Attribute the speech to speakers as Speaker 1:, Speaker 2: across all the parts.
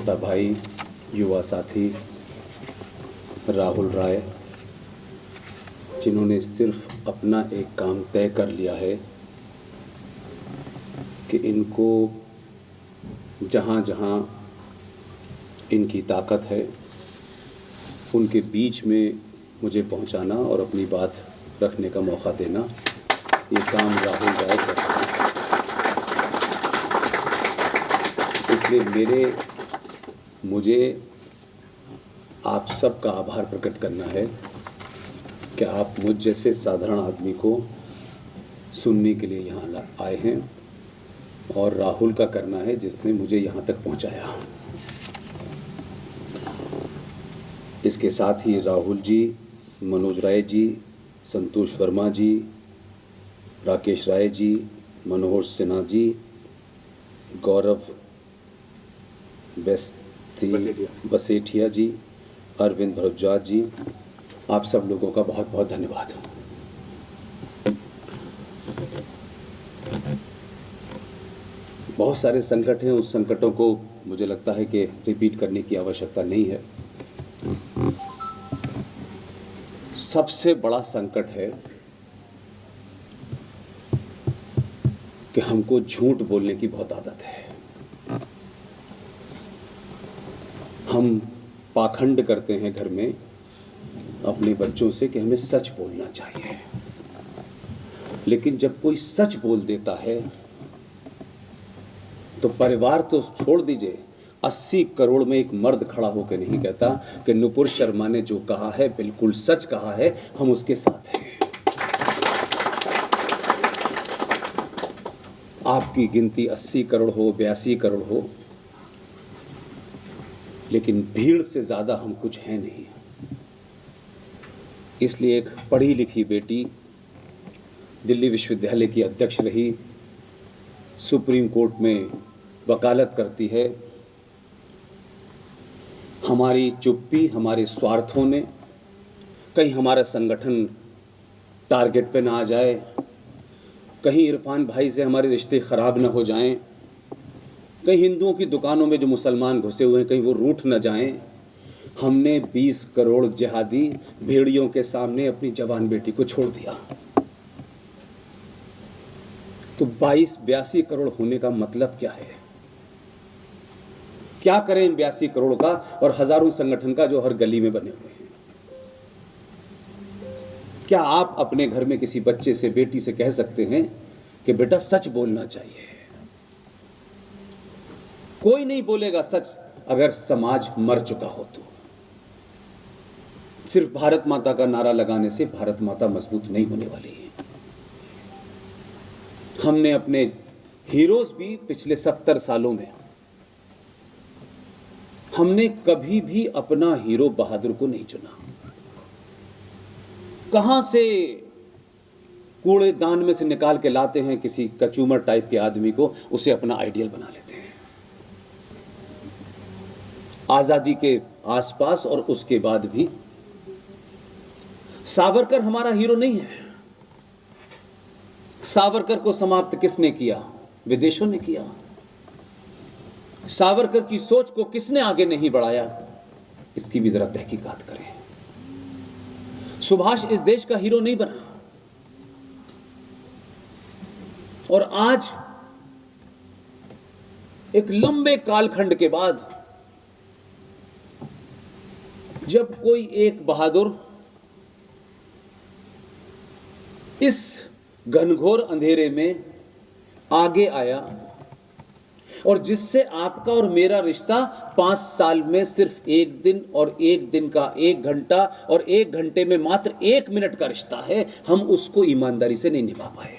Speaker 1: छोटा भाई, युवा साथी राहुल राय, जिन्होंने सिर्फ अपना एक काम तय कर लिया है कि इनको जहाँ जहाँ इनकी ताकत है उनके बीच में मुझे पहुँचाना और अपनी बात रखने का मौका देना, ये काम राहुल राय करते हैं। इसलिए मुझे आप सबका आभार प्रकट करना है कि आप मुझ जैसे साधारण आदमी को सुनने के लिए यहाँ आए हैं और राहुल का करना है जिसने मुझे यहाँ तक पहुँचाया। इसके साथ ही राहुल जी, मनोज राय जी, संतोष वर्मा जी, राकेश राय जी, मनोहर सिन्हा जी, गौरव बसेठिया जी, अरविंद भरद्वाज जी, आप सब लोगों का बहुत बहुत धन्यवाद। बहुत सारे संकट हैं, उस संकटों को मुझे लगता है कि रिपीट करने की आवश्यकता नहीं है। सबसे बड़ा संकट है कि हमको झूठ बोलने की बहुत आदत है। हम पाखंड करते हैं घर में अपने बच्चों से कि हमें सच बोलना चाहिए, लेकिन जब कोई सच बोल देता है तो परिवार तो छोड़ दीजिए, 80 करोड़ में एक मर्द खड़ा होकर नहीं कहता कि नुपुर शर्मा ने जो कहा है बिल्कुल सच कहा है, हम उसके साथ हैं। आपकी गिनती 80 करोड़ हो, 82 करोड़ हो, लेकिन भीड़ से ज्यादा हम कुछ हैं नहीं। इसलिए एक पढ़ी लिखी बेटी दिल्ली विश्वविद्यालय की अध्यक्ष रही, सुप्रीम कोर्ट में वकालत करती है। हमारी चुप्पी, हमारे स्वार्थों ने, कहीं हमारा संगठन टारगेट पे ना आ जाए, कहीं इरफान भाई से हमारे रिश्ते खराब ना हो जाएं, कहीं हिंदुओं की दुकानों में जो मुसलमान घुसे हुए हैं कहीं वो रूठ न जाएं, हमने 20 करोड़ जिहादी भेड़ियों के सामने अपनी जवान बेटी को छोड़ दिया। तो 82 करोड़ होने का मतलब क्या है? क्या करें इन 82 करोड़ का और हजारों संगठन का जो हर गली में बने हुए हैं? क्या आप अपने घर में किसी बच्चे से, बेटी से कह सकते हैं कि बेटा सच बोलना चाहिए? कोई नहीं बोलेगा सच अगर समाज मर चुका हो तो। सिर्फ भारत माता का नारा लगाने से भारत माता मजबूत नहीं होने वाली है। हमने अपने हीरोज भी पिछले 70 सालों में, हमने कभी भी अपना हीरो बहादुर को नहीं चुना। कहां से कूड़ेदान में से निकाल के लाते हैं किसी कचूमर टाइप के आदमी को, उसे अपना आइडियल बना लेते हैं। आजादी के आसपास और उसके बाद भी सावरकर हमारा हीरो नहीं है। सावरकर को समाप्त किसने किया? विदेशों ने किया। सावरकर की सोच को किसने आगे नहीं बढ़ाया? इसकी भी जरा तहकीकात करें। सुभाष इस देश का हीरो नहीं बना, और आज एक लंबे कालखंड के बाद जब कोई एक बहादुर इस घनघोर अंधेरे में आगे आया और जिससे आपका और मेरा रिश्ता 5 साल में सिर्फ एक दिन और एक दिन का 1 घंटा और 1 घंटे में मात्र 1 मिनट का रिश्ता है, हम उसको ईमानदारी से नहीं निभा पाए।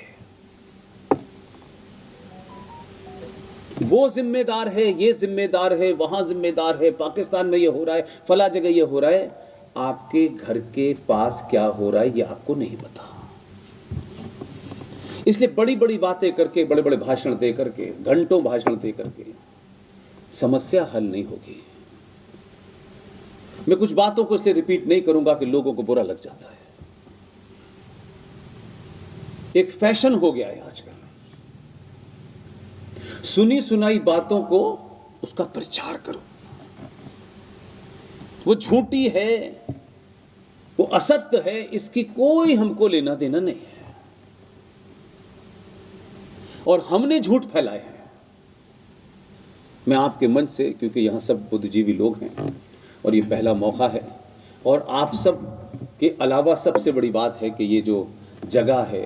Speaker 1: वो जिम्मेदार है, ये जिम्मेदार है, वहां जिम्मेदार है, पाकिस्तान में ये हो रहा है, फला जगह ये हो रहा है। आपके घर के पास क्या हो रहा है ये आपको नहीं पता। इसलिए बड़ी बड़ी बातें करके, बड़े बड़े भाषण दे करके, घंटों भाषण दे करके समस्या हल नहीं होगी। मैं कुछ बातों को इसलिए रिपीट नहीं करूंगा कि लोगों को बुरा लग जाता है। एक फैशन हो गया है आजकल, सुनी सुनाई बातों को उसका प्रचार करो। वो झूठी है, वो असत्य है, इसकी कोई हमको लेना देना नहीं है। और हमने झूठ फैलाए हैं। मैं आपके मंच से, क्योंकि यहाँ सब बुद्धिजीवी लोग हैं और ये पहला मौका है, और आप सब के अलावा सबसे बड़ी बात है कि ये जो जगह है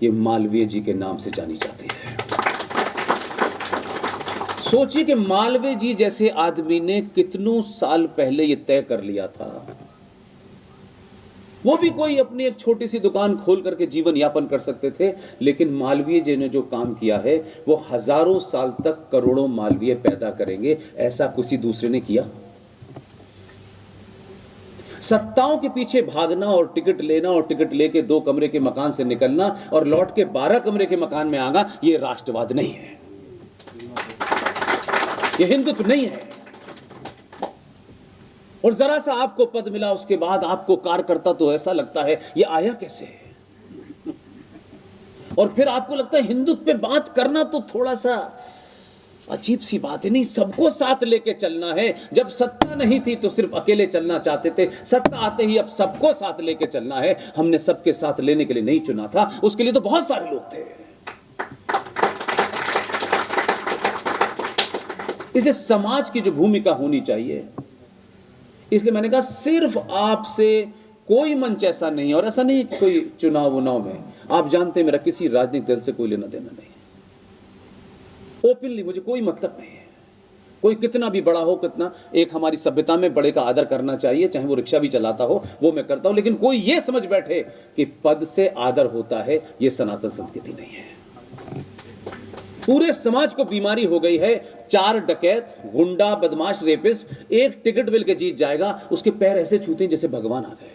Speaker 1: ये मालवीय जी के नाम से जानी जाती है। सोचिए कि मालवीय जी जैसे आदमी ने कितनों साल पहले ये तय कर लिया था। वो भी कोई अपनी एक छोटी सी दुकान खोल करके जीवन यापन कर सकते थे, लेकिन मालवीय जी ने जो काम किया है वो हजारों साल तक करोड़ों मालवीय पैदा करेंगे, ऐसा किसी दूसरे ने किया। सत्ताओं के पीछे भागना और टिकट लेना और टिकट लेके 2 कमरे के मकान से निकलना और लौट के 12 कमरे के मकान में आना, ये राष्ट्रवाद नहीं है, ये हिंदुत्व नहीं है। और जरा सा आपको पद मिला उसके बाद आपको कार्यकर्ता तो ऐसा लगता है ये आया कैसे, और फिर आपको लगता है हिंदुत्व पे बात करना तो थोड़ा सा अजीब सी बात है। नहीं, सबको साथ लेके चलना है। जब सत्ता नहीं थी तो सिर्फ अकेले चलना चाहते थे, सत्ता आते ही अब सबको साथ लेके चलना है। हमने सबके साथ लेने के लिए नहीं चुना था, उसके लिए तो बहुत सारे लोग थे। इसलिए समाज की जो भूमिका होनी चाहिए, इसलिए मैंने कहा सिर्फ आपसे कोई मंच ऐसा नहीं है, और ऐसा नहीं कोई चुनाव में, आप जानते हैं मेरा किसी राजनीतिक दल से कोई लेना देना नहीं है। ओपनली मुझे कोई मतलब नहीं है, कोई कितना भी बड़ा हो, कितना, एक हमारी सभ्यता में बड़े का आदर करना चाहिए, चाहे वो रिक्शा भी चलाता हो, वो मैं करता हूं, लेकिन कोई ये समझ बैठे कि पद से आदर होता है, ये सनातन संस्कृति नहीं है। पूरे समाज को बीमारी हो गई है। 4 डकैत, गुंडा, बदमाश, रेपिस्ट एक टिकट मिल के जीत जाएगा, उसके पैर ऐसे छूते हैं जैसे भगवान आ गए।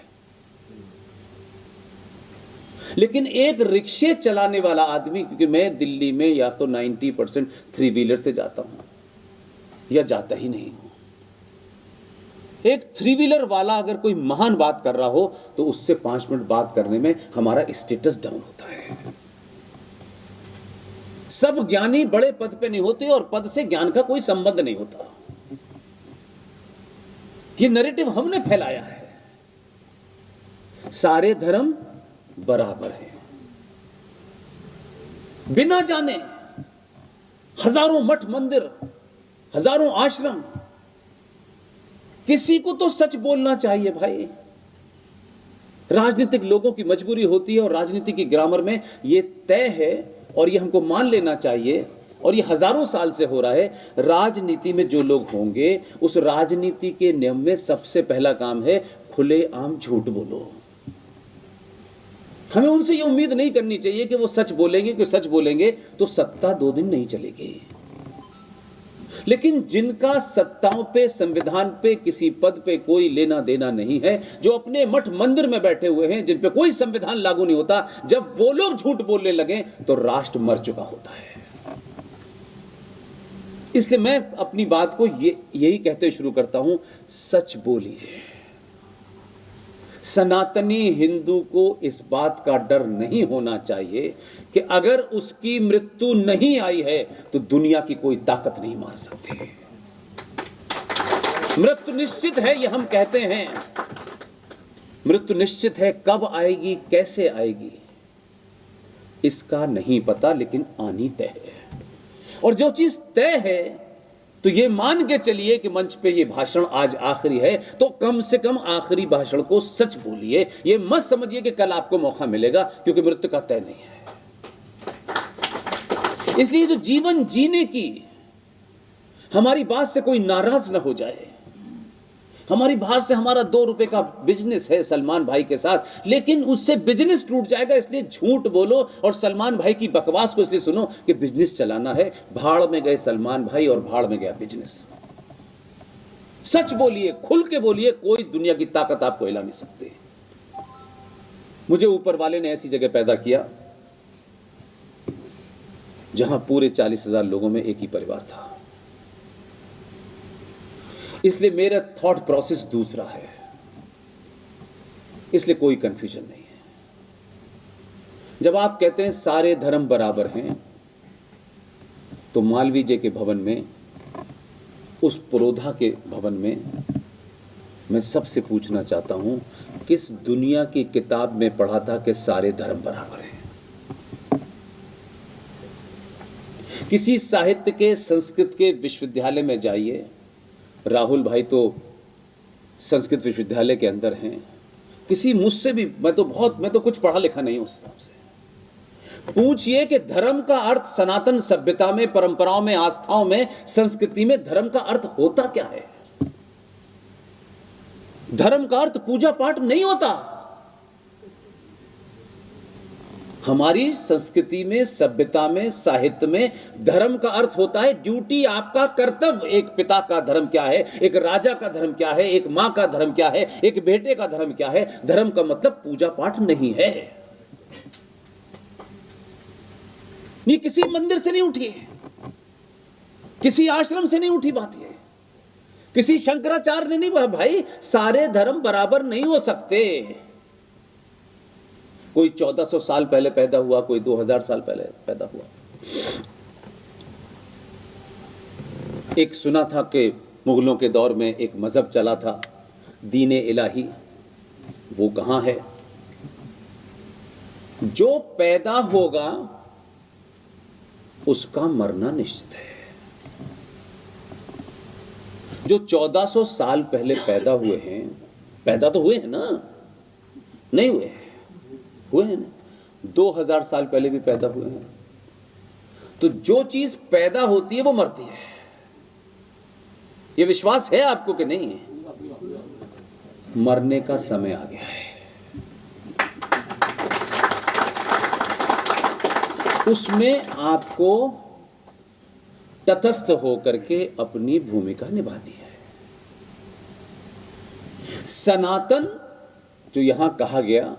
Speaker 1: लेकिन एक रिक्शे चलाने वाला आदमी, क्योंकि मैं दिल्ली में या तो 90% 3 व्हीलर से जाता हूं या जाता ही नहीं हूं, एक 3 व्हीलर वाला अगर कोई महान बात कर रहा हो तो उससे 5 मिनट बात करने में हमारा स्टेटस डाउन होता है। सब ज्ञानी बड़े पद पे नहीं होते और पद से ज्ञान का कोई संबंध नहीं होता। ये नैरेटिव हमने फैलाया है। सारे धर्म बराबर है, बिना जाने हजारों मठ मंदिर, हजारों आश्रम। किसी को तो सच बोलना चाहिए भाई। राजनीतिक लोगों की मजबूरी होती है और राजनीति की ग्रामर में ये तय है और ये हमको मान लेना चाहिए, और ये हजारों साल से हो रहा है। राजनीति में जो लोग होंगे उस राजनीति के नियम में सबसे पहला काम है खुलेआम झूठ बोलो। हमें उनसे ये उम्मीद नहीं करनी चाहिए कि वो सच बोलेंगे, कि सच बोलेंगे तो सत्ता 2 दिन नहीं चलेगी। लेकिन जिनका सत्ताओं पे, संविधान पे, किसी पद पे कोई लेना देना नहीं है, जो अपने मठ मंदिर में बैठे हुए हैं, जिन पे कोई संविधान लागू नहीं होता, जब वो लोग झूठ बोलने लगे तो राष्ट्र मर चुका होता है। इसलिए मैं अपनी बात को यही कहते शुरू करता हूं, सच बोलिए। सनातनी हिंदू को इस बात का डर नहीं होना चाहिए कि अगर उसकी मृत्यु नहीं आई है तो दुनिया की कोई ताकत नहीं मार सकती। मृत्यु निश्चित है, ये हम कहते हैं, मृत्यु निश्चित है। कब आएगी, कैसे आएगी, इसका नहीं पता, लेकिन आनी तय है। और जो चीज तय है तो ये मान के चलिए कि मंच पे ये भाषण आज आखिरी है, तो कम से कम आखिरी भाषण को सच बोलिए। ये मत समझिए कि कल आपको मौका मिलेगा, क्योंकि मृत्यु का तय नहीं है। इसलिए जो जीवन जीने की हमारी बात से कोई नाराज ना हो जाए। हमारी बात से हमारा 2 रुपए का बिजनेस है सलमान भाई के साथ, लेकिन उससे बिजनेस टूट जाएगा, इसलिए झूठ बोलो और सलमान भाई की बकवास को इसलिए सुनो कि बिजनेस चलाना है। भाड़ में गए सलमान भाई और भाड़ में गया बिजनेस। सच बोलिए, खुल के बोलिए, कोई दुनिया की ताकत आपको हिला नहीं सकती। मुझे ऊपर वाले ने ऐसी जगह पैदा किया जहां पूरे 40,000 लोगों में एक ही परिवार था। इसलिए मेरा थॉट प्रोसेस दूसरा है, इसलिए कोई कंफ्यूजन नहीं है। जब आप कहते हैं सारे धर्म बराबर हैं, तो मालवीय जी के भवन में, उस पुरोधा के भवन में मैं सबसे पूछना चाहता हूं, किस दुनिया की किताब में पढ़ा था कि सारे धर्म बराबर हैं? किसी साहित्य के, संस्कृत के विश्वविद्यालय में जाइए, राहुल भाई तो संस्कृत विश्वविद्यालय के अंदर हैं, किसी मुझसे भी, मैं तो कुछ पढ़ा लिखा नहीं हूं उस हिसाब से, पूछिए कि धर्म का अर्थ सनातन सभ्यता में, परंपराओं में, आस्थाओं में, संस्कृति में धर्म का अर्थ होता क्या है? धर्म का अर्थ पूजा पाठ नहीं होता। हमारी संस्कृति में, सभ्यता में, साहित्य में धर्म का अर्थ होता है ड्यूटी, आपका कर्तव्य। एक पिता का धर्म क्या है, एक राजा का धर्म क्या है, एक मां का धर्म क्या है, एक बेटे का धर्म क्या है। धर्म का मतलब पूजा पाठ नहीं है। ये किसी मंदिर से नहीं उठी है, किसी आश्रम से नहीं उठी बात, ये किसी शंकराचार्य ने नहीं। भाई सारे धर्म बराबर नहीं हो सकते। कोई 1400 साल पहले पैदा हुआ, कोई 2000 साल पहले पैदा हुआ। एक सुना था कि मुगलों के दौर में एक मजहब चला था, दीने इलाही। वो कहां है? जो पैदा होगा उसका मरना निश्चित है। जो 1400 साल पहले पैदा हुए हैं, पैदा तो हुए हैं ना, नहीं हुए हुए हैं ना, 2000 साल पहले भी पैदा हुए हैं। तो जो चीज पैदा होती है वो मरती है। ये विश्वास है आपको कि नहीं है? मरने का समय आ गया है। उसमें आपको तटस्थ होकर के अपनी भूमिका निभानी है। सनातन जो यहां कहा गया,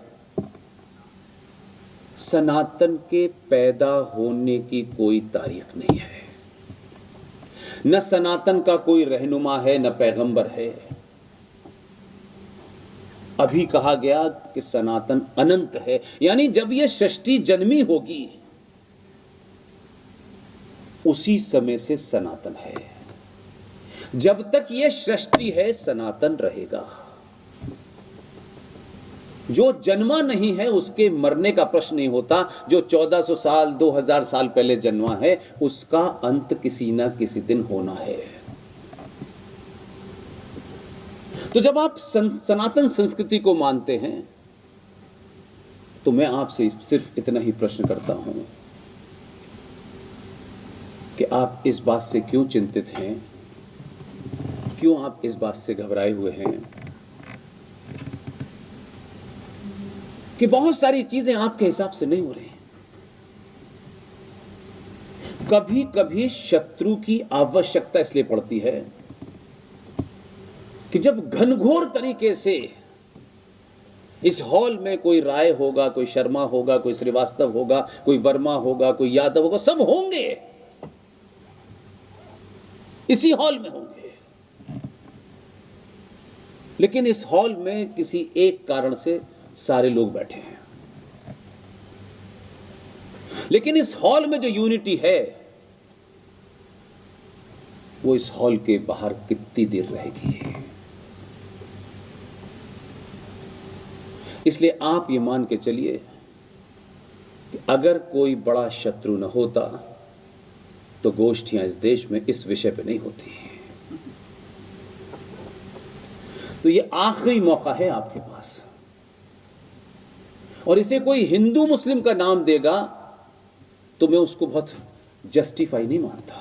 Speaker 1: सनातन के पैदा होने की कोई तारीख नहीं है। न सनातन का कोई रहनुमा है, न पैगंबर है। अभी कहा गया कि सनातन अनंत है, यानी जब यह सृष्टि जन्मी होगी उसी समय से सनातन है। जब तक यह सृष्टि है सनातन रहेगा। जो जन्मा नहीं है उसके मरने का प्रश्न नहीं होता। जो 1400 साल 2000 साल पहले जन्मा है उसका अंत किसी ना किसी दिन होना है। तो जब आप सनातन संस्कृति को मानते हैं तो मैं आपसे सिर्फ इतना ही प्रश्न करता हूं कि आप इस बात से क्यों चिंतित हैं, क्यों आप इस बात से घबराए हुए हैं कि बहुत सारी चीजें आपके हिसाब से नहीं हो रही। कभी कभी शत्रु की आवश्यकता इसलिए पड़ती है कि जब घनघोर तरीके से इस हॉल में कोई राय होगा, कोई शर्मा होगा, कोई श्रीवास्तव होगा, कोई वर्मा होगा, कोई यादव होगा, सब होंगे, इसी हॉल में होंगे। लेकिन इस हॉल में किसी एक कारण से सारे लोग बैठे हैं। लेकिन इस हॉल में जो यूनिटी है वो इस हॉल के बाहर कितनी देर रहेगी। इसलिए आप ये मान के चलिए कि अगर कोई बड़ा शत्रु न होता तो गोष्ठियां इस देश में इस विषय पे नहीं होती। तो ये आखिरी मौका है आपके पास। और इसे कोई हिंदू मुस्लिम का नाम देगा तो मैं उसको बहुत जस्टिफाई नहीं मानता।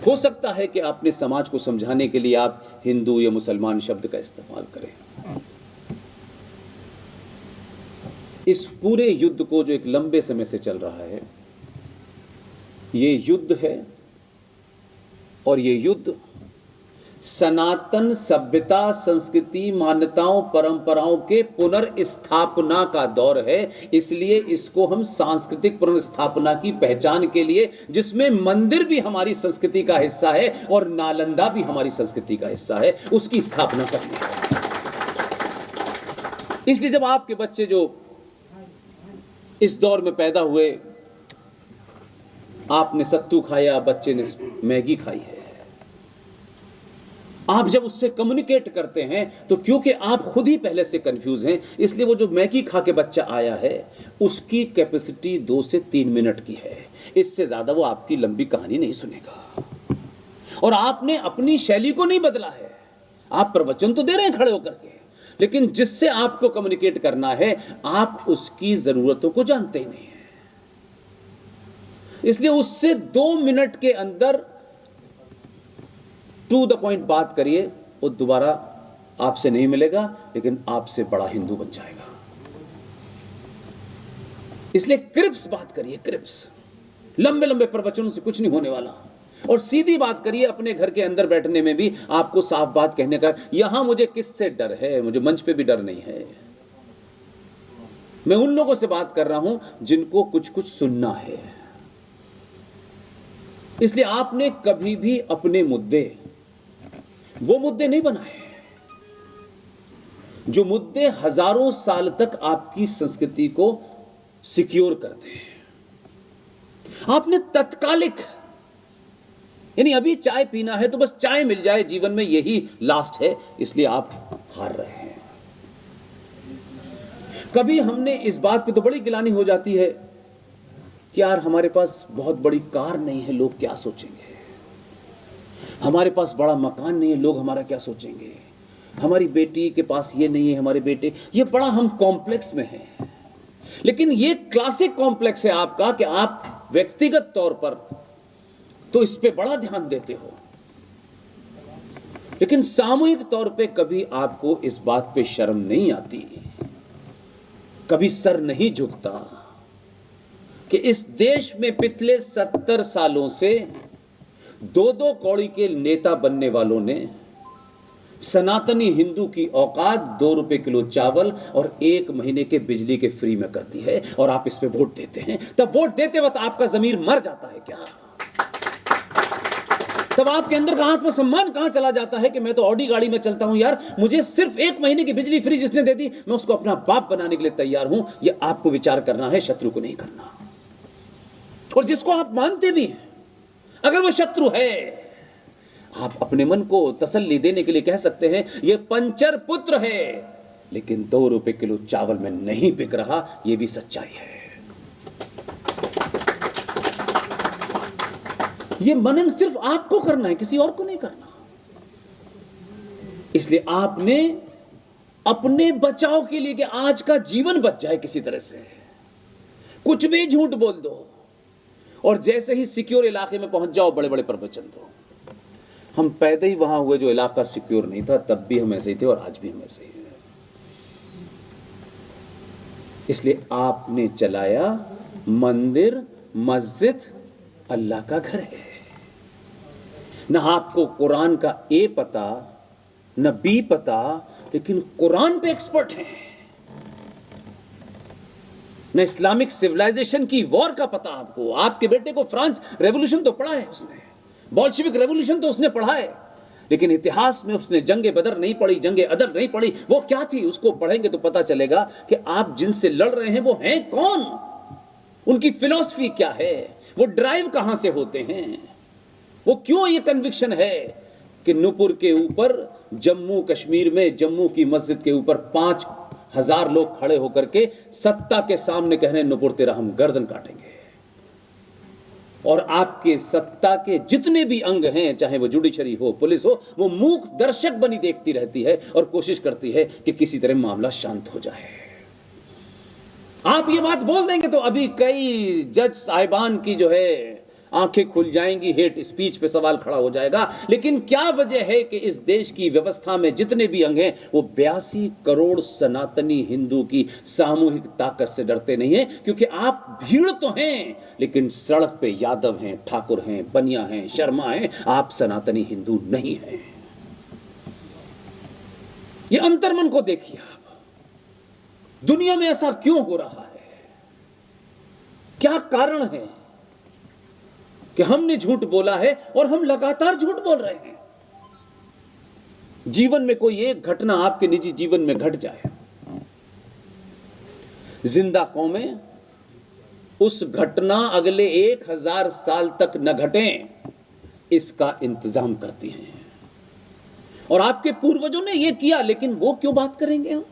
Speaker 1: हो सकता है कि अपने समाज को समझाने के लिए आप हिंदू या मुसलमान शब्द का इस्तेमाल करें। इस पूरे युद्ध को जो एक लंबे समय से चल रहा है, ये युद्ध है और ये युद्ध सनातन सभ्यता, संस्कृति, मान्यताओं, परंपराओं के पुनर्स्थापना का दौर है। इसलिए इसको हम सांस्कृतिक पुनर्स्थापना की पहचान के लिए, जिसमें मंदिर भी हमारी संस्कृति का हिस्सा है और नालंदा भी हमारी संस्कृति का हिस्सा है, उसकी स्थापना करनी है। इसलिए जब आपके बच्चे जो इस दौर में पैदा हुए, आपने सत्तू खाया, बच्चे ने मैगी खाई है, आप जब उससे कम्युनिकेट करते हैं तो क्योंकि आप खुद ही पहले से कंफ्यूज हैं, इसलिए वो जो मैगी खा के बच्चा आया है उसकी कैपेसिटी 2 से 3 मिनट की है, इससे ज्यादा वो आपकी लंबी कहानी नहीं सुनेगा। और आपने अपनी शैली को नहीं बदला है, आप प्रवचन तो दे रहे हैं खड़े होकर के, लेकिन जिससे आपको कम्युनिकेट करना है आप उसकी जरूरतों को जानते ही नहीं है। इसलिए उससे 2 मिनट के अंदर टू द पॉइंट बात करिए, वो दोबारा आपसे नहीं मिलेगा, लेकिन आपसे बड़ा हिंदू बन जाएगा। इसलिए क्रिप्स बात करिए, क्रिप्स। लंबे लंबे प्रवचनों से कुछ नहीं होने वाला, और सीधी बात करिए। अपने घर के अंदर बैठने में भी आपको साफ बात कहने का, यहां मुझे किससे डर है, मुझे मंच पे भी डर नहीं है। मैं उन लोगों से बात कर रहा हूं जिनको कुछ कुछ सुनना है। इसलिए आपने कभी भी अपने मुद्दे वो मुद्दे नहीं बनाए जो मुद्दे हजारों साल तक आपकी संस्कृति को सिक्योर करते हैं। आपने तत्कालिक, यानी अभी चाय पीना है तो बस चाय मिल जाए जीवन में, यही लास्ट है, इसलिए आप हार रहे हैं। कभी हमने इस बात पे तो बड़ी गिलानी हो जाती है कि यार हमारे पास बहुत बड़ी कार नहीं है, लोग क्या सोचेंगे, हमारे पास बड़ा मकान नहीं है, लोग हमारा क्या सोचेंगे, हमारी बेटी के पास ये नहीं है, हमारे बेटे, ये बड़ा हम कॉम्प्लेक्स में हैं। लेकिन ये क्लासिक कॉम्प्लेक्स है आपका कि आप व्यक्तिगत तौर पर तो इस पे बड़ा ध्यान देते हो, लेकिन सामूहिक तौर पे कभी आपको इस बात पे शर्म नहीं आती, कभी सर नहीं झुकता कि इस देश में पिछले 70 सालों से 2-2 कौड़ी के नेता बनने वालों ने सनातनी हिंदू की औकात 2 रुपए किलो चावल और 1 महीने के बिजली के फ्री में करती है, और आप इस पे वोट देते हैं। तब वोट देते वक्त आपका जमीर मर जाता है क्या? तब आपके अंदर का आत्मसम्मान कहां चला जाता है कि मैं तो ऑडी गाड़ी में चलता हूं यार, मुझे सिर्फ 1 महीने की बिजली फ्री जिसने दे दी, मैं उसको अपना बाप बनाने के लिए तैयार हूं। यह आपको विचार करना है, शत्रु को नहीं करना। और जिसको आप मानते भी हैं, अगर वो शत्रु है, आप अपने मन को तसल्ली देने के लिए कह सकते हैं ये पंचर पुत्र है, लेकिन 2 रुपए किलो चावल में नहीं बिक रहा, ये भी सच्चाई है। ये मनन सिर्फ आपको करना है, किसी और को नहीं करना। इसलिए आपने अपने बचाव के लिए कि आज का जीवन बच जाए किसी तरह से, कुछ भी झूठ बोल दो, और जैसे ही सिक्योर इलाके में पहुंच जाओ बड़े बड़े प्रवचन दो। हम पैदा ही वहां हुए जो इलाका सिक्योर नहीं था, तब भी हम ऐसे ही थे और आज भी हम ऐसे ही हैं। इसलिए आपने चलाया मंदिर, मस्जिद अल्लाह का घर है। न आपको कुरान का ए पता न बी पता, लेकिन कुरान पे एक्सपर्ट हैं। न इस्लामिक सिविलाइजेशन की वॉर का पता आपको। आपके बेटे को फ्रांस रेवोल्यूशन तो पढ़ा है उसने, बोल्शेविक रेवोल्यूशन तो उसने पढ़ा है, लेकिन इतिहास में उसने जंगे बदर नहीं पढ़ी, जंगे अदर नहीं पढ़ी। वो क्या थी उसको पढ़ेंगे तो पता चलेगा कि आप जिनसे लड़ रहे हैं वो हैं कौन, उनकी फिलॉसफी क्या है, वो ड्राइव कहां से होते हैं, वो क्यों ये कन्विक्शन है कि नूपुर के ऊपर जम्मू कश्मीर में जम्मू की मस्जिद के ऊपर 5,000 लोग खड़े होकर के सत्ता के सामने कह रहे हैं नूपुर तेरा हम गर्दन काटेंगे। और आपके सत्ता के जितने भी अंग हैं, चाहे वो जुडिशरी हो, पुलिस हो, वो मूक दर्शक बनी देखती रहती है और कोशिश करती है कि किसी तरह मामला शांत हो जाए। आप ये बात बोल देंगे तो अभी कई जज साहिबान की जो है आंखें खुल जाएंगी, हेट स्पीच पे सवाल खड़ा हो जाएगा। लेकिन क्या वजह है कि इस देश की व्यवस्था में जितने भी अंग हैं वो 82 करोड़ सनातनी हिंदू की सामूहिक ताकत से डरते नहीं हैं? क्योंकि आप भीड़ तो हैं, लेकिन सड़क पे यादव हैं, ठाकुर हैं, बनिया हैं, शर्मा हैं, आप सनातनी हिंदू नहीं हैं। ये अंतर्मन को देखिए आप, दुनिया में ऐसा क्यों हो रहा है, क्या कारण है कि हमने झूठ बोला है और हम लगातार झूठ बोल रहे हैं। जीवन में कोई एक घटना आपके निजी जीवन में घट जाए, जिंदा कौमें उस घटना अगले 1000 साल तक न घटे इसका इंतजाम करती हैं। और आपके पूर्वजों ने ये किया, लेकिन वो क्यों बात करेंगे हम?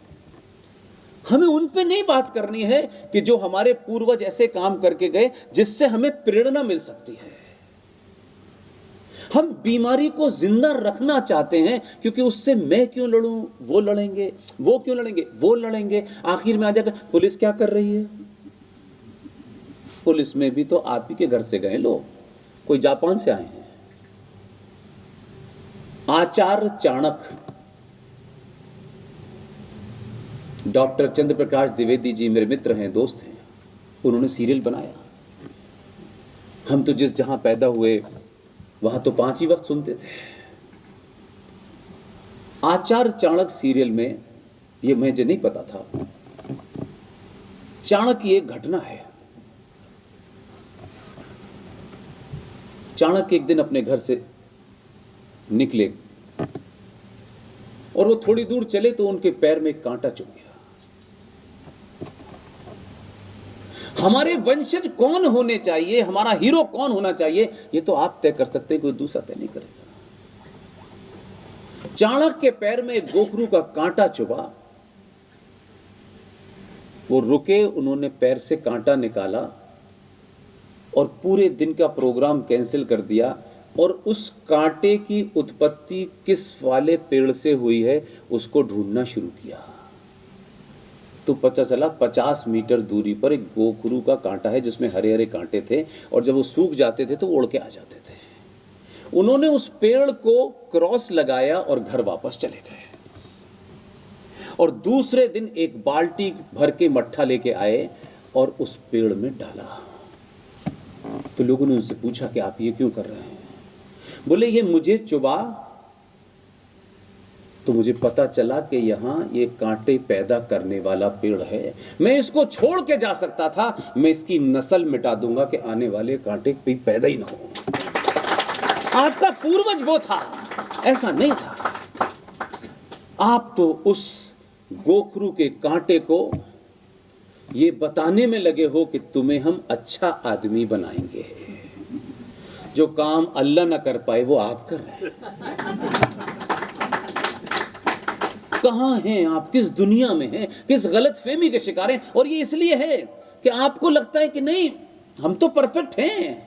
Speaker 1: हमें उन पे नहीं बात करनी है कि जो हमारे पूर्वज ऐसे काम करके गए जिससे हमें प्रेरणा मिल सकती है। हम बीमारी को जिंदा रखना चाहते हैं, क्योंकि उससे मैं क्यों लड़ूं, वो लड़ेंगे, वो क्यों लड़ेंगे, वो लड़ेंगे, आखिर में आ जाकर पुलिस क्या कर रही है? पुलिस में भी तो आप ही के घर से गए लोग, कोई जापान से आए हैं। आचार्य चाणक्य, डॉक्टर चंद्र प्रकाश द्विवेदी जी मेरे मित्र हैं, दोस्त हैं, उन्होंने सीरियल बनाया। हम तो जिस जहां पैदा हुए वहां तो 5 ही वक्त सुनते थे। आचार्य चाणक्य सीरियल में, ये मुझे नहीं पता था, चाणक्य की एक घटना है। चाणक्य एक दिन अपने घर से निकले और वो थोड़ी दूर चले तो उनके पैर में एक कांटा चुभ गया। हमारे वंशज कौन होने चाहिए, हमारा हीरो कौन होना चाहिए, ये तो आप तय कर सकते हैं, कोई दूसरा तय नहीं करेगा। चाणक्य के पैर में एक गोखरू का कांटा चुभा, वो रुके, उन्होंने पैर से कांटा निकाला और पूरे दिन का प्रोग्राम कैंसिल कर दिया और उस कांटे की उत्पत्ति किस वाले पेड़ से हुई है उसको ढूंढना शुरू किया। तो पता चला 50 मीटर दूरी पर एक गोखरू का कांटा है जिसमें हरे हरे कांटे थे, और जब वो सूख जाते थे तो वो उड़ के आ जाते थे। उन्होंने उस पेड़ को क्रॉस लगाया और घर वापस चले गए, और दूसरे दिन एक बाल्टी भर के मट्ठा लेके आए और उस पेड़ में डाला। तो लोगों ने उनसे पूछा कि आप ये क्यों कर रहे हैं? बोले ये मुझे चुभा तो मुझे पता चला कि यहां ये कांटे पैदा करने वाला पेड़ है, मैं इसको छोड़ के जा सकता था, मैं इसकी नस्ल मिटा दूंगा कि आने वाले कांटे भी पैदा ही ना हो। आपका पूर्वज वो था, ऐसा नहीं था। आप तो उस गोखरू के कांटे को ये बताने में लगे हो कि तुम्हें हम अच्छा आदमी बनाएंगे। जो काम अल्लाह ना कर पाए वो आप कर रहे हैं। कहां हैं आप, किस दुनिया में हैं, किस गलतफहमी के शिकार हैं? और ये इसलिए है कि आपको लगता है कि नहीं हम तो परफेक्ट हैं,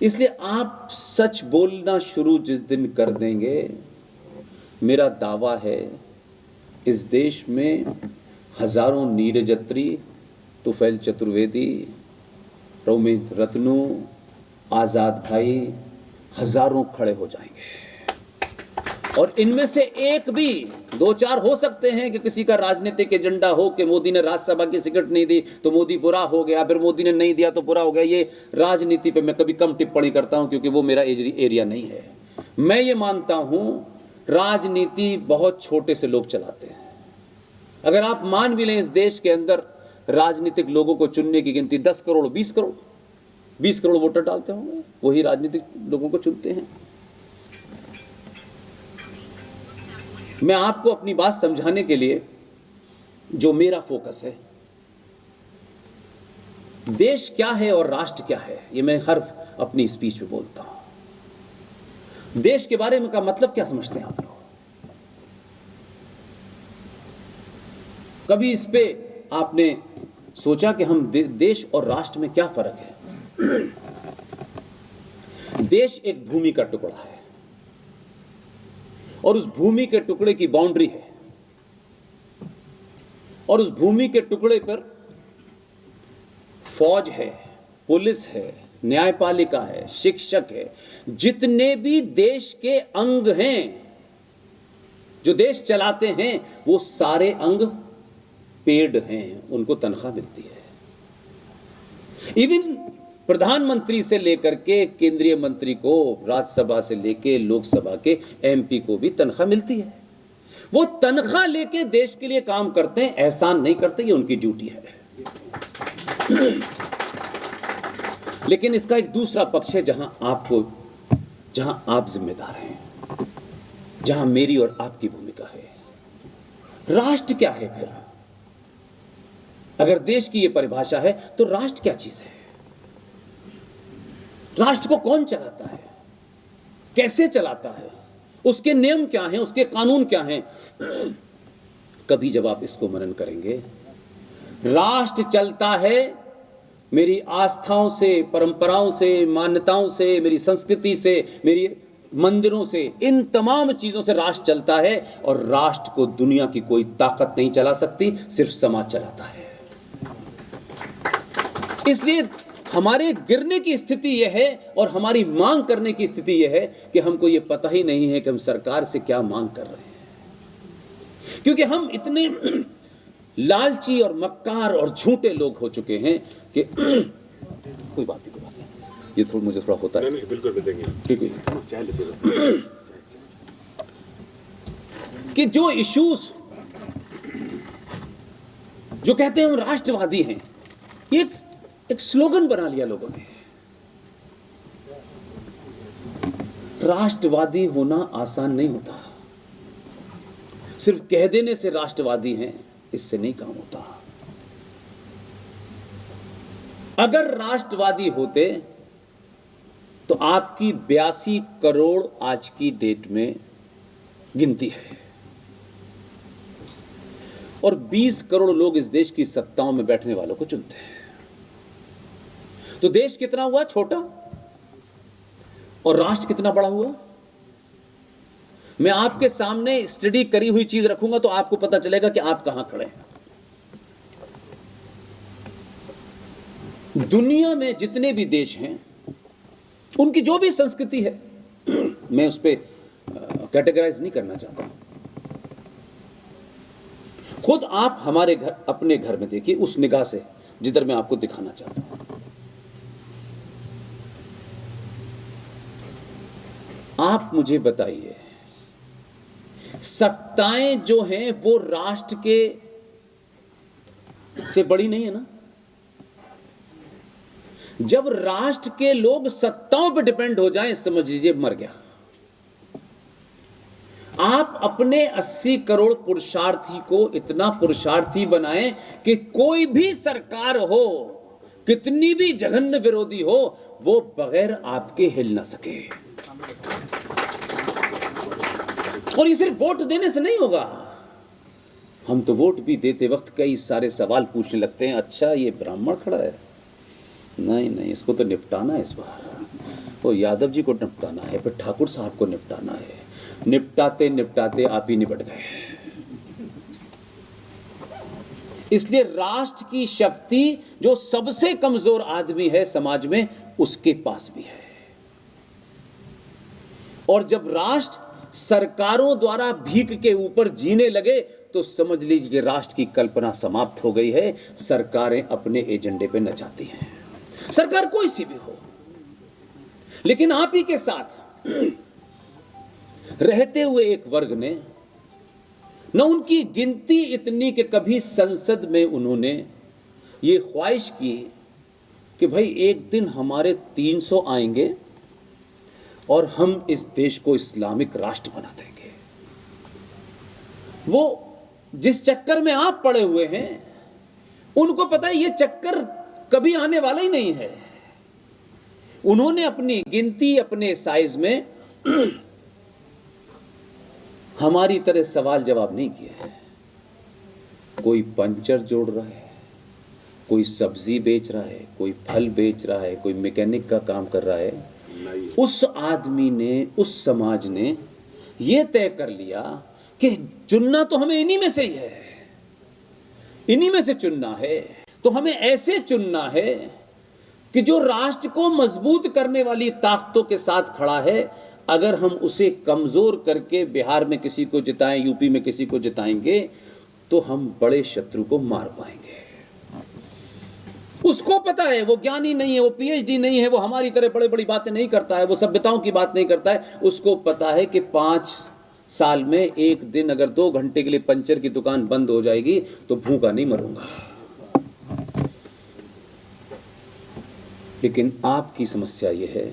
Speaker 1: इसलिए आप सच बोलना शुरू जिस दिन कर देंगे, मेरा दावा है इस देश में हजारों नीरजत्री, तुफैल चतुर्वेदी, रोमित रत्नू, आजाद भाई, हजारों खड़े हो जाएंगे। और इनमें से एक भी, 2-4 हो सकते हैं कि किसी का राजनीतिक एजेंडा हो कि मोदी ने राज्यसभा की टिकट नहीं दी तो मोदी बुरा हो गया, फिर मोदी ने नहीं दिया तो बुरा हो गया। ये राजनीति पे मैं कभी कम टिप्पणी करता हूं क्योंकि वो मेरा एरिया नहीं है। मैं ये मानता हूं राजनीति बहुत छोटे से लोग चलाते हैं। अगर आप मान भी लें इस देश के अंदर राजनीतिक लोगों को चुनने की गिनती 10 करोड़ 20 करोड़ 20 करोड़ वोटर डालते होंगे, वही राजनीतिक लोगों को चुनते हैं। मैं आपको अपनी बात समझाने के लिए, जो मेरा फोकस है, देश क्या है और राष्ट्र क्या है, ये मैं हर अपनी स्पीच में बोलता हूं। देश के बारे में का मतलब क्या समझते हैं आप लोग? कभी इस पे आपने सोचा कि हम देश और राष्ट्र में क्या फर्क है? देश एक भूमि का टुकड़ा है और उस भूमि के टुकड़े की बाउंड्री है, और उस भूमि के टुकड़े पर फौज है, पुलिस है, न्यायपालिका है, शिक्षक है, जितने भी देश के अंग हैं जो देश चलाते हैं वो सारे अंग पेड हैं, उनको तनख्वाह मिलती है। इवन प्रधानमंत्री से लेकर के केंद्रीय मंत्री को, राज्यसभा से लेकर लोकसभा के एमपी को भी तनख्वाह मिलती है। वो तनख्वाह लेके देश के लिए काम करते हैं, एहसान नहीं करते, ये उनकी ड्यूटी है। लेकिन इसका एक दूसरा पक्ष है जहां आप जिम्मेदार हैं, जहां मेरी और आपकी भूमिका है। राष्ट्र क्या है फिर? अगर देश की यह परिभाषा है तो राष्ट्र क्या चीज है? राष्ट्र को कौन चलाता है? कैसे चलाता है, उसके नियम क्या हैं, उसके कानून क्या हैं। कभी जब आप इसको मनन करेंगे, राष्ट्र चलता है मेरी आस्थाओं से, परंपराओं से, मान्यताओं से, मेरी संस्कृति से, मेरी मंदिरों से, इन तमाम चीजों से राष्ट्र चलता है। और राष्ट्र को दुनिया की कोई ताकत नहीं चला सकती, सिर्फ समाज चलाता है। इसलिए हमारे गिरने की स्थिति यह है और हमारी मांग करने की स्थिति यह है कि हमको यह पता ही नहीं है कि हम सरकार से क्या मांग कर रहे हैं, क्योंकि हम इतने लालची और मक्कार और झूठे लोग हो चुके हैं कि कोई बात नहीं, ये थोड़ा मुझे थोड़ा होता है।
Speaker 2: नहीं, बिल्कुल देंगे,
Speaker 1: ठीक है। कि जो इश्यूज जो कहते हैं हम राष्ट्रवादी हैं, एक स्लोगन बना लिया लोगों ने। राष्ट्रवादी होना आसान नहीं होता। सिर्फ कह देने से राष्ट्रवादी हैं, इससे नहीं काम होता। अगर राष्ट्रवादी होते तो आपकी 82 करोड़ आज की डेट में गिनती है और 20 करोड़ लोग इस देश की सत्ताओं में बैठने वालों को चुनते हैं। तो देश कितना हुआ छोटा और राष्ट्र कितना बड़ा हुआ। मैं आपके सामने स्टडी करी हुई चीज रखूंगा तो आपको पता चलेगा कि आप कहां खड़े हैं। दुनिया में जितने भी देश हैं, उनकी जो भी संस्कृति है, मैं उस पर कैटेगराइज नहीं करना चाहता। खुद आप हमारे घर, अपने घर में देखिए उस निगाह से जिधर मैं आपको दिखाना चाहता हूं। आप मुझे बताइए, सत्ताएं जो हैं वो राष्ट्र के से बड़ी नहीं है ना। जब राष्ट्र के लोग सत्ताओं पर डिपेंड हो जाएं, समझ लीजिए मर गया। आप अपने 80 करोड़ पुरुषार्थी को इतना पुरुषार्थी बनाएं कि कोई भी सरकार हो, कितनी भी जघन्य विरोधी हो, वो बगैर आपके हिल ना सके। और ये सिर्फ वोट देने से नहीं होगा। हम तो वोट भी देते वक्त कई सारे सवाल पूछने लगते हैं। अच्छा, ये ब्राह्मण खड़ा है, नहीं, इसको तो निपटाना है इस बार, वो यादव जी को निपटाना है, फिर ठाकुर साहब को निपटाना है। निपटाते निपटाते आप ही निपट गए। इसलिए राष्ट्र की शक्ति जो सबसे कमजोर आदमी है समाज में, उसके पास भी है। और जब राष्ट्र सरकारों द्वारा भीख के ऊपर जीने लगे तो समझ लीजिए राष्ट्र की कल्पना समाप्त हो गई है। सरकारें अपने एजेंडे पे नचाती हैं, सरकार कोई सी भी हो। लेकिन आप ही के साथ रहते हुए एक वर्ग ने न उनकी गिनती इतनी कि कभी संसद में उन्होंने ये ख्वाहिश की कि भाई एक दिन हमारे 300 आएंगे और हम इस देश को इस्लामिक राष्ट्र बना देंगे। वो जिस चक्कर में आप पड़े हुए हैं, उनको पता है ये चक्कर कभी आने वाला ही नहीं है। उन्होंने अपनी गिनती, अपने साइज में हमारी तरह सवाल जवाब नहीं किए हैं। कोई पंचर जोड़ रहा है, कोई सब्जी बेच रहा है, कोई फल बेच रहा है, कोई मैकेनिक का काम कर रहा है। उस आदमी ने, उस समाज ने यह तय कर लिया कि चुनना तो हमें इन्हीं में से ही है, इन्हीं में से चुनना है। तो हमें ऐसे चुनना है कि जो राष्ट्र को मजबूत करने वाली ताकतों के साथ खड़ा है। अगर हम उसे कमजोर करके बिहार में किसी को जिताएं, यूपी में किसी को जिताएंगे, तो हम बड़े शत्रु को मार पाएंगे। उसको पता है, वो ज्ञानी नहीं है, वो पीएचडी नहीं है, वो हमारी तरह बड़े बड़ी बातें नहीं करता है, वो सभ्यताओं की बात नहीं करता है। उसको पता है कि 5 साल में एक दिन अगर 2 घंटे के लिए पंचर की दुकान बंद हो जाएगी तो भूखा नहीं मरूंगा। लेकिन आपकी समस्या यह है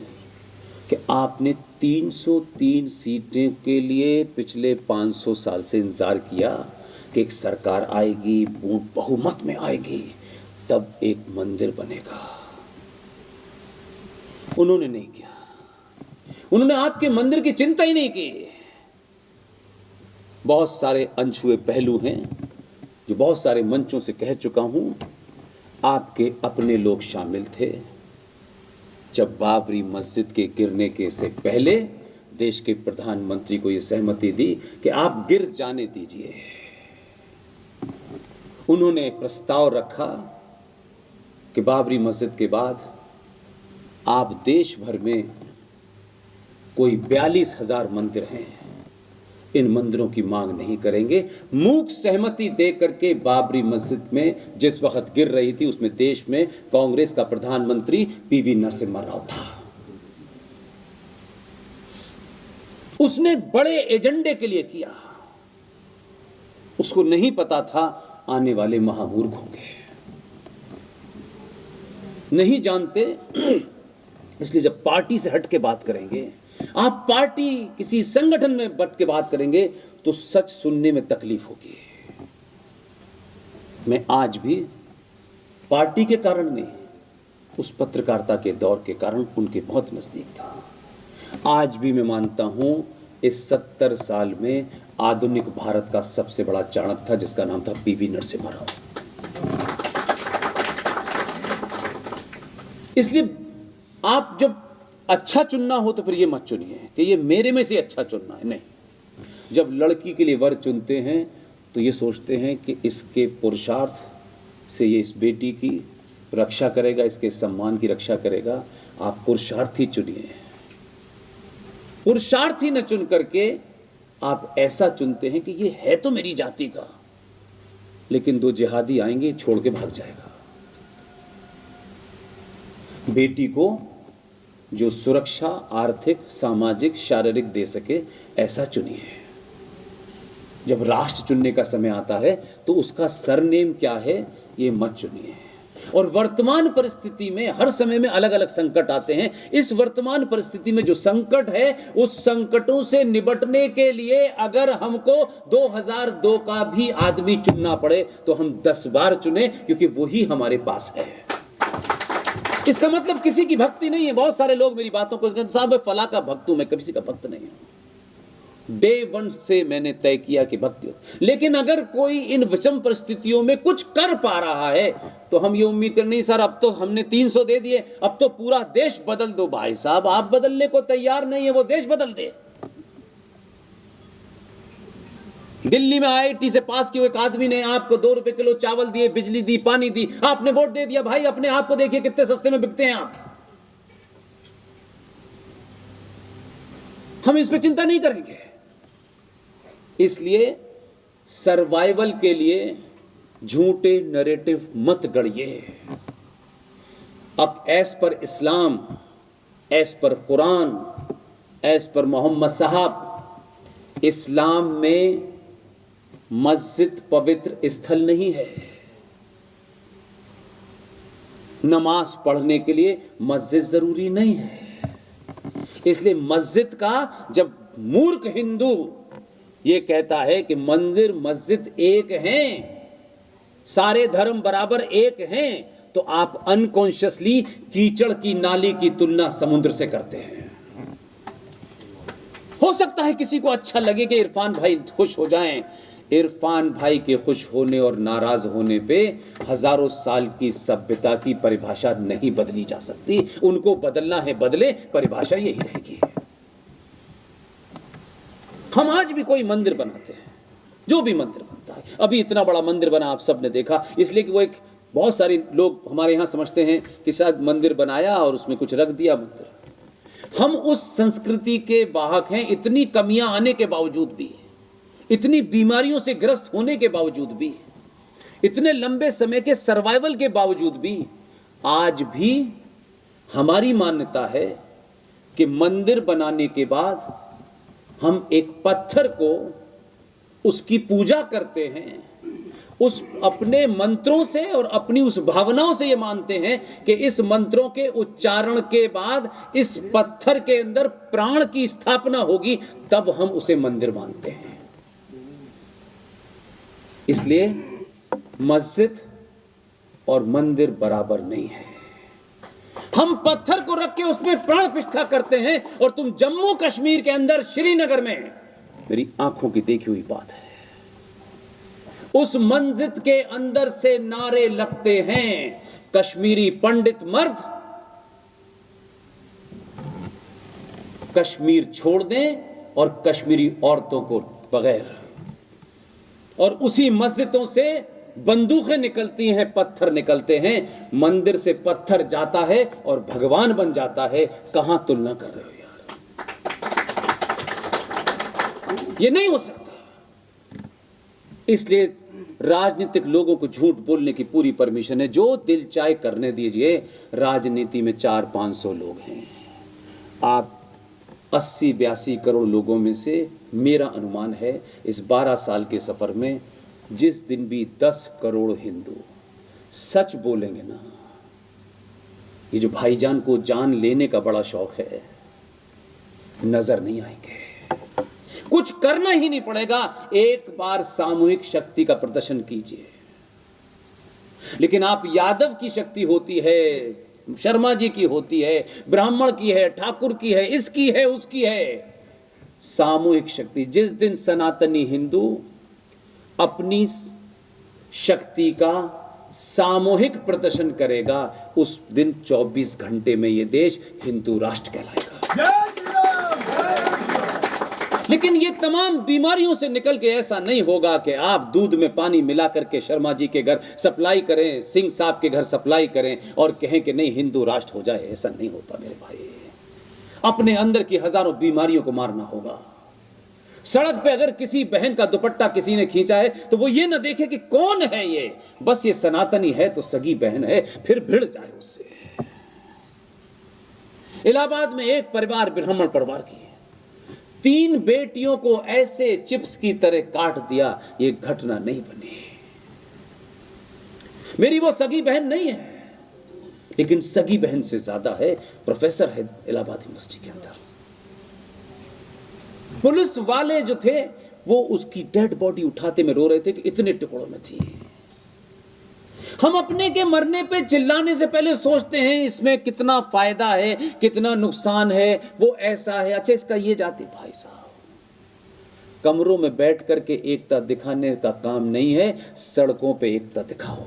Speaker 1: कि आपने 303 सीटें के लिए पिछले 500 साल से इंतजार किया कि एक सरकार आएगी, बहुमत में आएगी, तब एक मंदिर बनेगा। उन्होंने नहीं किया। उन्होंने आपके मंदिर की चिंता ही नहीं की। बहुत सारे अनछुए पहलू हैं जो बहुत सारे मंचों से कह चुका हूं। आपके अपने लोग शामिल थे जब बाबरी मस्जिद के गिरने के से पहले देश के प्रधानमंत्री को यह सहमति दी कि आप गिर जाने दीजिए। उन्होंने एक प्रस्ताव रखा कि बाबरी मस्जिद के बाद आप देश भर में कोई 42,000 मंदिर हैं, इन मंदिरों की मांग नहीं करेंगे। मूक सहमति दे करके बाबरी मस्जिद में जिस वक्त गिर रही थी उसमें देश में कांग्रेस का प्रधानमंत्री पीवी नरसिम्हा राव था। उसने बड़े एजेंडे के लिए किया। उसको नहीं पता था आने वाले महामूर्ख होंगे, नहीं जानते। इसलिए जब पार्टी से हट के बात करेंगे, आप पार्टी किसी संगठन में बट के बात करेंगे तो सच सुनने में तकलीफ होगी। मैं आज भी पार्टी के कारण नहीं, उस पत्रकारिता के दौर के कारण उनके बहुत नजदीक था। आज भी मैं मानता हूं इस 70 साल में आधुनिक भारत का सबसे बड़ा चाणक्य था जिसका नाम था पीवी नरसिम्हा राव। इसलिए आप जब अच्छा चुनना हो तो फिर ये मत चुनिए कि ये मेरे में से अच्छा चुनना है। नहीं, जब लड़की के लिए वर चुनते हैं तो ये सोचते हैं कि इसके पुरुषार्थ से ये इस बेटी की रक्षा करेगा, इसके सम्मान की रक्षा करेगा। आप पुरुषार्थ ही चुनिए, पुरुषार्थ ही न चुन करके आप ऐसा चुनते हैं कि ये है तो मेरी जाति का, लेकिन 2 जिहादी आएंगे छोड़ के भाग जाएगा। बेटी को जो सुरक्षा आर्थिक, सामाजिक, शारीरिक दे सके ऐसा चुनिए। जब राष्ट्र चुनने का समय आता है तो उसका सरनेम क्या है ये मत चुनिए। और वर्तमान परिस्थिति में हर समय में अलग अलग संकट आते हैं। इस वर्तमान परिस्थिति में जो संकट है उस संकटों से निपटने के लिए अगर हमको 2002 का भी आदमी चुनना पड़े तो हम 10 बार चुने, क्योंकि वही हमारे पास है। इसका मतलब किसी की भक्ति नहीं है। बहुत सारे लोग मेरी बातों को कहते हैं साहब मैं फला का भक्त हूं, मैं किसी का भक्त नहीं हूं। डे 1 से मैंने तय किया कि भक्ति। लेकिन अगर कोई इन विषम परिस्थितियों में कुछ कर पा रहा है तो हम ये उम्मीद कर नहीं सर अब तो हमने 300 दे दिए, अब तो पूरा देश बदल दो। भाई साहब आप बदलने को तैयार नहीं है, वो देश बदल दे। दिल्ली में आईआईटी से पास किए एक आदमी ने आपको 2 रुपए किलो चावल दिए, बिजली दी, पानी दी, आपने वोट दे दिया। भाई अपने आप को देखिए कितने सस्ते में बिकते हैं आप। हम इस पे चिंता नहीं करेंगे। इसलिए सर्वाइवल के लिए झूठे नैरेटिव मत गढ़िए। अब एज पर इस्लाम, as per Quran, as per Mohammad साहब, इस्लाम में मस्जिद पवित्र स्थल नहीं है। नमाज पढ़ने के लिए मस्जिद जरूरी नहीं है। इसलिए मस्जिद का जब मूर्ख हिंदू ये कहता है कि मंदिर मस्जिद एक हैं, सारे धर्म बराबर एक हैं, तो आप अनकॉन्शियसली कीचड़ की नाली की तुलना समुद्र से करते हैं। हो सकता है किसी को अच्छा लगे कि इरफान भाई खुश हो जाएं। इरफान भाई के खुश होने और नाराज होने पे हजारों साल की सभ्यता की परिभाषा नहीं बदली जा सकती। उनको बदलना है बदले, परिभाषा यही रहेगी। हम आज भी कोई मंदिर बनाते हैं, जो भी मंदिर बनता है, अभी इतना बड़ा मंदिर बना आप सबने देखा, इसलिए कि वो एक बहुत सारे लोग हमारे यहां समझते हैं कि शायद मंदिर बनाया और उसमें कुछ रख दिया मंदिर। हम उस संस्कृति के वाहक हैं। इतनी कमियां आने के बावजूद भी, इतनी बीमारियों से ग्रस्त होने के बावजूद भी, इतने लंबे समय के सर्वाइवल के बावजूद भी आज भी हमारी मान्यता है कि मंदिर बनाने के बाद हम एक पत्थर को उसकी पूजा करते हैं, उस अपने मंत्रों से और अपनी उस भावनाओं से ये मानते हैं कि इस मंत्रों के उच्चारण के बाद इस पत्थर के अंदर प्राण की स्थापना होगी, तब हम उसे मंदिर मानते हैं। इसलिए मस्जिद और मंदिर बराबर नहीं है। हम पत्थर को रख के उसमें प्राण प्रतिष्ठा करते हैं और तुम जम्मू कश्मीर के अंदर श्रीनगर में, मेरी आंखों की देखी हुई बात है, उस मस्जिद के अंदर से नारे लगते हैं, कश्मीरी पंडित मर्द कश्मीर छोड़ दें और कश्मीरी औरतों को बगैर, और उसी मस्जिदों से बंदूकें निकलती हैं, पत्थर निकलते हैं, मंदिर से पत्थर जाता है और भगवान बन जाता है। कहां तुलना कर रहे हो यार, ये नहीं हो सकता। इसलिए राजनीतिक लोगों को झूठ बोलने की पूरी परमिशन है, जो दिल चाहे करने दीजिए। राजनीति में 400-500 लोग हैं, आप 80-82 करोड़ लोगों में से, मेरा अनुमान है इस 12 साल के सफर में जिस दिन भी 10 करोड़ हिंदू सच बोलेंगे ना, ये जो भाईजान को जान लेने का बड़ा शौक है, नजर नहीं आएंगे। कुछ करना ही नहीं पड़ेगा, एक बार सामूहिक शक्ति का प्रदर्शन कीजिए। लेकिन आप यादव की शक्ति होती है, शर्मा जी की होती है, ब्राह्मण की है, ठाकुर की है, इसकी है, उसकी है, सामूहिक शक्ति। जिस दिन सनातनी हिंदू अपनी शक्ति का सामूहिक प्रदर्शन करेगा, उस दिन 24 घंटे में यह देश हिंदू राष्ट्र कहलाएगा। लेकिन ये तमाम बीमारियों से निकल के ऐसा नहीं होगा कि आप दूध में पानी मिला करके शर्मा जी के घर सप्लाई करें, सिंह साहब के घर सप्लाई करें और कहें कि नहीं हिंदू राष्ट्र हो जाए। ऐसा नहीं होता मेरे भाई। अपने अंदर की हजारों बीमारियों को मारना होगा। सड़क पे अगर किसी बहन का दुपट्टा किसी ने खींचा है तो वो ये ना देखे कि कौन है ये, बस ये सनातनी है तो सगी बहन है, फिर भिड़ जाए उससे। इलाहाबाद में एक परिवार, ब्राह्मण परिवार की 3 बेटियों को ऐसे चिप्स की तरह काट दिया, ये घटना नहीं बनी। मेरी वो सगी बहन नहीं है, लेकिन सगी बहन से ज्यादा है, प्रोफेसर है इलाहाबाद यूनिवर्सिटी के अंदर। पुलिस वाले जो थे वो उसकी डेड बॉडी उठाते में रो रहे थे कि इतने टुकड़ों में थी। हम अपने के मरने पे चिल्लाने से पहले सोचते हैं इसमें कितना फायदा है, कितना नुकसान है, वो ऐसा है, अच्छा इसका ये जाति। भाई साहब, कमरों में बैठ करके एकता दिखाने का काम नहीं है, सड़कों पे एकता दिखाओ।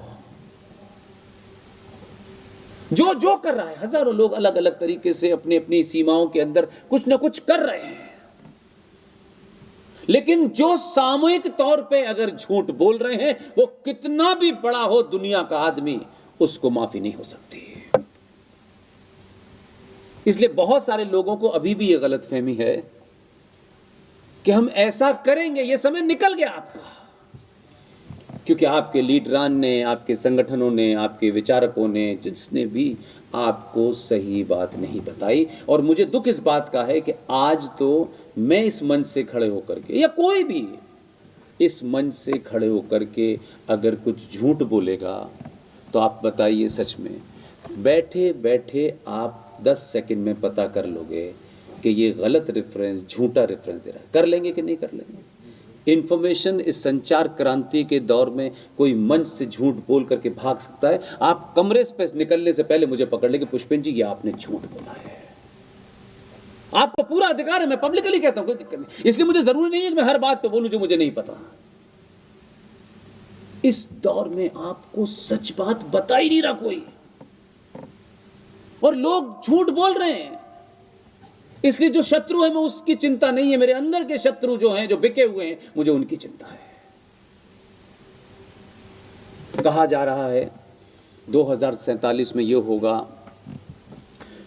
Speaker 1: जो जो कर रहा है, हजारों लोग अलग अलग तरीके से अपनी अपनी सीमाओं के अंदर कुछ ना कुछ कर रहे हैं, लेकिन जो सामूहिक तौर पे अगर झूठ बोल रहे हैं, वो कितना भी बड़ा हो दुनिया का आदमी, उसको माफी नहीं हो सकती। इसलिए बहुत सारे लोगों को अभी भी यह गलतफहमी है कि हम ऐसा करेंगे। यह समय निकल गया आपका, क्योंकि आपके लीडरान ने, आपके संगठनों ने, आपके विचारकों ने, जिसने भी आपको सही बात नहीं बताई। और मुझे दुख इस बात का है कि आज तो मैं इस मंच से खड़े होकर के, या कोई भी इस मंच से खड़े होकर के अगर कुछ झूठ बोलेगा तो आप बताइए, सच में बैठे बैठे आप 10 सेकंड में पता कर लोगे कि ये गलत रेफरेंस, झूठा रेफरेंस दे रहा है। कर लेंगे कि नहीं कर लेंगे? इंफॉर्मेशन, इस संचार क्रांति के दौर में कोई मंच से झूठ बोल करके भाग सकता है? आप कमरे से निकलने से पहले मुझे पकड़ ले कि पुष्पेंद्र जी ये आपने झूठ बोला है। आपको पूरा अधिकार है, मैं पब्लिकली कहता हूं, कोई दिक्कत नहीं। इसलिए मुझे जरूरी नहीं है कि मैं हर बात पे बोलूं जो मुझे नहीं पता। इस दौर में आपको सच बात बता ही नहीं रहा कोई, और लोग झूठ बोल रहे हैं। इसलिए जो शत्रु है मैं उसकी चिंता नहीं है, मेरे अंदर के शत्रु जो हैं, जो बिके हुए हैं, मुझे उनकी चिंता है। कहा जा रहा है 2047 में यह होगा,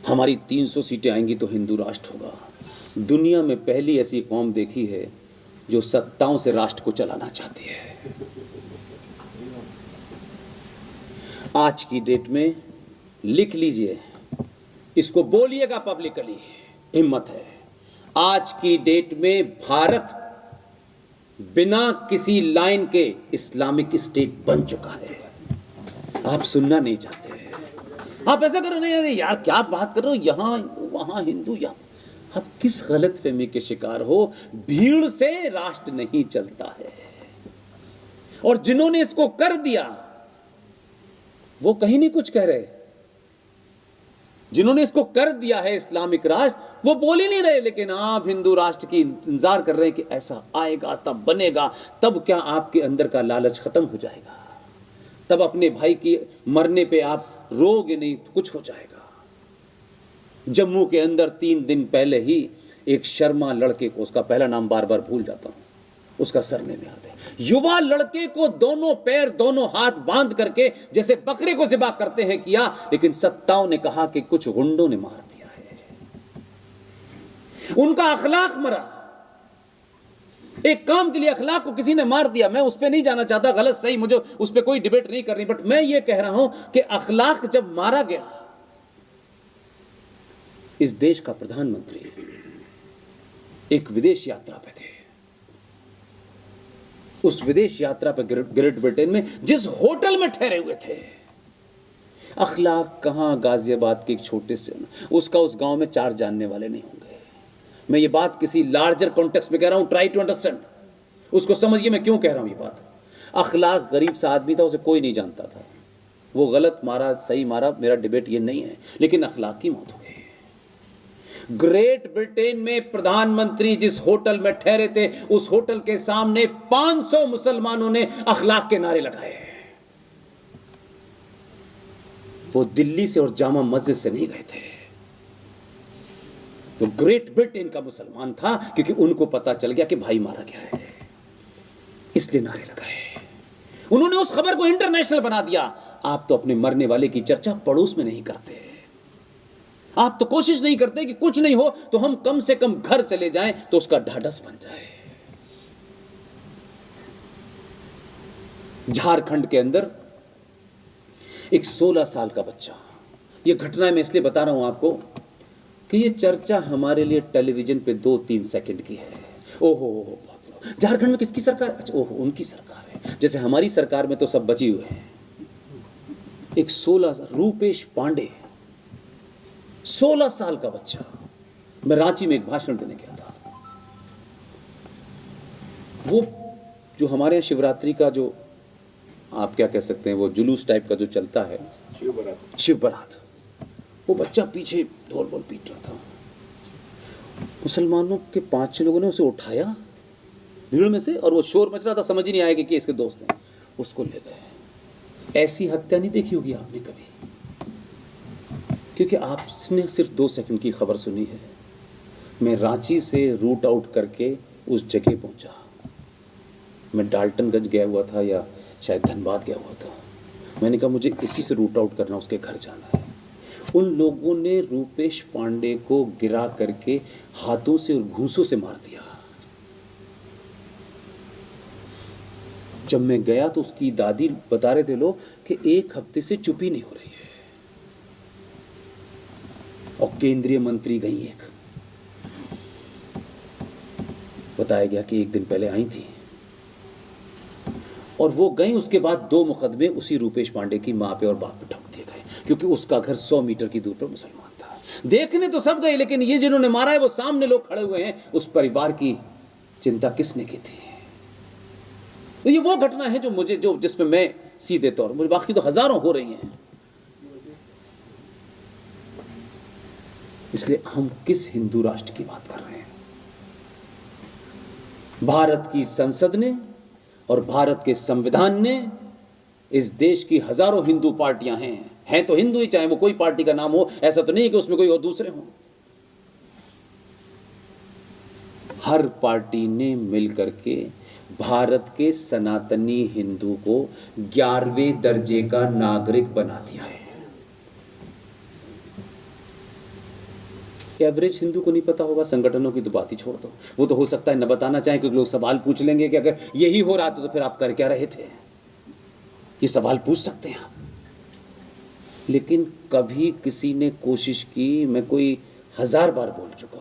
Speaker 1: हमारी 300 सीटें आएंगी तो हिंदू राष्ट्र होगा। दुनिया में पहली ऐसी कौम देखी है जो सत्ताओं से राष्ट्र को चलाना चाहती है। आज की डेट में लिख लीजिए, इसको बोलिएगा पब्लिकली, हिम्मत है। आज की डेट में भारत बिना किसी लाइन के इस्लामिक स्टेट बन चुका है। आप सुनना नहीं चाहते हैं, आप ऐसा कर रहे हैं, यार क्या बात कर रहे हो, यहां वहां हिंदू, यहां। आप किस गलतफहमी के शिकार हो? भीड़ से राष्ट्र नहीं चलता है, और जिन्होंने इसको कर दिया वो कहीं नहीं कुछ कह रहे। जिन्होंने इसको कर दिया है इस्लामिक राष्ट्र, वो बोल ही नहीं रहे, लेकिन आप हिंदू राष्ट्र की इंतजार कर रहे हैं कि ऐसा आएगा तब बनेगा। तब क्या आपके अंदर का लालच खत्म हो जाएगा? तब अपने भाई की मरने पे आप रोगे नहीं तो कुछ हो जाएगा। जम्मू के अंदर 3 दिन पहले ही एक शर्मा लड़के को, उसका पहला नाम बार बार भूल जाता हूं, उसका सरनेम याद है, युवा लड़के को दोनों पैर दोनों हाथ बांध करके जैसे बकरे को ज़िबा करते हैं किया, लेकिन सत्ताओं ने कहा कि कुछ गुंडों ने मार दिया है। उनका अखलाक मरा। एक काम के लिए अखलाक को किसी ने मार दिया। मैं उस पर नहीं जाना चाहता, गलत सही, मुझे उस पर कोई डिबेट नहीं करनी, बट मैं ये कह रहा हूं कि अखलाक जब मारा गया, इस देश का प्रधानमंत्री एक विदेश यात्रा पे थे। उस विदेश यात्रा पे ग्रेट ब्रिटेन में जिस होटल में ठहरे हुए थे, अखलाक कहां, गाजियाबाद के एक छोटे से, उसका उस गांव में 4 जानने वाले नहीं होंगे। मैं ये बात किसी लार्जर कॉन्टेक्स्ट में कह रहा हूं, ट्राई टू अंडरस्टैंड, उसको समझिए मैं क्यों कह रहा हूं ये बात। अखलाक गरीब सा आदमी था, उसे कोई नहीं जानता था, वो गलत मारा सही मारा, मेरा डिबेट ये नहीं है, लेकिन अखलाक की मौत हो गई। ग्रेट ब्रिटेन में प्रधानमंत्री जिस होटल में ठहरे थे, उस होटल के सामने 500 मुसलमानों ने अखलाक के नारे लगाए। वो दिल्ली से और जामा मस्जिद से नहीं गए थे, तो ग्रेट ब्रिटेन का मुसलमान था, क्योंकि उनको पता चल गया कि भाई मारा गया है, इसलिए नारे लगाए। उन्होंने उस खबर को इंटरनेशनल बना दिया। आप तो अपने मरने वाले की चर्चा पड़ोस में नहीं करते, आप तो कोशिश नहीं करते कि कुछ नहीं हो तो हम कम से कम घर चले जाएं तो उसका ढाढ़स बन जाए। झारखंड के अंदर एक 16 साल का बच्चा, यह घटना मैं इसलिए बता रहा हूं आपको कि यह चर्चा हमारे लिए टेलीविजन पे 2-3 सेकंड की है। ओहो, झारखंड में किसकी सरकार? अच्छा, ओहो, उनकी सरकार है। जैसे हमारी सरकार में तो सब बची हुए हैं। एक 16 रूपेश पांडे, 16 साल का बच्चा। मैं रांची में एक भाषण देने गया था। वो जो हमारे यहाँ शिवरात्रि का जो आप क्या कह सकते हैं, वो जुलूस टाइप का जो चलता है, शिव बारात, वो बच्चा पीछे ढोल बोल पीट रहा था। मुसलमानों के 5-6 लोगों ने उसे उठाया भीड़ में से, और वो शोर मच रहा था, समझ ही नहीं आएगा कि इसके दोस्त हैं, उसको ले गए। ऐसी हत्या नहीं देखी होगी आपने कभी, क्योंकि आपने सिर्फ 2 सेकंड की खबर सुनी है। मैं रांची से रूट आउट करके उस जगह पहुंचा। मैं डाल्टनगंज गया हुआ था या शायद धनबाद गया हुआ था। मैंने कहा मुझे इसी से रूट आउट करना, उसके घर जाना है। उन लोगों ने रूपेश पांडे को गिरा करके हाथों से और घूंसों से मार दिया। जब मैं गया तो उसकी दादी बता रहे थे लोग कि 1 हफ्ते से चुप्पी नहीं हो रही है। और केंद्रीय मंत्री गई, एक बताया गया कि 1 दिन पहले आई थी, और वो गई। उसके बाद 2 मुकदमे उसी रूपेश पांडे की मां पे और बाप पे ठोक दिए गए, क्योंकि उसका घर 100 मीटर की दूर पर मुसलमान था। देखने तो सब गए, लेकिन ये जिन्होंने मारा है वो सामने लोग खड़े हुए हैं। उस परिवार की चिंता किसने की थी? तो ये वो घटना है जो मुझे, जो जिसमें मैं सीधे तौर, मुझे बाकी तो हजारों हो रही हैं। इसलिए हम किस हिंदू राष्ट्र की बात कर रहे हैं? भारत की संसद ने और भारत के संविधान ने, इस देश की हजारों हिंदू पार्टियां हैं तो हिंदू ही, चाहे वो कोई पार्टी का नाम हो, ऐसा तो नहीं कि उसमें कोई और दूसरे हों। हर पार्टी ने मिलकर के भारत के सनातनी हिंदू को 11वें दर्जे का नागरिक बना दिया है। एवरेज हिंदू को नहीं पता होगा, संगठनों की तो बात ही छोड़ दो, वो तो हो सकता है न बताना चाहें, क्योंकि लोग सवाल पूछ लेंगे कि अगर यही हो रहा तो फिर आप कर क्या रहे थे। ये सवाल पूछ सकते हैं आप, लेकिन कभी किसी ने कोशिश की, मैं कोई 1000 बार बोल चुका,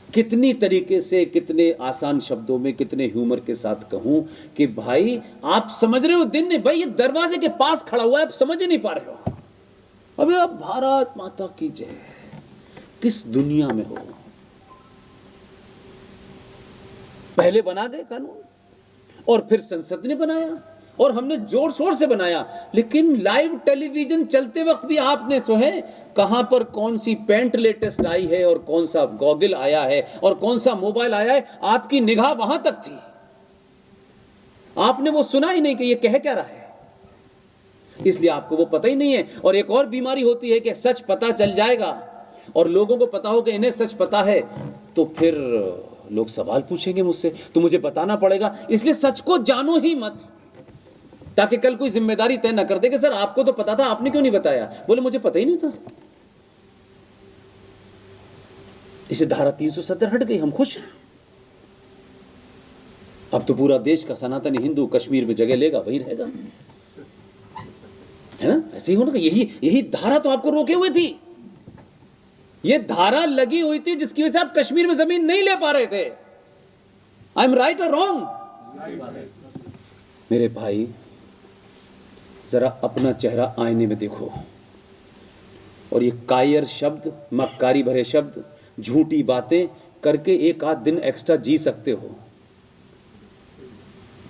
Speaker 1: कितनी तरीके से, कितने आसान शब्दों में, कितने ह्यूमर के साथ कहूं कि भाई आप समझ रहे हो, दिन नहीं भाई, ये दरवाजे के पास खड़ा हुआ है, आप समझ ही नहीं पा रहे हो। अबे आप भारत माता की जय, किस दुनिया में हो? पहले बना गए कानून और फिर संसद ने बनाया और हमने जोर शोर से बनाया, लेकिन लाइव टेलीविजन चलते वक्त भी आपने कहां पर कौन सी पैंट लेटेस्ट आई है और कौन सा गॉगल आया है और कौन सा मोबाइल आया है, आपकी निगाह वहां तक थी। आपने वो सुना ही नहीं कि ये कह क्या रहा है, इसलिए आपको वो पता ही नहीं है। और एक और बीमारी होती है कि सच पता चल जाएगा और लोगों को पता हो कि इन्हें सच पता है, तो फिर लोग सवाल पूछेंगे मुझसे, तो मुझे बताना पड़ेगा। इसलिए सच को जानो ही मत, ताकि कल कोई जिम्मेदारी तय ना कर दे कि सर आपको तो पता था, आपने क्यों नहीं बताया। बोले मुझे पता ही नहीं था। इसे धारा 370 हट गई, हम खुश हैं। अब तो पूरा देश का सनातनी हिंदू कश्मीर में जगह लेगा, वही रहेगा, है ना। ऐसे ही होना। यही धारा तो आपको रोके हुए थी। ये धारा लगी हुई थी जिसकी वजह से आप कश्मीर में जमीन नहीं ले पा रहे थे। आई एम राइट और रॉन्ग? मेरे भाई, जरा अपना चेहरा आईने में देखो और ये कायर शब्द, मक्कारी भरे शब्द, झूठी बातें करके एक आध दिन एक्स्ट्रा जी सकते हो।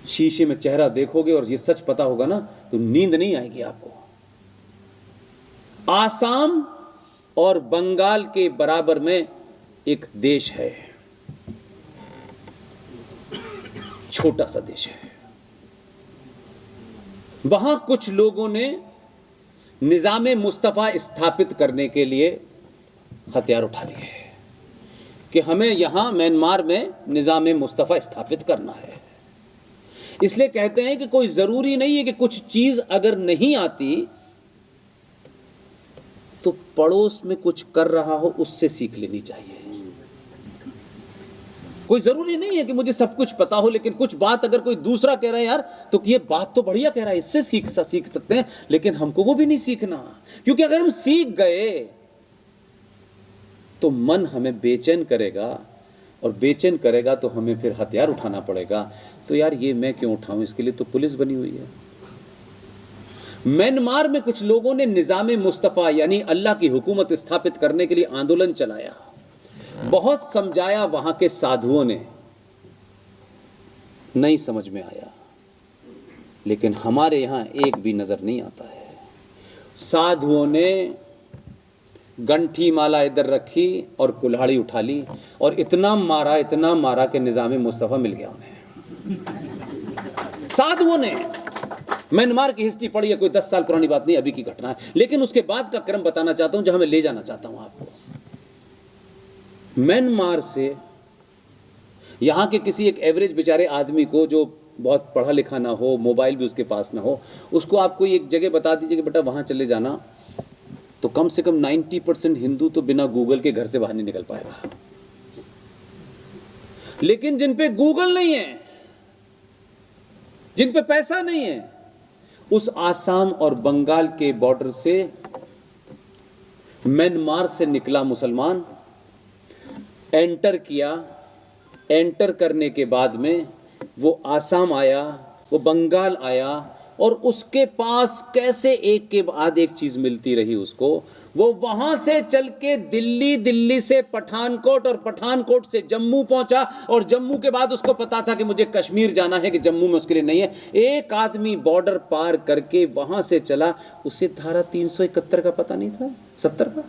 Speaker 1: शीशे में चेहरा देखोगे और ये सच पता होगा ना, तो नींद नहीं आएगी आपको। आसाम और बंगाल के बराबर में एक देश है, छोटा सा देश है। वहां कुछ लोगों ने निजामे मुस्तफा स्थापित करने के लिए हथियार उठा लिए कि हमें यहां म्यांमार में निजामे मुस्तफा स्थापित करना है। इसलिए कहते हैं कि कोई जरूरी नहीं है कि कुछ चीज अगर नहीं आती तो पड़ोस में कुछ कर रहा हो उससे सीख लेनी चाहिए। कोई जरूरी नहीं है कि मुझे सब कुछ पता हो, लेकिन कुछ बात अगर कोई दूसरा कह रहा है यार, तो ये बात तो बढ़िया कह रहा है, इससे सीख सकते हैं, लेकिन हमको वो भी नहीं सीखना। क्योंकि अगर हम सीख गए तो मन हमें बेचैन करेगा, और बेचैन करेगा तो हमें फिर हथियार उठाना पड़ेगा। तो यार ये मैं क्यों उठाऊं, इसके लिए तो पुलिस बनी हुई है। म्यांमार में कुछ लोगों ने निजामे मुस्तफा यानी अल्लाह की हुकूमत स्थापित करने के लिए आंदोलन चलाया। बहुत समझाया वहां के साधुओं ने, नहीं समझ में आया। लेकिन हमारे यहां एक भी नजर नहीं आता है। साधुओं ने गंठी माला इधर रखी और कुल्हाड़ी उठा ली और इतना मारा कि निजामे मुस्तफा मिल गया उन्हें। साधुओं ने। म्यांमार की हिस्ट्री पढ़ी है, कोई 10 साल पुरानी बात नहीं, अभी की घटना है। लेकिन उसके बाद का क्रम बताना चाहता हूं, जहां मैं ले जाना चाहता हूं आपको। म्यांमार से यहां के किसी एक एवरेज बेचारे आदमी को, जो बहुत पढ़ा लिखा ना हो, मोबाइल भी उसके पास ना हो, उसको आप कोई एक जगह बता दीजिए कि बेटा वहां चले जाना, तो कम से कम 90% हिंदू तो बिना गूगल के घर से बाहर नहीं निकल पाएगा। लेकिन जिन पे गूगल नहीं है, जिन पे पैसा नहीं है, उस आसाम और बंगाल के बॉर्डर से म्यांमार से निकला मुसलमान एंटर किया। एंटर करने के बाद में वो आसाम आया, वो बंगाल आया, और उसके पास कैसे एक के बाद एक चीज मिलती रही उसको। वो वहां से चल के दिल्ली, दिल्ली से पठानकोट, और पठानकोट से जम्मू पहुंचा, और जम्मू के बाद उसको पता था कि मुझे कश्मीर जाना है, कि जम्मू में उसके लिए नहीं है। एक आदमी बॉर्डर पार करके वहां से चला, उसे धारा 371 का पता नहीं था, 70 का।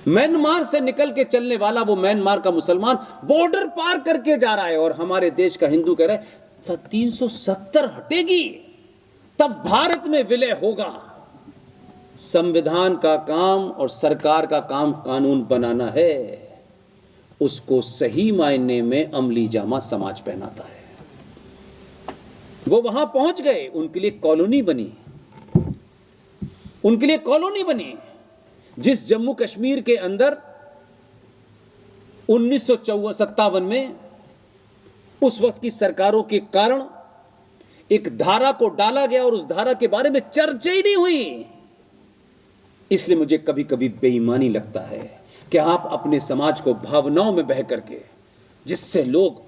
Speaker 1: म्यांमार से निकल के चलने वाला वो म्यांमार का मुसलमान बॉर्डर पार करके जा रहा है, और हमारे देश का हिंदू कह रहा है 370 हटेगी तब भारत में विलय होगा। संविधान का काम और सरकार का काम कानून बनाना है, उसको सही मायने में अमली जामा समाज पहनाता है। वो वहां पहुंच गए, उनके लिए कॉलोनी बनी, उनके लिए कॉलोनी बनी। जिस जम्मू कश्मीर के अंदर 1957 में उस वक्त की सरकारों के कारण एक धारा को डाला गया और उस धारा के बारे में चर्चा ही नहीं हुई। इसलिए मुझे कभी कभी बेईमानी लगता है कि आप अपने समाज को भावनाओं में बह करके, जिससे लोग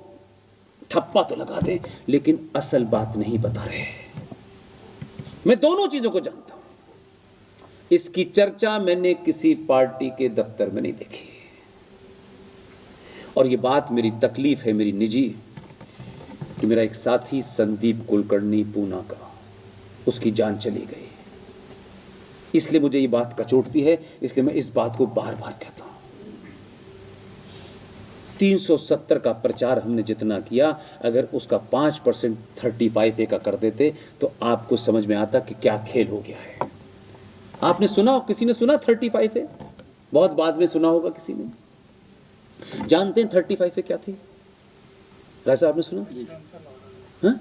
Speaker 1: ठप्पा तो लगा दें लेकिन असल बात नहीं बता रहे। मैं दोनों चीजों को जानता हूं। इसकी चर्चा मैंने किसी पार्टी के दफ्तर में नहीं देखी, और यह बात मेरी तकलीफ है, मेरी निजी। कि मेरा एक साथी संदीप कुलकर्णी पूना का, उसकी जान चली गई। इसलिए मुझे ये बात कचोटती है, इसलिए मैं इस बात को बार बार कहता हूं। 370 का प्रचार हमने जितना किया, अगर उसका 5% 35A का कर देते तो आपको समझ में आता कि क्या खेल हो गया है। आपने सुना, किसी ने सुना 35A? बहुत बाद में सुना होगा किसी ने। जानते हैं 35A क्या थी? राजा आपने सुना? हाँ?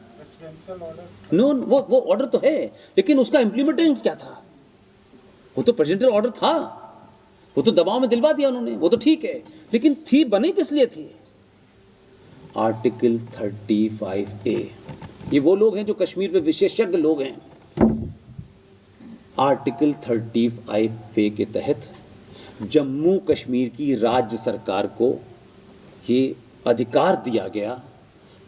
Speaker 1: नो, वो ऑर्डर तो है, लेकिन उसका इम्प्लीमेंटेशन क्या था? वो तो प्रेसिडेंशियल ऑर्डर था, वो तो दबाव में दिलवा दिया उन्होंने, वो तो ठीक है, लेकिन थी बनी किस लिए थी? Article 35A। ये वो लोग हैं जो कश्मीर पे विशेषज्ञ लोग हैं। आर्टिकल 35A के तहत जम्मू कश्मीर की राज्य सरकार को ये अधिकार दिया गया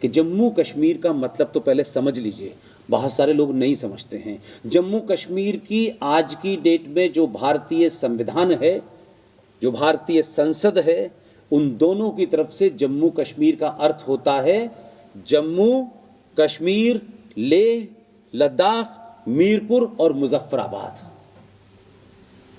Speaker 1: कि जम्मू कश्मीर का मतलब तो पहले समझ लीजिए, बहुत सारे लोग नहीं समझते हैं। जम्मू कश्मीर की आज की डेट में जो भारतीय संविधान है, जो भारतीय संसद है, उन दोनों की तरफ से जम्मू कश्मीर का अर्थ होता है जम्मू कश्मीर, लेह, लद्दाख, मीरपुर और मुजफ्फराबाद।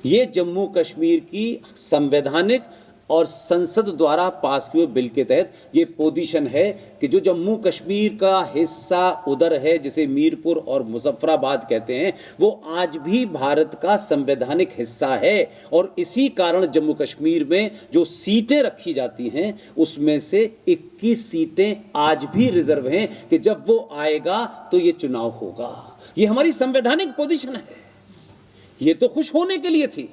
Speaker 1: ये जम्मू कश्मीर की संवैधानिक और संसद द्वारा पास हुए बिल के तहत ये पोजीशन है कि जो जम्मू कश्मीर का हिस्सा उधर है, जिसे मीरपुर और मुजफ्फराबाद कहते हैं, वो आज भी भारत का संवैधानिक हिस्सा है। और इसी कारण जम्मू कश्मीर में जो सीटें रखी जाती हैं, उसमें से 21 सीटें आज भी रिजर्व हैं कि जब वो आएगा तो ये चुनाव होगा। ये हमारी संवैधानिक पोजीशन है। ये तो खुश होने के लिए थी।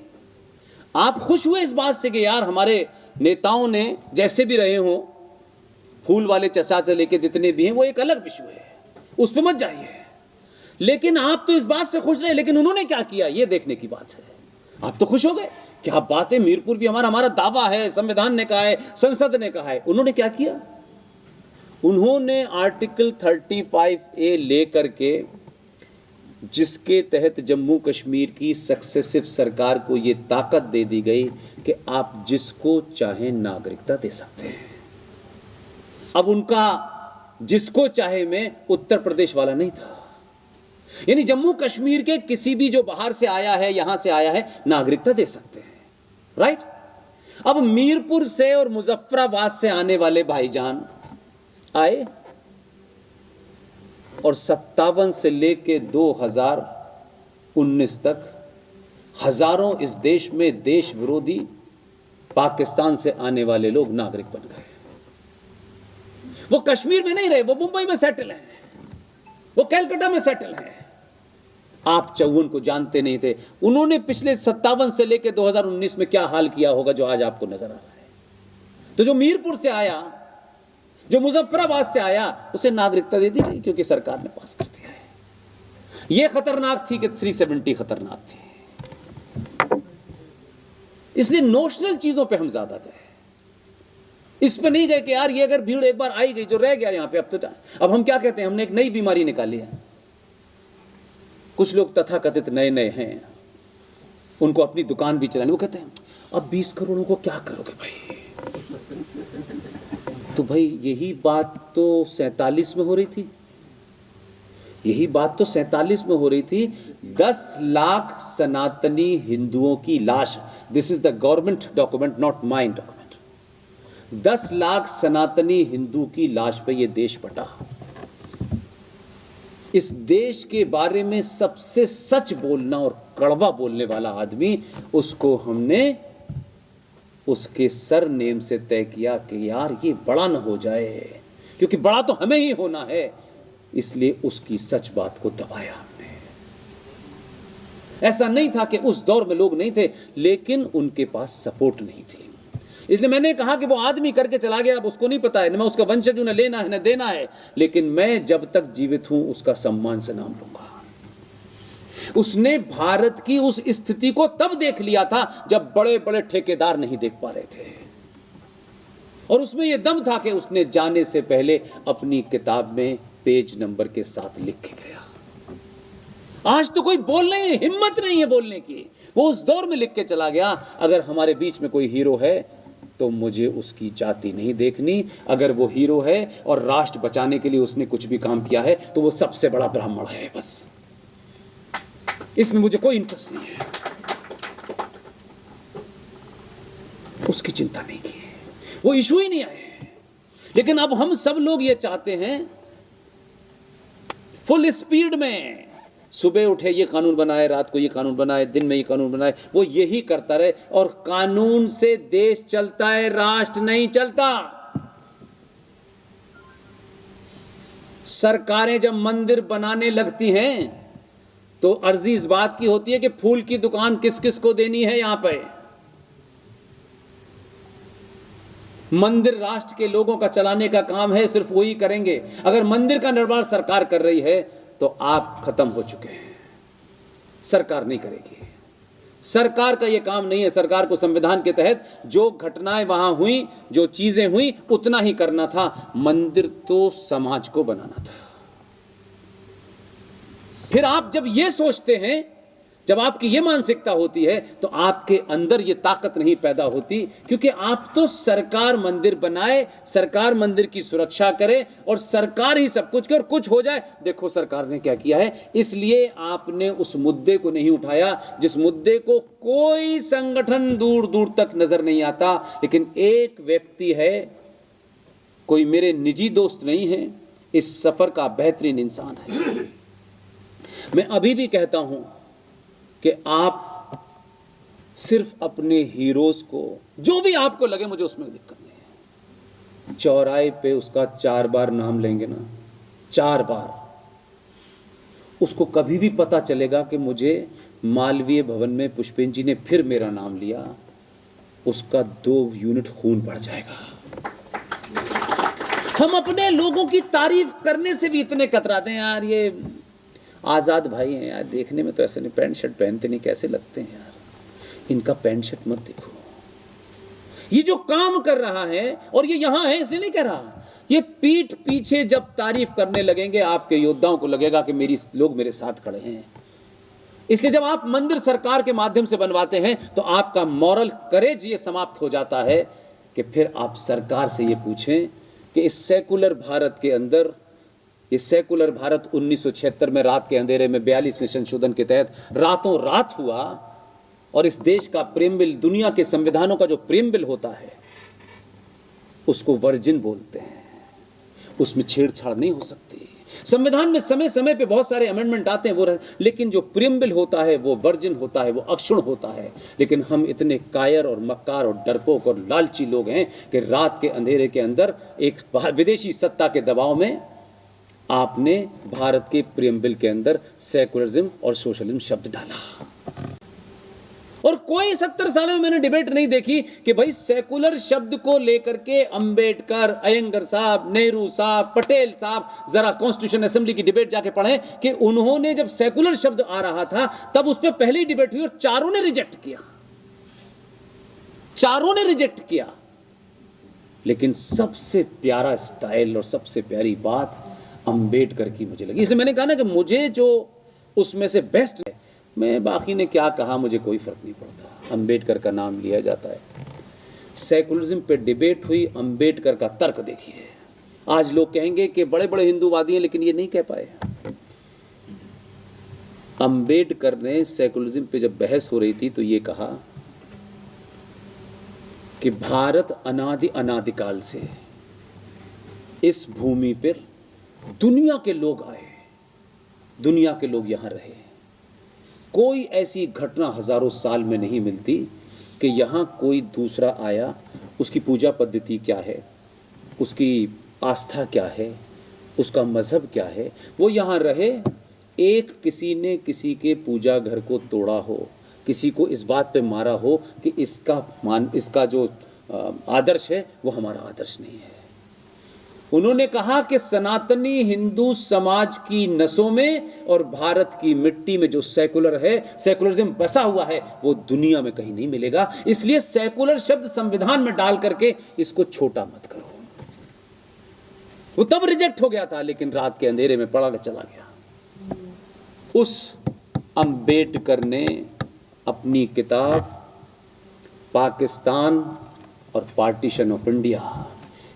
Speaker 1: आप खुश हुए इस बात से कि यार हमारे नेताओं ने जैसे भी रहे हों, फूल वाले चचा से लेके जितने भी हैं, वो एक अलग विषय है, उस पर मत जाइए। लेकिन आप तो इस बात से खुश रहे, लेकिन उन्होंने क्या किया ये देखने की बात है। आप तो खुश हो गए, क्या बात है, मीरपुर भी हमारा दावा है, संविधान ने कहा है, संसद ने कहा है। उन्होंने क्या किया? उन्होंने आर्टिकल 35A लेकर के, जिसके तहत जम्मू कश्मीर की सक्सेसिव सरकार को ये ताकत दे दी गई कि आप जिसको चाहे नागरिकता दे सकते हैं। अब उनका जिसको चाहे में उत्तर प्रदेश वाला नहीं था, यानी जम्मू कश्मीर के किसी भी जो बाहर से आया है, यहां से आया है, नागरिकता दे सकते हैं, राइट? अब मीरपुर से और मुजफ्फराबाद से आने वाले भाईजान आए और 57 से लेके 2019 तक हजारों इस देश में देश विरोधी पाकिस्तान से आने वाले लोग नागरिक बन गए। वो कश्मीर में नहीं रहे, वो मुंबई में सेटल हैं, वो कलकत्ता में सेटल हैं। आप 54 को जानते नहीं थे। उन्होंने पिछले 57 से लेके 2019 में क्या हाल किया होगा जो आज आपको नजर आ रहा है। तो जो मीरपुर से आया, जो मुजफ्फराबाद से आया, उसे नागरिकता दे दी गई क्योंकि सरकार ने पास कर दिया है। यह खतरनाक थी कि 370 खतरनाक थी। इसलिए नोशनल चीजों पे हम ज्यादा गए, इस पे नहीं गए कि यार ये अगर भीड़ एक बार आई गई, जो रह गया यहां पे, अब हम क्या कहते हैं, हमने एक नई बीमारी निकाली है। कुछ लोग तथाकथित नए नए हैं, उनको अपनी दुकान भी चलानी, वो कहते हैं अब 20 करोड़ों को क्या करोगे भाई? तो भाई यही बात तो 47 में हो रही थी, यही बात तो 47 में हो रही थी। 10 लाख सनातनी हिंदुओं की लाश, this is the government document, not mine document. 10 lakh सनातनी हिंदू की लाश पे ये देश बटा। इस देश के बारे में सबसे सच बोलना और कड़वा बोलने वाला आदमी, उसको हमने उसके सर नेम से तय किया कि यार ये बड़ा न हो जाए, क्योंकि बड़ा तो हमें ही होना है, इसलिए उसकी सच बात को दबाया हमने। ऐसा नहीं था कि उस दौर में लोग नहीं थे, लेकिन उनके पास सपोर्ट नहीं थी। इसलिए मैंने कहा कि वो आदमी करके चला गया, अब उसको नहीं पता है, न मैं उसका वंशज हूं, न लेना है न देना है, लेकिन मैं जब तक जीवित हूं उसका सम्मान से नाम लूंगा। उसने भारत की उस स्थिति को तब देख लिया था जब बड़े बड़े ठेकेदार नहीं देख पा रहे थे, और उसमें यह दम था कि उसने जाने से पहले अपनी किताब में पेज नंबर के साथ लिख के गया। आज तो कोई बोलने की हिम्मत नहीं है बोलने की, वो उस दौर में लिख के चला गया। अगर हमारे बीच में कोई हीरो है तो मुझे उसकी जाति नहीं देखनी। अगर वो हीरो है और राष्ट्र बचाने के लिए उसने कुछ भी काम किया है तो वो सबसे बड़ा ब्राह्मण है, बस। इसमें मुझे कोई इंटरेस्ट नहीं है, उसकी चिंता नहीं की, वो इशू ही नहीं आए। लेकिन अब हम सब लोग ये चाहते हैं फुल स्पीड में, सुबह उठे ये कानून बनाए, रात को ये कानून बनाए, दिन में ये कानून बनाए, वो यही करता रहे। और कानून से देश चलता है, राष्ट्र नहीं चलता। सरकारें जब मंदिर बनाने लगती हैं तो अर्जी इस बात की होती है कि फूल की दुकान किस किस को देनी है। यहां पे मंदिर राष्ट्र के लोगों का चलाने का काम है, सिर्फ वही करेंगे। अगर मंदिर का निर्माण सरकार कर रही है तो आप खत्म हो चुके हैं, सरकार नहीं करेगी। सरकार का यह काम नहीं है। सरकार को संविधान के तहत जो घटनाएं वहां हुई, जो चीजें हुई, उतना ही करना था। मंदिर तो समाज को बनाना था। फिर आप जब यह सोचते हैं, जब आपकी यह मानसिकता होती है, तो आपके अंदर यह ताकत नहीं पैदा होती, क्योंकि आप तो सरकार मंदिर बनाए, सरकार मंदिर की सुरक्षा करे और सरकार ही सब कुछ करे, और कुछ हो जाए देखो सरकार ने क्या किया है। इसलिए आपने उस मुद्दे को नहीं उठाया जिस मुद्दे को कोई संगठन दूर दूर तक नजर नहीं आता। लेकिन एक व्यक्ति है, कोई मेरे निजी दोस्त नहीं है, इस सफर का बेहतरीन इंसान है। मैं अभी भी कहता हूं कि आप सिर्फ अपने हीरोज को, जो भी आपको लगे, मुझे उसमें दिक्कत नहीं है, चौराहे पे उसका 4 बार नाम लेंगे ना, 4 बार, उसको कभी भी पता चलेगा कि मुझे मालवीय भवन में पुष्पेन जी ने फिर मेरा नाम लिया, उसका 2 यूनिट खून बढ़ जाएगा। हम अपने लोगों की तारीफ करने से भी इतने कतराते हैं। यार ये आज़ाद भाई हैं यार, देखने में तो ऐसे नहीं, पैंट शर्ट पहनते नहीं, कैसे लगते हैं यार, इनका पैंट शर्ट मत देखो। ये जो काम कर रहा है, और ये यहां है इसलिए नहीं कह रहा, ये पीठ पीछे जब तारीफ करने लगेंगे आपके योद्धाओं को लगेगा कि लोग मेरे साथ खड़े हैं। इसलिए जब आप मंदिर सरकार के माध्यम से बनवाते हैं तो आपका मॉरल करेज ये समाप्त हो जाता है कि फिर आप सरकार से ये पूछें कि इस सेकुलर भारत के अंदर, ये सेकुलर भारत 1976 में रात के अंधेरे में 42वें संशोधन के तहत रातों रात हुआ, और इस देश का प्रेमबिल, दुनिया के संविधानों का जो प्रेमबिल होता है उसको वर्जिन बोलते हैं, उसमें छेड़छाड़ नहीं हो सकती। संविधान में समय समय पे बहुत सारे अमेंडमेंट आते हैं, वो लेकिन जो प्रेमबिल होता है वो वर्जिन होता है, वो अक्षुण होता है। लेकिन हम इतने कायर और मक्कार और डरपोक और लालची लोग हैं कि रात के अंधेरे के अंदर एक विदेशी सत्ता के दबाव में आपने भारत के प्रेमबिल के अंदर सेकुलरिज्म और सोशलिज्म शब्द डाला। और कोई 70 सालों में मैंने डिबेट नहीं देखी कि भाई सेकुलर शब्द को लेकर के अंबेडकर, अयंगर साहब, नेहरू साहब, पटेल साहब, जरा कॉन्स्टिट्यूशन असेंबली की डिबेट जाके पढ़ें कि उन्होंने जब सेकुलर शब्द आ रहा था तब उस पर पहली डिबेट हुई और चारों ने रिजेक्ट किया, चारों ने रिजेक्ट किया। लेकिन सबसे प्यारा स्टाइल और सबसे प्यारी बात अंबेडकर की मुझे लगी, इसलिए मैंने कहा ना कि मुझे जो उसमें से बेस्ट है, मैं बाकी ने क्या कहा मुझे कोई फर्क नहीं पड़ता, अंबेडकर का नाम लिया जाता है। सेकुलरिज्म पे डिबेट हुई, अंबेडकर का तर्क देखिए। आज लोग कहेंगे कि बड़े बड़े हिंदूवादी हैं, लेकिन ये नहीं कह पाए। अंबेडकर ने सेकुलरिज्म पे जब बहस हो रही थी तो ये कहा कि भारत अनादिकाल से इस भूमि पर दुनिया के लोग आए, दुनिया के लोग यहां रहे, कोई ऐसी घटना हजारों साल में नहीं मिलती कि यहां कोई दूसरा आया, उसकी पूजा पद्धति क्या है, उसकी आस्था क्या है, उसका मजहब क्या है, वो यहां रहे, एक किसी ने किसी के पूजा घर को तोड़ा हो, किसी को इस बात पे मारा हो कि इसका जो आदर्श है वो हमारा आदर्श नहीं है। उन्होंने कहा कि सनातनी हिंदू समाज की नसों में और भारत की मिट्टी में जो सेकुलर है, सेकुलरिज्म बसा हुआ है, वो दुनिया में कहीं नहीं मिलेगा। इसलिए सेकुलर शब्द संविधान में डाल करके इसको छोटा मत करो। वो तब रिजेक्ट हो गया था, लेकिन रात के अंधेरे में पड़ा चला गया। उस अंबेडकर ने अपनी किताब पाकिस्तान और पार्टीशन ऑफ इंडिया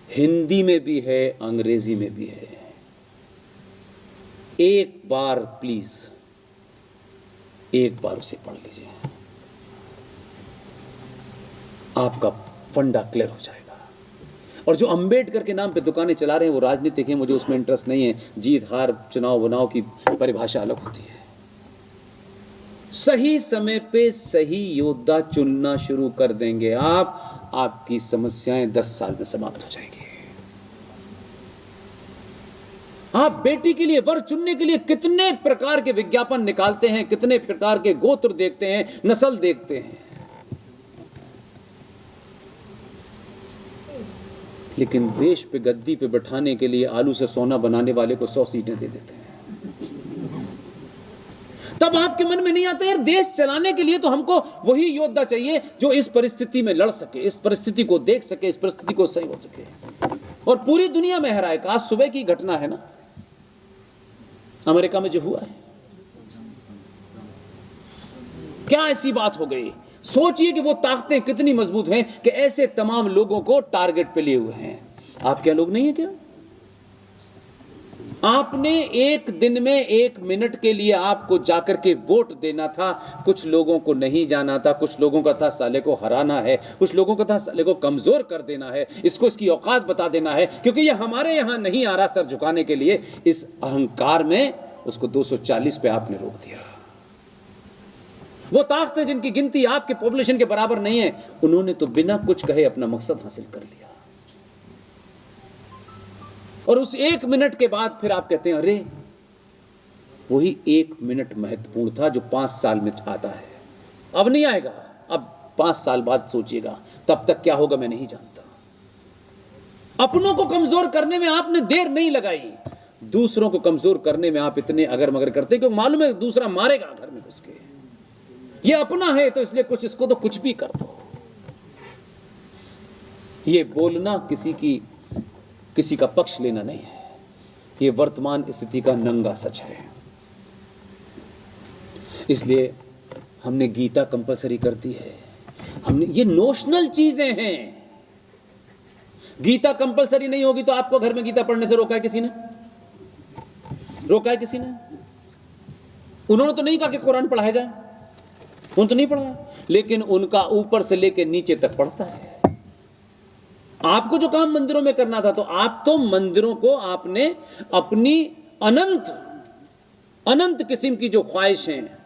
Speaker 1: हिंदी में भी है, अंग्रेजी में भी है। एक बार प्लीज, एक बार उसे पढ़ लीजिए, आपका फंडा क्लियर हो जाएगा। और जो अंबेडकर के नाम पे दुकानें चला रहे हैं वो राजनीतिक हैं, मुझे उसमें इंटरेस्ट नहीं है। जीत हार चुनाव बनाव की परिभाषा अलग होती है। सही समय पे सही योद्धा चुनना शुरू कर देंगे आप, आपकी समस्याएं 10 साल में समाप्त हो जाएंगी। आप बेटी के लिए वर चुनने के लिए कितने प्रकार के विज्ञापन निकालते हैं, कितने प्रकार के गोत्र देखते हैं, नस्ल देखते हैं, लेकिन देश पे गद्दी पे बैठाने के लिए आलू से सोना बनाने वाले को 100 सीटें दे देते हैं। तब आपके मन में नहीं आता यार, देश चलाने के लिए तो हमको वही योद्धा चाहिए जो इस परिस्थिति में लड़ सके, इस परिस्थिति को देख सके, इस परिस्थिति को सही हो सके और पूरी दुनिया में हराए। आज सुबह की घटना है ना, अमेरिका में जो हुआ है, क्या ऐसी बात हो गई। सोचिए कि वो ताकतें कितनी मजबूत हैं कि ऐसे तमाम लोगों को टारगेट पे लिए हुए हैं। आप क्या लोग नहीं है क्या? आपने एक दिन में 1 मिनट के लिए आपको जाकर के वोट देना था। कुछ लोगों को नहीं जाना था, कुछ लोगों का था साले को हराना है, कुछ लोगों का था साले को कमजोर कर देना है, इसको इसकी औकात बता देना है, क्योंकि ये हमारे यहां नहीं आ रहा सर झुकाने के लिए। इस अहंकार में उसको 240 पे आपने रोक दिया। वो ताकतें जिनकी गिनती आपके पॉपुलेशन के बराबर नहीं है, उन्होंने तो बिना कुछ कहे अपना मकसद हासिल कर लिया। और उस 1 मिनट के बाद फिर आप कहते हैं अरे वही 1 मिनट महत्वपूर्ण था जो 5 साल में आता है, अब नहीं आएगा। अब 5 साल बाद सोचिएगा तब तक क्या होगा मैं नहीं जानता। अपनों को कमजोर करने में आपने देर नहीं लगाई, दूसरों को कमजोर करने में आप इतने अगर मगर करते क्योंकि मालूम है दूसरा मारेगा घर में घुस के। ये अपना है तो इसलिए कुछ इसको तो कुछ भी कर दो। ये बोलना किसी का पक्ष लेना नहीं है, ये वर्तमान स्थिति का नंगा सच है। इसलिए हमने गीता कंपलसरी कर दी है। हमने ये नोशनल चीजें हैं। गीता कंपलसरी नहीं होगी तो आपको घर में गीता पढ़ने से रोका है किसी ने? रोका है किसी ने? उन्होंने तो नहीं कहा कि कुरान पढ़ाया जाए, उन्होंने तो नहीं पढ़ाया, लेकिन उनका ऊपर से लेकर नीचे तक पढ़ता है। आपको जो काम मंदिरों में करना था, तो आप तो मंदिरों को आपने अपनी अनंत किस्म की जो ख्वाहिश हैं,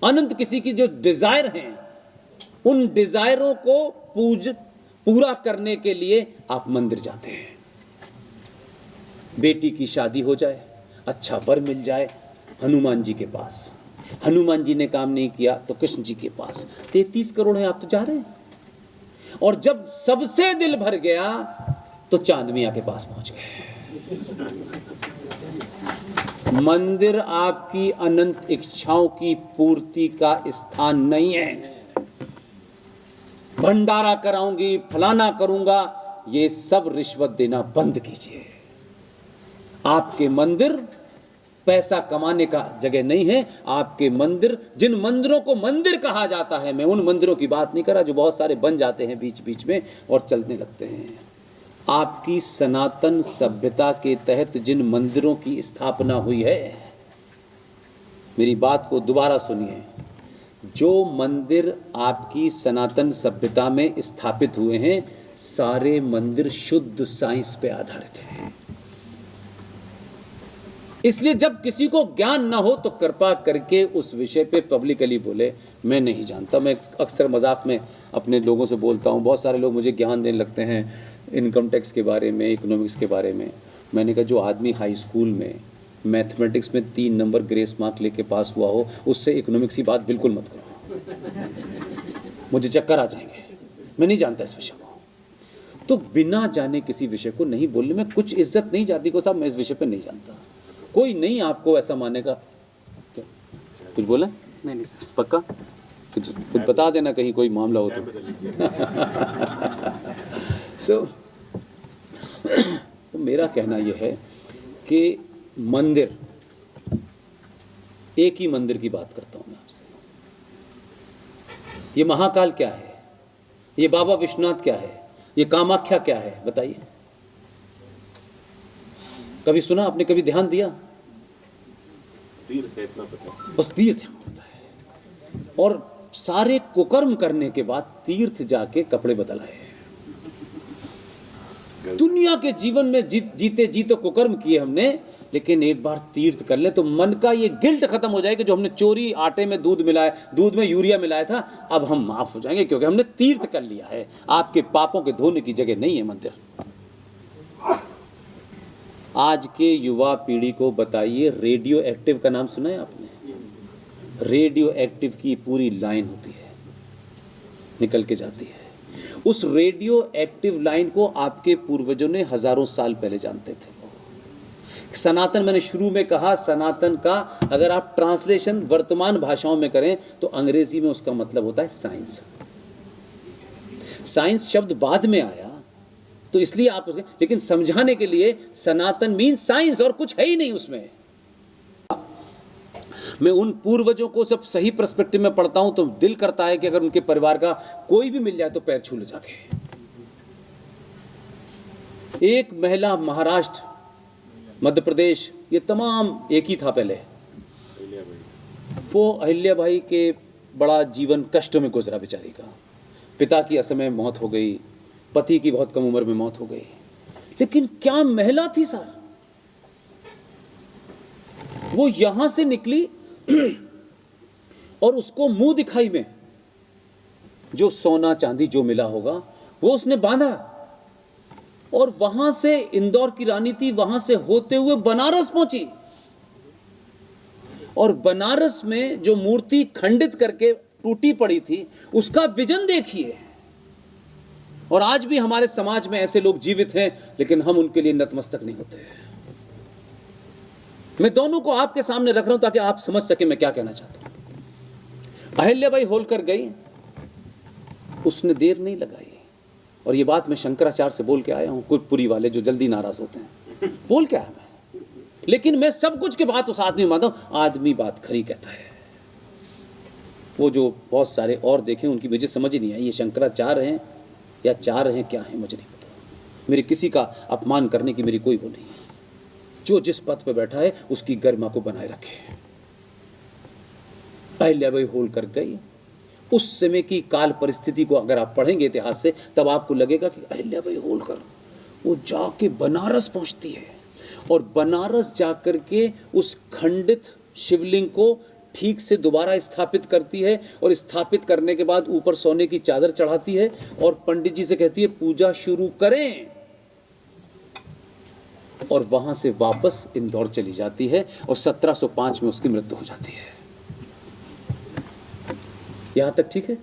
Speaker 1: अनंत किसी की जो डिजायर हैं, उन डिजायरों को पूरा करने के लिए आप मंदिर जाते हैं। बेटी की शादी हो जाए, अच्छा वर मिल जाए, हनुमान जी के पास। हनुमान जी ने काम नहीं किया तो कृष्ण जी के पास। 33 करोड़ है, आप तो जा रहे हैं। और जब सबसे दिल भर गया तो चांद मियां के पास पहुंच गए। मंदिर आपकी अनंत इच्छाओं की पूर्ति का स्थान नहीं है। भंडारा कराऊंगी, फलाना करूंगा, ये सब रिश्वत देना बंद कीजिए। आपके मंदिर पैसा कमाने का जगह नहीं है। आपके मंदिर, जिन मंदिरों को मंदिर कहा जाता है, मैं उन मंदिरों की बात नहीं कर रहा जो बहुत सारे बन जाते हैं बीच बीच में और चलने लगते हैं। आपकी सनातन सभ्यता के तहत जिन मंदिरों की स्थापना हुई है, मेरी बात को दोबारा सुनिए, जो मंदिर आपकी सनातन सभ्यता में स्थापित हुए हैं, सारे मंदिर शुद्ध साइंस पे आधारित हैं। इसलिए जब किसी को ज्ञान ना हो तो कृपा करके उस विषय पे पब्लिकली बोले मैं नहीं जानता। मैं अक्सर मजाक में अपने लोगों से बोलता हूँ, बहुत सारे लोग मुझे ज्ञान देने लगते हैं इनकम टैक्स के बारे में, इकोनॉमिक्स के बारे में। मैंने कहा जो आदमी हाई स्कूल में मैथमेटिक्स में 3 नंबर ग्रेस मार्क लेके पास हुआ हो, उससे इकोनॉमिक्स की बात बिल्कुल मत करो, मुझे चक्कर आ जाएंगे। मैं नहीं जानता इस विषय को। तो बिना जाने किसी विषय को नहीं बोलने में कुछ इज्जत नहीं जाती को साहब, मैं इस विषय पर नहीं जानता। कोई नहीं आपको ऐसा मानेगा। क्या कुछ बोला? नहीं सर। पक्का? कुछ बता देना कहीं कोई मामला हो तो। तो मेरा कहना यह है कि मंदिर, एक ही मंदिर की बात करता हूं मैं आपसे। ये महाकाल क्या है? ये बाबा विश्वनाथ क्या है? ये कामाख्या क्या है बताइए? कभी सुना आपने? कभी ध्यान दिया?
Speaker 2: तीर्थ है, इतना पता है।
Speaker 1: बस तीर्थ है पता है। और सारे कुकर्म करने के बाद तीर्थ जाके कपड़े बदल आए। दुनिया के जीवन में जीते जी तो कुकर्म किए हमने, लेकिन एक बार तीर्थ कर ले तो मन का ये गिल्ट खत्म हो जाएगा। जो हमने चोरी आटे में दूध मिलाया, दूध में यूरिया मिलाया था, अब हम माफ हो जाएंगे क्योंकि हमने तीर्थ कर लिया है। आपके पापों के धोने की जगह नहीं है मंदिर। आज के युवा पीढ़ी को बताइए, रेडियो एक्टिव का नाम सुना है आपने? रेडियो एक्टिव की पूरी लाइन होती है, निकल के जाती है। उस रेडियो एक्टिव लाइन को आपके पूर्वजों ने हजारों साल पहले जानते थे। सनातन, मैंने शुरू में कहा, सनातन का अगर आप ट्रांसलेशन वर्तमान भाषाओं में करें तो अंग्रेजी में उसका मतलब होता है साइंस। साइंस शब्द बाद में आया तो इसलिए आप उसके, लेकिन समझाने के लिए सनातन मीन साइंस, और कुछ है ही नहीं उसमें। मैं उन पूर्वजों को सब सही पर्सपेक्टिव में पढ़ता हूं तो दिल करता है कि अगर उनके परिवार का कोई भी मिल जाए तो पैर छू ले जाके। एक महिला, महाराष्ट्र, मध्य प्रदेश, ये तमाम एक ही था पहले। वो अहिल्या बाई के बड़ा जीवन कष्ट में गुजरा बेचारी का। पिता की असमय मौत हो गई, पति की बहुत कम उम्र में मौत हो गई, लेकिन क्या महिला थी सर। वो यहां से निकली और उसको मुंह दिखाई में जो सोना चांदी जो मिला होगा वो उसने बांधा, और वहां से, इंदौर की रानी थी, वहां से होते हुए बनारस पहुंची। और बनारस में जो मूर्ति खंडित करके टूटी पड़ी थी उसका विजन देखिए। और आज भी हमारे समाज में ऐसे लोग जीवित हैं, लेकिन हम उनके लिए नतमस्तक नहीं होते। मैं दोनों को आपके सामने रख रहा हूं ताकि आप समझ सके मैं क्या कहना चाहता हूं। अहिल्याबाई होलकर गई, उसने देर नहीं लगाई, और ये बात मैं शंकराचार्य से बोल के आया हूं। कुछ पुरी वाले जो जल्दी नाराज होते हैं, बोल के आया मैं, लेकिन मैं सब कुछ के बाद उस आदमी मानता हूं। आदमी बात खरी कहता है। वो जो बहुत सारे और देखे उनकी मुझे समझ ही नहीं आई, ये शंकराचार्य हैं या चार हैं, क्या है मुझे नहीं पता। मेरे किसी का अपमान करने की मेरी कोई वो नहीं है। जो जिस पद पर बैठा है उसकी गरिमा को बनाए रखे। अहिल्याबाई होलकर गई। उस समय की काल परिस्थिति को अगर आप पढ़ेंगे इतिहास से, तब आपको लगेगा कि अहिल्याबाई होलकर वो जाके बनारस पहुंचती है, और बनारस जाकर के उस खंडित शिवलिंग को ठीक से दोबारा स्थापित करती है, और स्थापित करने के बाद ऊपर सोने की चादर चढ़ाती है और पंडित जी से कहती है पूजा शुरू करें, और वहां से वापस इंदौर चली जाती है, और 1705 में उसकी मृत्यु हो जाती है। यहां तक ठीक है?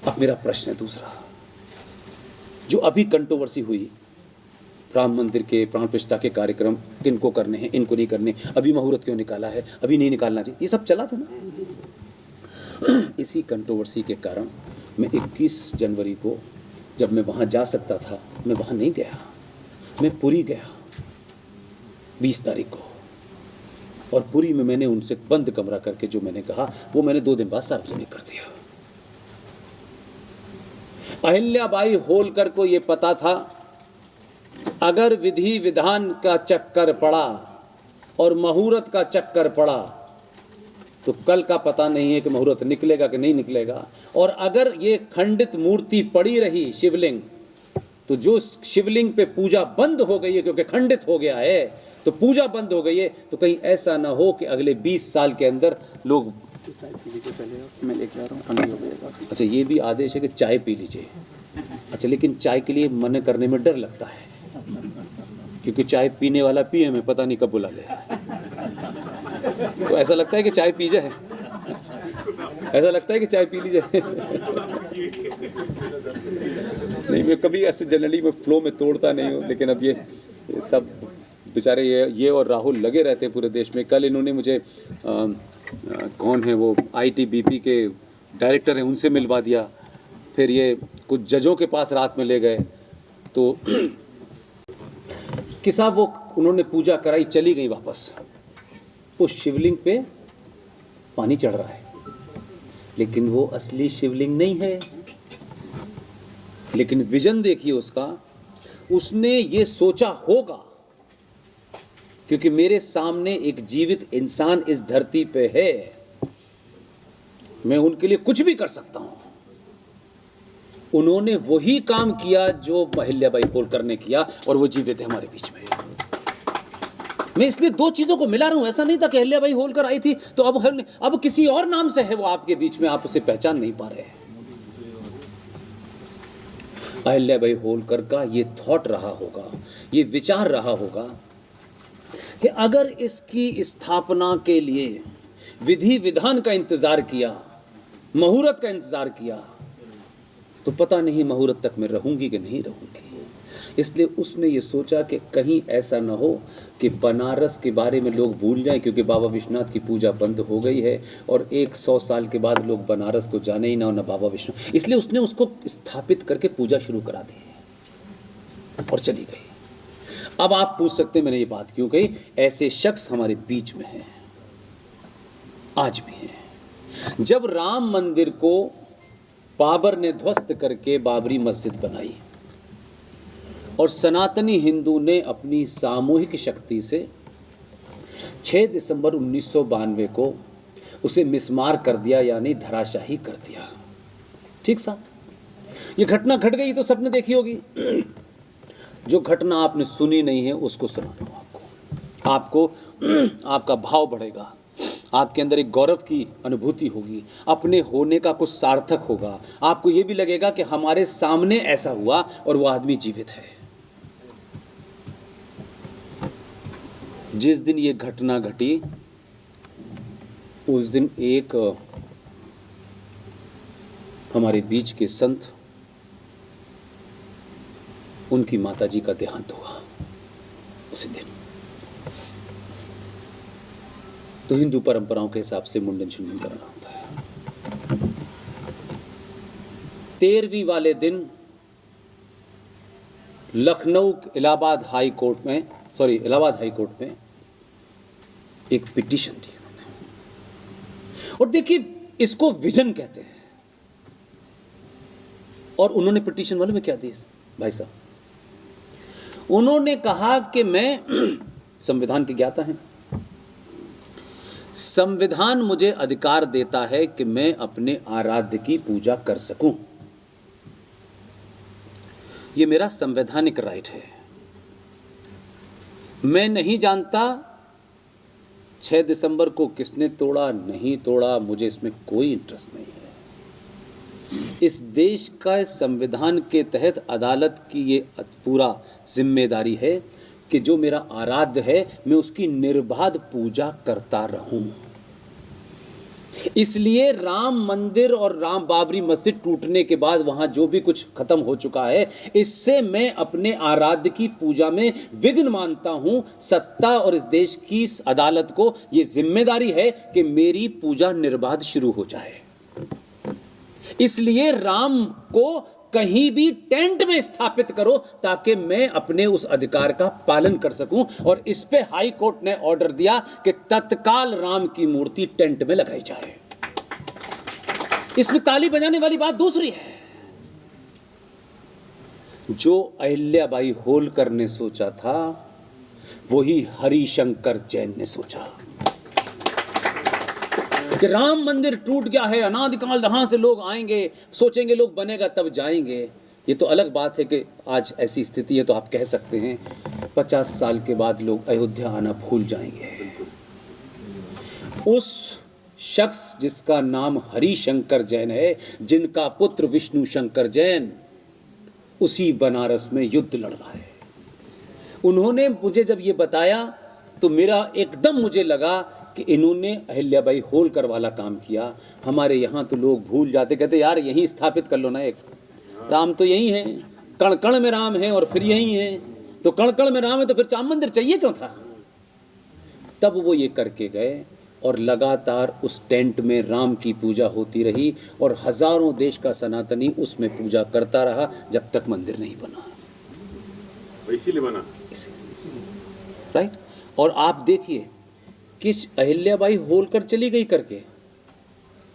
Speaker 1: अब मेरा प्रश्न है दूसरा, जो अभी कंट्रोवर्सी हुई, राम मंदिर के प्राण प्रतिष्ठा के कार्यक्रम किनको करने हैं, इनको नहीं करने, अभी मुहूर्त क्यों निकाला है, अभी नहीं निकालना चाहिए, ये सब चला था ना। इसी कंट्रोवर्सी के कारण मैं 21 जनवरी को, जब मैं वहां जा सकता था, मैं वहां नहीं गया। मैं पुरी गया 20 तारीख को, और पुरी में मैंने उनसे बंद कमरा करके जो मैंने कहा वो मैंने 2 दिन बाद सार्वजनिक कर दिया। अहिल्याबाई होलकर को यह पता था, अगर विधि विधान का चक्कर पड़ा और मुहूर्त का चक्कर पड़ा तो कल का पता नहीं है कि मुहूर्त निकलेगा कि नहीं निकलेगा। और अगर ये खंडित मूर्ति पड़ी रही शिवलिंग, तो जो शिवलिंग पे पूजा बंद हो गई है क्योंकि खंडित हो गया है, तो पूजा बंद हो गई है, तो कहीं ऐसा ना हो कि अगले 20 साल के अंदर लोग
Speaker 3: चाय पी लीजिए पहले, मैं लेके आ रहा हूँ, ठंडी हो जाएगा।
Speaker 1: अच्छा, ये भी आदेश है कि चाय पी लीजिए। अच्छा, लेकिन चाय के लिए मना करने में डर लगता है, क्योंकि चाय पीने वाला पिए, हमें पता नहीं कब बुला ले। तो ऐसा लगता है कि चाय पी जाए, ऐसा लगता है कि चाय पी ली जाए। नहीं, मैं कभी ऐसे जनरली मैं फ्लो में तोड़ता नहीं हूँ, लेकिन अब ये सब बेचारे ये और राहुल लगे रहते हैं पूरे देश में। कल इन्होंने मुझे कौन है वो ITBP के डायरेक्टर हैं, उनसे मिलवा दिया। फिर ये कुछ जजों के पास रात में ले गए, तो कि साहब वो उन्होंने पूजा कराई, चली गई वापस। उस शिवलिंग पे पानी चढ़ रहा है, लेकिन वो असली शिवलिंग नहीं है। लेकिन विजन देखिए उसका, उसने ये सोचा होगा क्योंकि मेरे सामने एक जीवित इंसान इस धरती पे है, मैं उनके लिए कुछ भी कर सकता हूं। उन्होंने वही काम किया जो अहिल्याबाई होलकर ने किया और वो जीवित है हमारे बीच में। मैं इसलिए दो चीजों को मिला रहा हूं। ऐसा नहीं था कि अहिल्याबाई होलकर आई थी तो अब किसी और नाम से है वो आपके बीच में, आप उसे पहचान नहीं पा रहे हैं। अहिल्याबाई होलकर का ये थॉट रहा होगा, ये विचार रहा होगा कि अगर इसकी स्थापना के लिए विधि विधान का इंतजार किया, मुहूर्त का इंतजार किया, तो पता नहीं मुहूर्त तक मैं रहूंगी कि नहीं रहूंगी। इसलिए उसने ये सोचा कि कहीं ऐसा ना हो कि बनारस के बारे में लोग भूल जाएं, क्योंकि बाबा विश्वनाथ की पूजा बंद हो गई है और 100 साल के बाद लोग बनारस को जाने ही ना हो, ना बाबा विश्वनाथ। इसलिए उसने उसको स्थापित करके पूजा शुरू करा दी और चली गई। अब आप पूछ सकते हैं मैंने ये बात क्यों कही। ऐसे शख्स हमारे बीच में हैं, आज भी हैं। जब राम मंदिर को बाबर ने ध्वस्त करके बाबरी मस्जिद बनाई और सनातनी हिंदू ने अपनी सामूहिक शक्ति से 6 दिसंबर 1992 को उसे मिसमार कर दिया, यानी धराशाही कर दिया। ठीक साहब, ये घटना घट गई तो सबने देखी होगी। जो घटना आपने सुनी नहीं है उसको सुनाता हूं आपको आपका भाव बढ़ेगा, आपके अंदर एक गौरव की अनुभूति होगी, अपने होने का कुछ सार्थक होगा। आपको ये भी लगेगा कि हमारे सामने ऐसा हुआ और वो आदमी जीवित है। जिस दिन ये घटना घटी उस दिन एक हमारे बीच के संत, उनकी माताजी का देहांत हुआ उसी दिन। तो हिंदू परंपराओं के हिसाब से मुंडन शुंडन करना होता है। 13वीं वाले दिन लखनऊ इलाहाबाद हाई कोर्ट में एक पिटीशन दी उन्होंने। और देखिए इसको विजन कहते हैं। और उन्होंने पिटीशन वाले में क्या दी भाई साहब, उन्होंने कहा कि मैं संविधान के ज्ञाता हैं, संविधान मुझे अधिकार देता है कि मैं अपने आराध्य की पूजा कर सकूं। यह मेरा संवैधानिक राइट है। मैं नहीं जानता 6 दिसंबर को किसने तोड़ा नहीं तोड़ा, मुझे इसमें कोई इंटरेस्ट नहीं है। इस देश का संविधान के तहत अदालत की ये पूरा जिम्मेदारी है कि जो मेरा आराध्य है मैं उसकी निर्बाध पूजा करता रहूं। इसलिए राम मंदिर और राम बाबरी मस्जिद टूटने के बाद वहां जो भी कुछ खत्म हो चुका है, इससे मैं अपने आराध्य की पूजा में विघ्न मानता हूं। सत्ता और इस देश की अदालत को यह जिम्मेदारी है कि मेरी पूजा निर्बाध शुरू हो जाए। इसलिए राम को कहीं भी टेंट में स्थापित करो ताकि मैं अपने उस अधिकार का पालन कर सकूं। और इस पे हाई कोर्ट ने ऑर्डर दिया कि तत्काल राम की मूर्ति टेंट में लगाई जाए। इसमें ताली बजाने वाली बात दूसरी है। जो अहिल्याबाई होलकर ने सोचा था वही हरिशंकर जैन ने सोचा कि राम मंदिर टूट गया है, अनादिकाल वहां से लोग आएंगे, सोचेंगे लोग बनेगा तब जाएंगे। ये तो अलग बात है कि आज ऐसी स्थिति है तो आप कह सकते हैं 50 साल के बाद लोग अयोध्या आना भूल जाएंगे। उस शख्स जिसका नाम हरिशंकर जैन है, जिनका पुत्र विष्णु शंकर जैन उसी बनारस में युद्ध लड़ रहा है, उन्होंने मुझे जब ये बताया तो मेरा एकदम मुझे लगा कि इन्होंने अहिल्याबाई होलकर वाला काम किया। हमारे यहाँ तो लोग भूल जाते, कहते यार यहीं स्थापित कर लो ना, एक राम तो यही है, कण कण में राम है और फिर यही है, तो कण कण में राम है तो फिर राम मंदिर चाहिए क्यों था। तब वो ये करके गए और लगातार उस टेंट में राम की पूजा होती रही और हजारों देश का सनातनी उसमें पूजा करता रहा जब तक मंदिर नहीं बना।
Speaker 2: इसीलिए बना,
Speaker 1: राइट। और आप देखिए कि अहिल्याबाई होलकर चली गई करके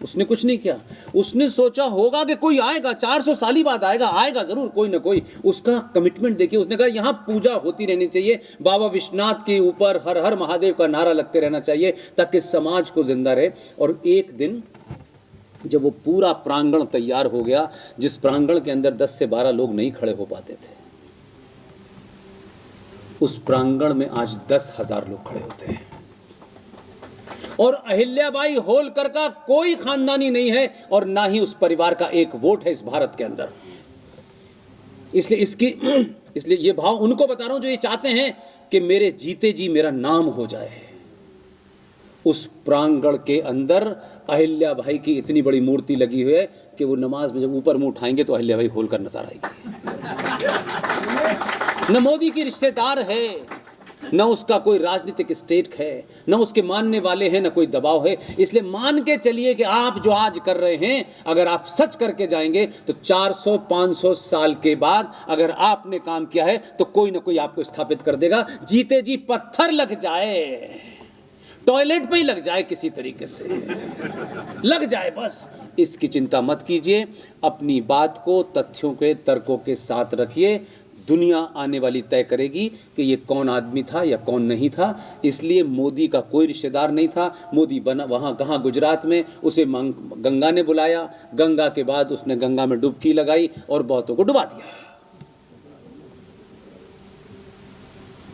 Speaker 1: उसने कुछ नहीं किया। उसने सोचा होगा कि कोई आएगा, 400 साल ही बाद आएगा, आएगा जरूर कोई ना कोई। उसका कमिटमेंट देखिए, उसने कहा यहाँ पूजा होती रहनी चाहिए, बाबा विश्वनाथ के ऊपर हर हर महादेव का नारा लगते रहना चाहिए ताकि समाज को जिंदा रहे। और एक दिन जब वो पूरा प्रांगण तैयार हो गया, जिस प्रांगण के अंदर 10 से 12 लोग नहीं खड़े हो पाते थे, उस प्रांगण में आज 10,000 लोग खड़े होते हैं। और अहिल्याबाई होलकर का कोई खानदानी नहीं है और ना ही उस परिवार का एक वोट है इस भारत के अंदर। इसलिए ये भाव उनको बता रहा हूं जो ये चाहते हैं कि मेरे जीते जी मेरा नाम हो जाए। उस प्रांगण के अंदर अहिल्याबाई की इतनी बड़ी मूर्ति लगी हुई है कि वो नमाज में जब ऊपर मुंह उठाएंगे तो अहिल्याबाई होलकर नजर आएगी। न मोदी की रिश्तेदार है, न उसका कोई राजनीतिक स्टेट है, न उसके मानने वाले हैं, न कोई दबाव है। इसलिए मान के चलिए कि आप जो आज कर रहे हैं, अगर आप सच करके जाएंगे तो 400-500 साल के बाद अगर आपने काम किया है तो कोई ना कोई आपको स्थापित कर देगा। जीते जी पत्थर लग जाए, टॉयलेट पे ही लग जाए, किसी तरीके से लग जाए, बस इसकी चिंता मत कीजिए। अपनी बात को तथ्यों के तर्कों के साथ रखिए। दुनिया आने वाली तय करेगी कि ये कौन आदमी था या कौन नहीं था। इसलिए मोदी का कोई रिश्तेदार नहीं था। मोदी बना वहाँ कहाँ, गुजरात में, उसे गंगा ने बुलाया, गंगा के बाद उसने गंगा में डुबकी लगाई और बहुतों को डुबा दिया।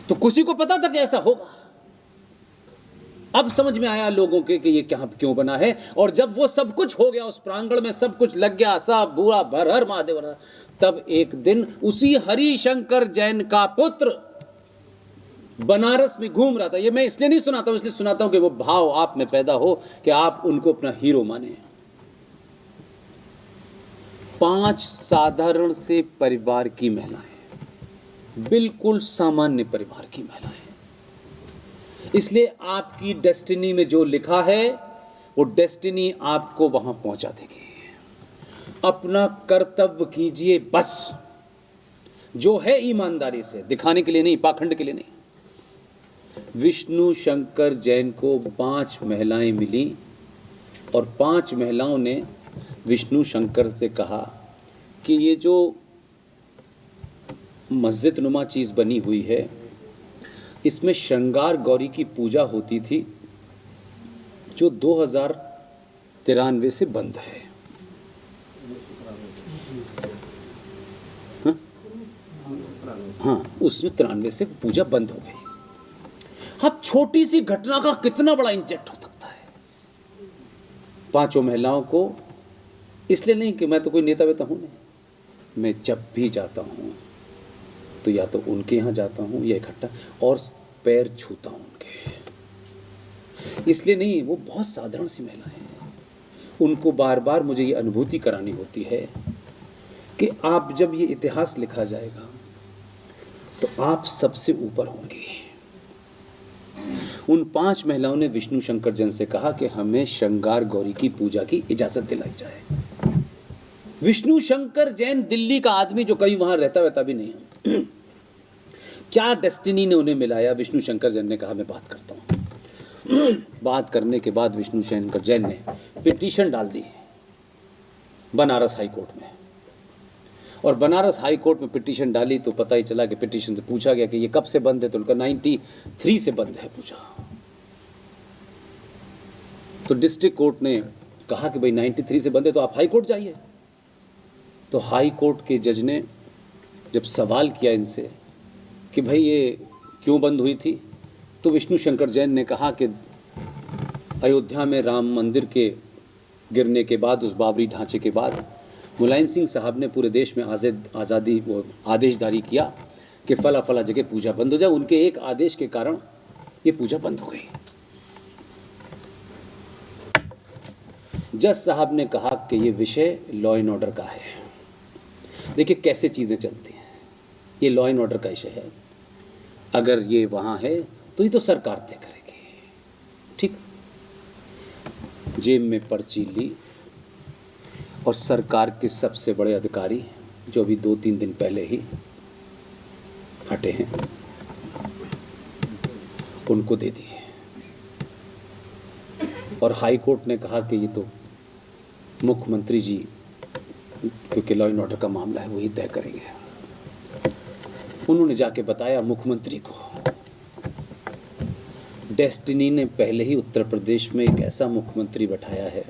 Speaker 1: तो किसी को पता था कि ऐसा होगा। अब समझ में आया लोगों के कि ये क्या क्यों बना है। और जब वो सब कुछ हो गया, उस प्रांगण में सब कुछ लग गया, सब बुरा भर हर महादेव, तब एक दिन उसी हरिशंकर जैन का पुत्र बनारस में घूम रहा था। ये मैं इसलिए नहीं सुनाता हूं, इसलिए सुनाता हूं कि वो भाव आप में पैदा हो कि आप उनको अपना हीरो माने। 5 साधारण से परिवार की महिलाएं, बिल्कुल सामान्य परिवार की महिलाएं। इसलिए आपकी डेस्टिनी में जो लिखा है वो डेस्टिनी आपको वहां पहुंचा देगी। अपना कर्तव्य कीजिए बस, जो है ईमानदारी से, दिखाने के लिए नहीं, पाखंड के लिए नहीं। विष्णु शंकर जैन को 5 महिलाएं मिली और 5 महिलाओं ने विष्णु शंकर से कहा कि ये जो मस्जिद नुमा चीज़ बनी हुई है, इसमें श्रृंगार गौरी की पूजा होती थी जो 2093 से बंद है। हाँ, उसमें 93 से पूजा बंद हो गई। अब छोटी सी घटना का कितना बड़ा इंजेक्ट हो सकता है। 5 महिलाओं को, इसलिए नहीं कि मैं तो कोई नेता वेता हूं नहीं, मैं जब भी जाता हूं तो या तो उनके यहाँ जाता हूँ या इकट्ठा, और पैर छूता हूँ उनके। इसलिए नहीं, वो बहुत साधारण सी महिलाएं हैं। उनको बार बार मुझे ये अनुभूति करानी होती है कि आप जब ये इतिहास लिखा जाएगा तो आप सबसे ऊपर होंगे। उन 5 महिलाओं ने विष्णु शंकर जैन से कहा कि हमें श्रृंगार गौरी की पूजा की इजाजत दिलाई जाए। विष्णु शंकर जैन दिल्ली का आदमी जो कहीं वहां रहता भी नहीं है। क्या डेस्टिनी ने उन्हें मिलाया। विष्णु शंकर जैन ने कहा मैं बात करता हूं। बात करने के बाद विष्णु शंकर जैन ने पिटीशन डाल दी बनारस हाई कोर्ट में, और बनारस हाई कोर्ट में पिटीशन डाली तो पता ही चला कि पिटीशन से पूछा गया कि ये कब से बंद है, तो उनका 93 से बंद है पूछा। तो डिस्ट्रिक्ट कोर्ट ने कहा कि भाई 93 से बंद है तो आप हाई कोर्ट जाइए। तो हाई कोर्ट के जज ने जब सवाल किया इनसे कि भाई ये क्यों बंद हुई थी, तो विष्णु शंकर जैन ने कहा कि अयोध्या में राम मंदिर के गिरने के बाद, उस बाबरी ढांचे के बाद, मुलायम सिंह साहब ने पूरे देश में आज़ादी वो आदेश जारी किया कि फला फला जगह पूजा बंद हो जाए। उनके एक आदेश के कारण ये पूजा बंद हो गई। जज साहब ने कहा कि ये विषय लॉ एंड ऑर्डर का है। देखिए कैसे चीज़ें चलती हैं, ये लॉ एंड ऑर्डर का विषय है। अगर ये वहाँ है तो ये तो सरकार तय करेगी। ठीक, जेब में पर्ची ली और सरकार के सबसे बड़े अधिकारी जो अभी 2-3 दिन पहले ही हटे हैं उनको दे दी। और हाई कोर्ट ने कहा कि ये तो मुख्यमंत्री जी, क्योंकि लॉ एंड ऑर्डर का मामला है, वही तय करेंगे। उन्होंने जाके बताया मुख्यमंत्री को, डेस्टिनी ने पहले ही उत्तर प्रदेश में एक ऐसा मुख्यमंत्री बैठाया है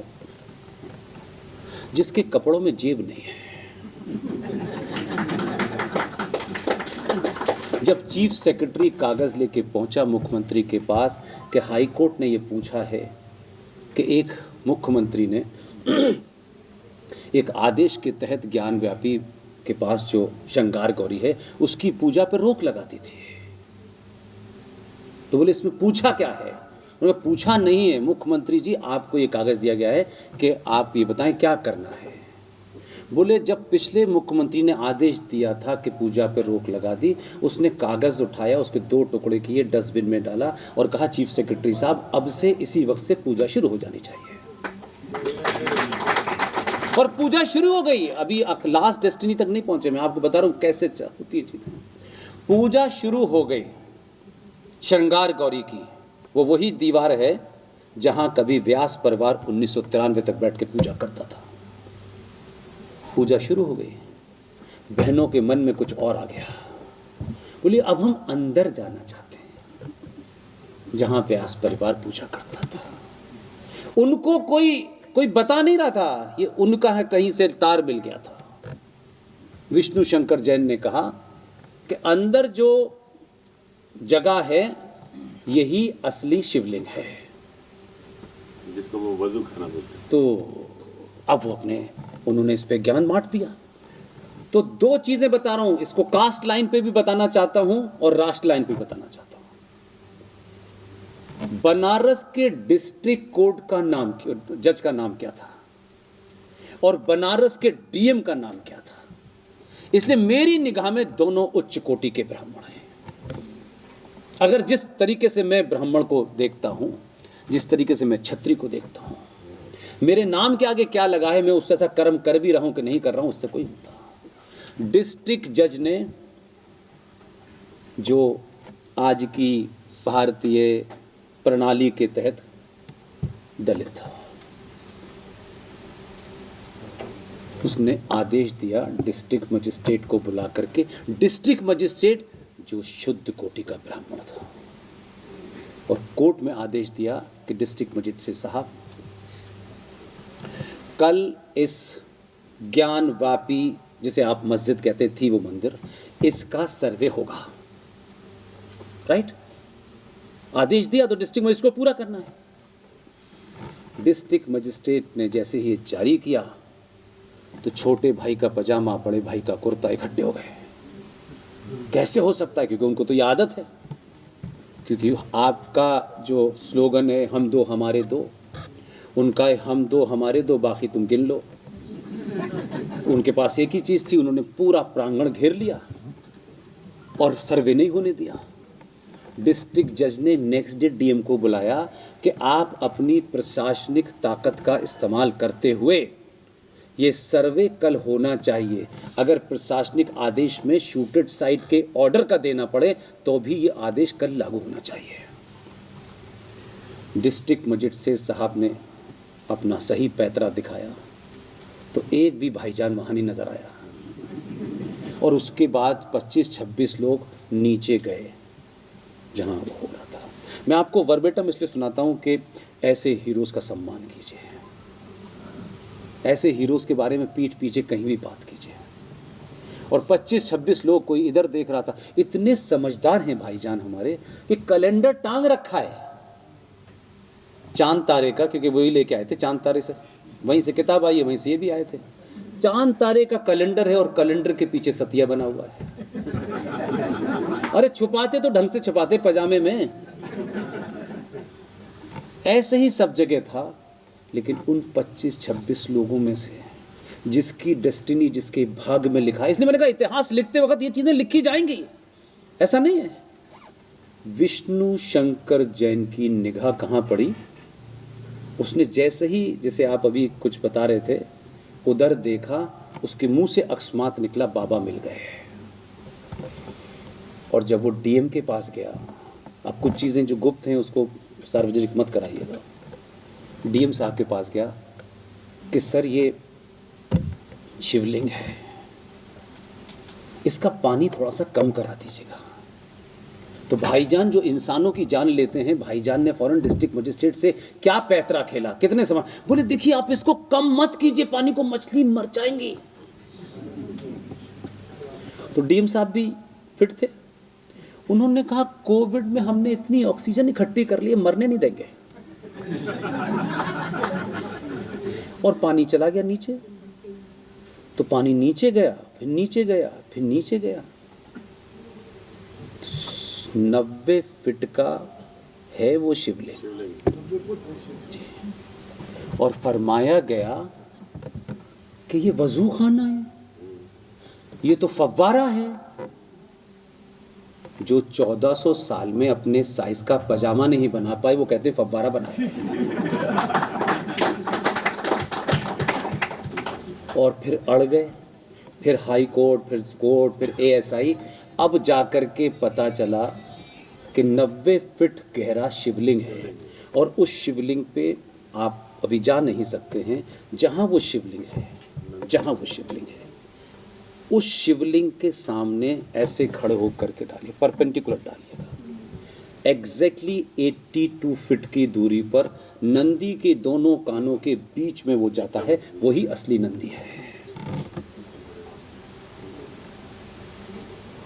Speaker 1: जिसके कपड़ों में जेब नहीं है। जब चीफ सेक्रेटरी कागज लेके पहुंचा मुख्यमंत्री के पास कि हाई कोर्ट ने ये पूछा है कि एक मुख्यमंत्री ने एक आदेश के तहत ज्ञानव्यापी के पास जो श्रृंगार गौरी है उसकी पूजा पर रोक लगा दी थी, तो बोले इसमें पूछा क्या है? उन्होंने पूछा नहीं है मुख्यमंत्री जी, आपको ये कागज दिया गया है कि आप ये बताएं क्या करना है। बोले जब पिछले मुख्यमंत्री ने आदेश दिया था कि पूजा पर रोक लगा दी, उसने कागज उठाया, उसके 2 टुकड़े किए, डस्टबिन में डाला और कहा चीफ सेक्रेटरी साहब अब से इसी वक्त से पूजा शुरू हो जानी चाहिए। और पूजा शुरू हो गई। अभी लास्ट डेस्टिनी तक नहीं पहुंचे, मैं आपको बता रहा हूं कैसे होती है चीजें। पूजा शुरू हो गई श्रृंगार गौरी की। वो वही दीवार है जहां कभी व्यास परिवार 1993 तक बैठ के पूजा करता था। पूजा शुरू हो गई, बहनों के मन में कुछ और आ गया। बोलिए अब हम अंदर जाना चाहते हैं जहां व्यास परिवार पूजा करता था। उनको कोई बता नहीं रहा था, ये उनका है, कहीं से तार मिल गया था। विष्णु शंकर जैन ने कहा कि अंदर जो जगह है यही असली शिवलिंग है,
Speaker 2: जिसको वो वजू खाना बोलते हैं।
Speaker 1: तो अब वो उन्होंने इस पे ज्ञान बांट दिया। तो 2 चीजें बता रहा हूं, इसको कास्ट लाइन पे भी बताना चाहता हूं और राष्ट्र लाइन पे भी बताना चाहता हूं। बनारस के डिस्ट्रिक्ट कोर्ट का नाम, जज का नाम क्या था और बनारस के डीएम का नाम क्या था? इसलिए मेरी निगाह में दोनों उच्च कोटि के ब्राह्मण हैं। अगर जिस तरीके से मैं ब्राह्मण को देखता हूं, जिस तरीके से मैं क्षत्रिय को देखता हूं, मेरे नाम के आगे क्या लगा है, मैं उससे ऐसा कर्म कर भी रहा हूं कि नहीं कर रहा हूं, उससे कोई होता। डिस्ट्रिक्ट जज ने जो आज की भारतीय प्रणाली के तहत दलित था, उसने आदेश दिया डिस्ट्रिक्ट मजिस्ट्रेट को बुला करके, डिस्ट्रिक्ट मजिस्ट्रेट जो शुद्ध कोटि का ब्राह्मण था, और कोर्ट में आदेश दिया कि डिस्ट्रिक्ट मजिस्ट्रेट साहब कल इस ज्ञानवापी, जिसे आप मस्जिद कहते थी वो मंदिर, इसका सर्वे होगा। राइट? आदेश दिया तो डिस्ट्रिक्ट मजिस्ट्रेट को पूरा करना है। डिस्ट्रिक्ट मजिस्ट्रेट ने जैसे ही जारी किया तो छोटे भाई का पजामा, बड़े भाई का कुर्ता इकट्ठे हो गए। कैसे हो सकता है? क्योंकि उनको तो ये आदत है, क्योंकि आपका जो स्लोगन है हम दो हमारे दो, उनका है हम दो हमारे दो, बाकी तुम गिन लो। तो उनके पास एक ही चीज़ थी, उन्होंने पूरा प्रांगण घेर लिया और सर्वे नहीं होने दिया। डिस्ट्रिक्ट जज ने नेक्स्ट डे डीएम को बुलाया कि आप अपनी प्रशासनिक ताकत का इस्तेमाल करते हुए ये सर्वे कल होना चाहिए। अगर प्रशासनिक आदेश में शूटेड साइट के ऑर्डर का देना पड़े तो भी ये आदेश कल लागू होना चाहिए। डिस्ट्रिक्ट मजिस्ट्रेट साहब ने अपना सही पैतरा दिखाया तो एक भी भाईजान वहाँ नहीं नजर आया, और उसके बाद 25-26 लोग नीचे गए जहाँ वो हो रहा था। मैं आपको वर्बेटम इसलिए सुनाता हूँ कि ऐसे हीरोज़ का सम्मान कीजिए, ऐसे हीरोज़ के बारे में पीठ पीछे कहीं भी बात कीजिए। और 25-26 लोग, कोई इधर देख रहा था, इतने समझदार हैं भाईजान हमारे कि कैलेंडर टांग रखा है चांद तारे का, क्योंकि वही लेके आए थे चांद तारे से, वहीं से किताब आई है, वहीं से ये भी आए थे। चांद तारे का कैलेंडर है और कैलेंडर के पीछे सतिया बना हुआ है। अरे छुपाते तो ढंग से छुपाते, पजामे में। ऐसे ही सब जगह था। लेकिन उन 25-26 लोगों में से जिसकी डेस्टिनी, जिसके भाग्य में लिखा है, इसलिए मैंने कहा इतिहास लिखते वक्त ये चीजें लिखी जाएंगी, ऐसा नहीं है। विष्णु शंकर जैन की निगाह कहाँ पड़ी? उसने जैसे ही, जैसे आप अभी कुछ बता रहे थे, उधर देखा, उसके मुंह से अकस्मात निकला बाबा मिल गए। और जब वो डीएम के पास गया, अब कुछ चीज़ें जो गुप्त हैं उसको सार्वजनिक मत कराइएगा, डीएम साहब के पास गया कि सर ये शिवलिंग है, इसका पानी थोड़ा सा कम करा दीजिएगा। तो भाईजान जो इंसानों की जान लेते हैं, भाईजान ने फौरन डिस्ट्रिक्ट मजिस्ट्रेट से क्या पैतरा खेला, कितने समय, बोले देखिए आप इसको कम मत कीजिए पानी को, मछली मर जाएंगी। तो डीएम साहब भी फिट थे, उन्होंने कहा कोविड में हमने इतनी ऑक्सीजन इकट्ठी कर ली, मरने नहीं देंगे। और पानी चला गया नीचे। तो पानी नीचे गया, फिर नीचे गया, फिर नीचे गया। 90 फीट का है वो शिवलिंग। और फरमाया गया कि ये वजू खाना है, ये तो फव्वारा है। जो 1400 साल में अपने साइज का पजामा नहीं बना पाए, वो कहते फव्वारा बना। और फिर अड़ गए, फिर हाई कोर्ट, फिर कोर्ट, फिर एएसआई। अब जाकर के पता चला कि 90 फीट गहरा शिवलिंग है। और उस शिवलिंग पे आप अभी जा नहीं सकते हैं, जहाँ वो शिवलिंग है, जहाँ वो शिवलिंग है, उस शिवलिंग के सामने ऐसे खड़े होकर के डालिए, परपेंडिकुलर डालिएगा। एग्जैक्टली 82 फीट की दूरी पर नंदी के दोनों कानों के बीच में वो जाता है, वही असली नंदी है।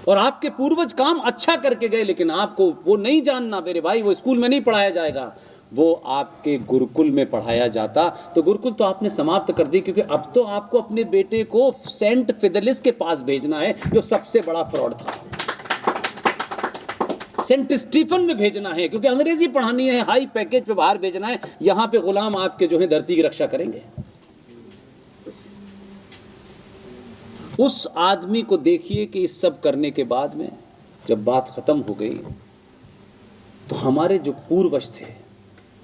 Speaker 1: और आपके पूर्वज काम अच्छा करके गए, लेकिन आपको वो नहीं जानना मेरे भाई, वो स्कूल में नहीं पढ़ाया जाएगा, वो आपके गुरुकुल में पढ़ाया जाता। तो गुरुकुल तो आपने समाप्त कर दी, क्योंकि अब तो आपको अपने बेटे को सेंट फिदेलिस के पास भेजना है, जो सबसे बड़ा फ्रॉड था। सेंट स्टीफन में भेजना है, क्योंकि अंग्रेजी पढ़ानी है, हाई पैकेज पे बाहर भेजना है। यहां पे गुलाम आपके जो है धरती की रक्षा करेंगे। उस आदमी को देखिए कि इस सब करने के बाद में जब बात खत्म हो गई, तो हमारे जो पूर्वज थे,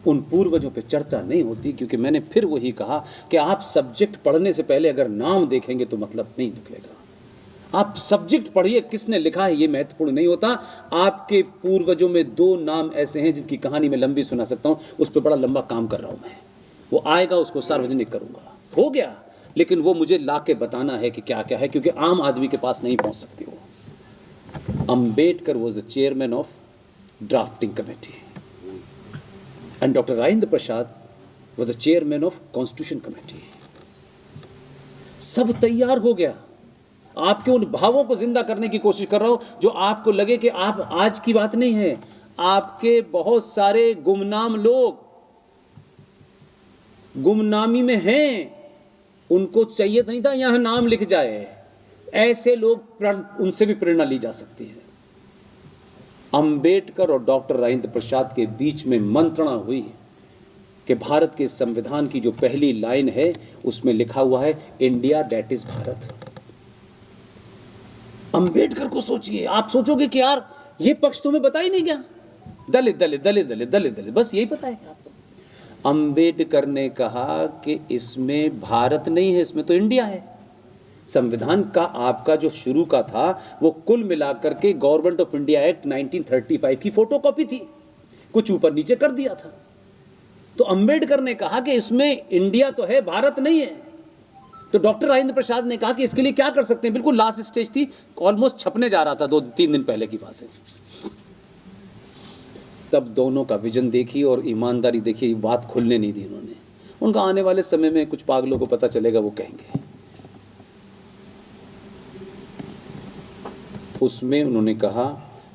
Speaker 1: उन पूर्वजों पे चर्चा नहीं होती। क्योंकि मैंने फिर वही कहा कि आप सब्जेक्ट पढ़ने से पहले अगर नाम देखेंगे तो मतलब नहीं निकलेगा। आप सब्जेक्ट पढ़िए, किसने लिखा है ये महत्वपूर्ण नहीं होता। आपके पूर्वजों में 2 नाम ऐसे हैं जिसकी कहानी मैं लंबी सुना सकता हूँ, उस पर बड़ा लंबा काम कर रहा हूँ मैं। वो आएगा, उसको सार्वजनिक करूँगा, हो गया। लेकिन वो मुझे ला के बताना है कि क्या क्या है, क्योंकि आम आदमी के पास नहीं पहुँच सकती वो। Ambedkar was the chairman of drafting committee and doctor Rajendra Prasad was the chairman of constitution committee. सब तैयार हो गया। आपके उन भावों को जिंदा करने की कोशिश कर रहा हूं, जो आपको लगे कि आप आज की बात नहीं है। आपके बहुत सारे गुमनाम लोग गुमनामी में हैं, उनको चाहिए नहीं था यहां नाम लिख जाए। ऐसे लोग, उनसे भी प्रेरणा ली जा सकती है। अंबेडकर और डॉक्टर राजेंद्र प्रसाद के बीच में मंत्रणा हुई कि भारत के संविधान की जो पहली लाइन है, उसमें लिखा हुआ है India that is Bharat. Ambedkar को सोचिए, आप सोचोगे कि यार ये पक्ष तुम्हें बता ही नहीं गया, दलित दलित दलित दलित दलित दलित, बस यही पता है आपको। अंबेडकर ने कहा कि इसमें भारत नहीं है, इसमें तो इंडिया है। संविधान का आपका जो शुरू का था, वो कुल मिलाकर के गवर्नमेंट ऑफ इंडिया एक्ट 1935 की फोटोकॉपी थी, कुछ ऊपर नीचे कर दिया था। तो अंबेडकर ने कहा कि इसमें इंडिया तो है, भारत नहीं है। तो डॉक्टर राजेंद्र प्रसाद ने कहा कि इसके लिए क्या कर सकते हैं। बिल्कुल लास्ट स्टेज थी, ऑलमोस्ट छपने जा रहा था, 2-3 दिन पहले की बात है। तब दोनों का विजन देखी और ईमानदारी देखी, बात खुलने नहीं दी उन्होंने। उनका आने वाले समय में कुछ पागलों को पता चलेगा, वो कहेंगे। उसमें उन्होंने कहा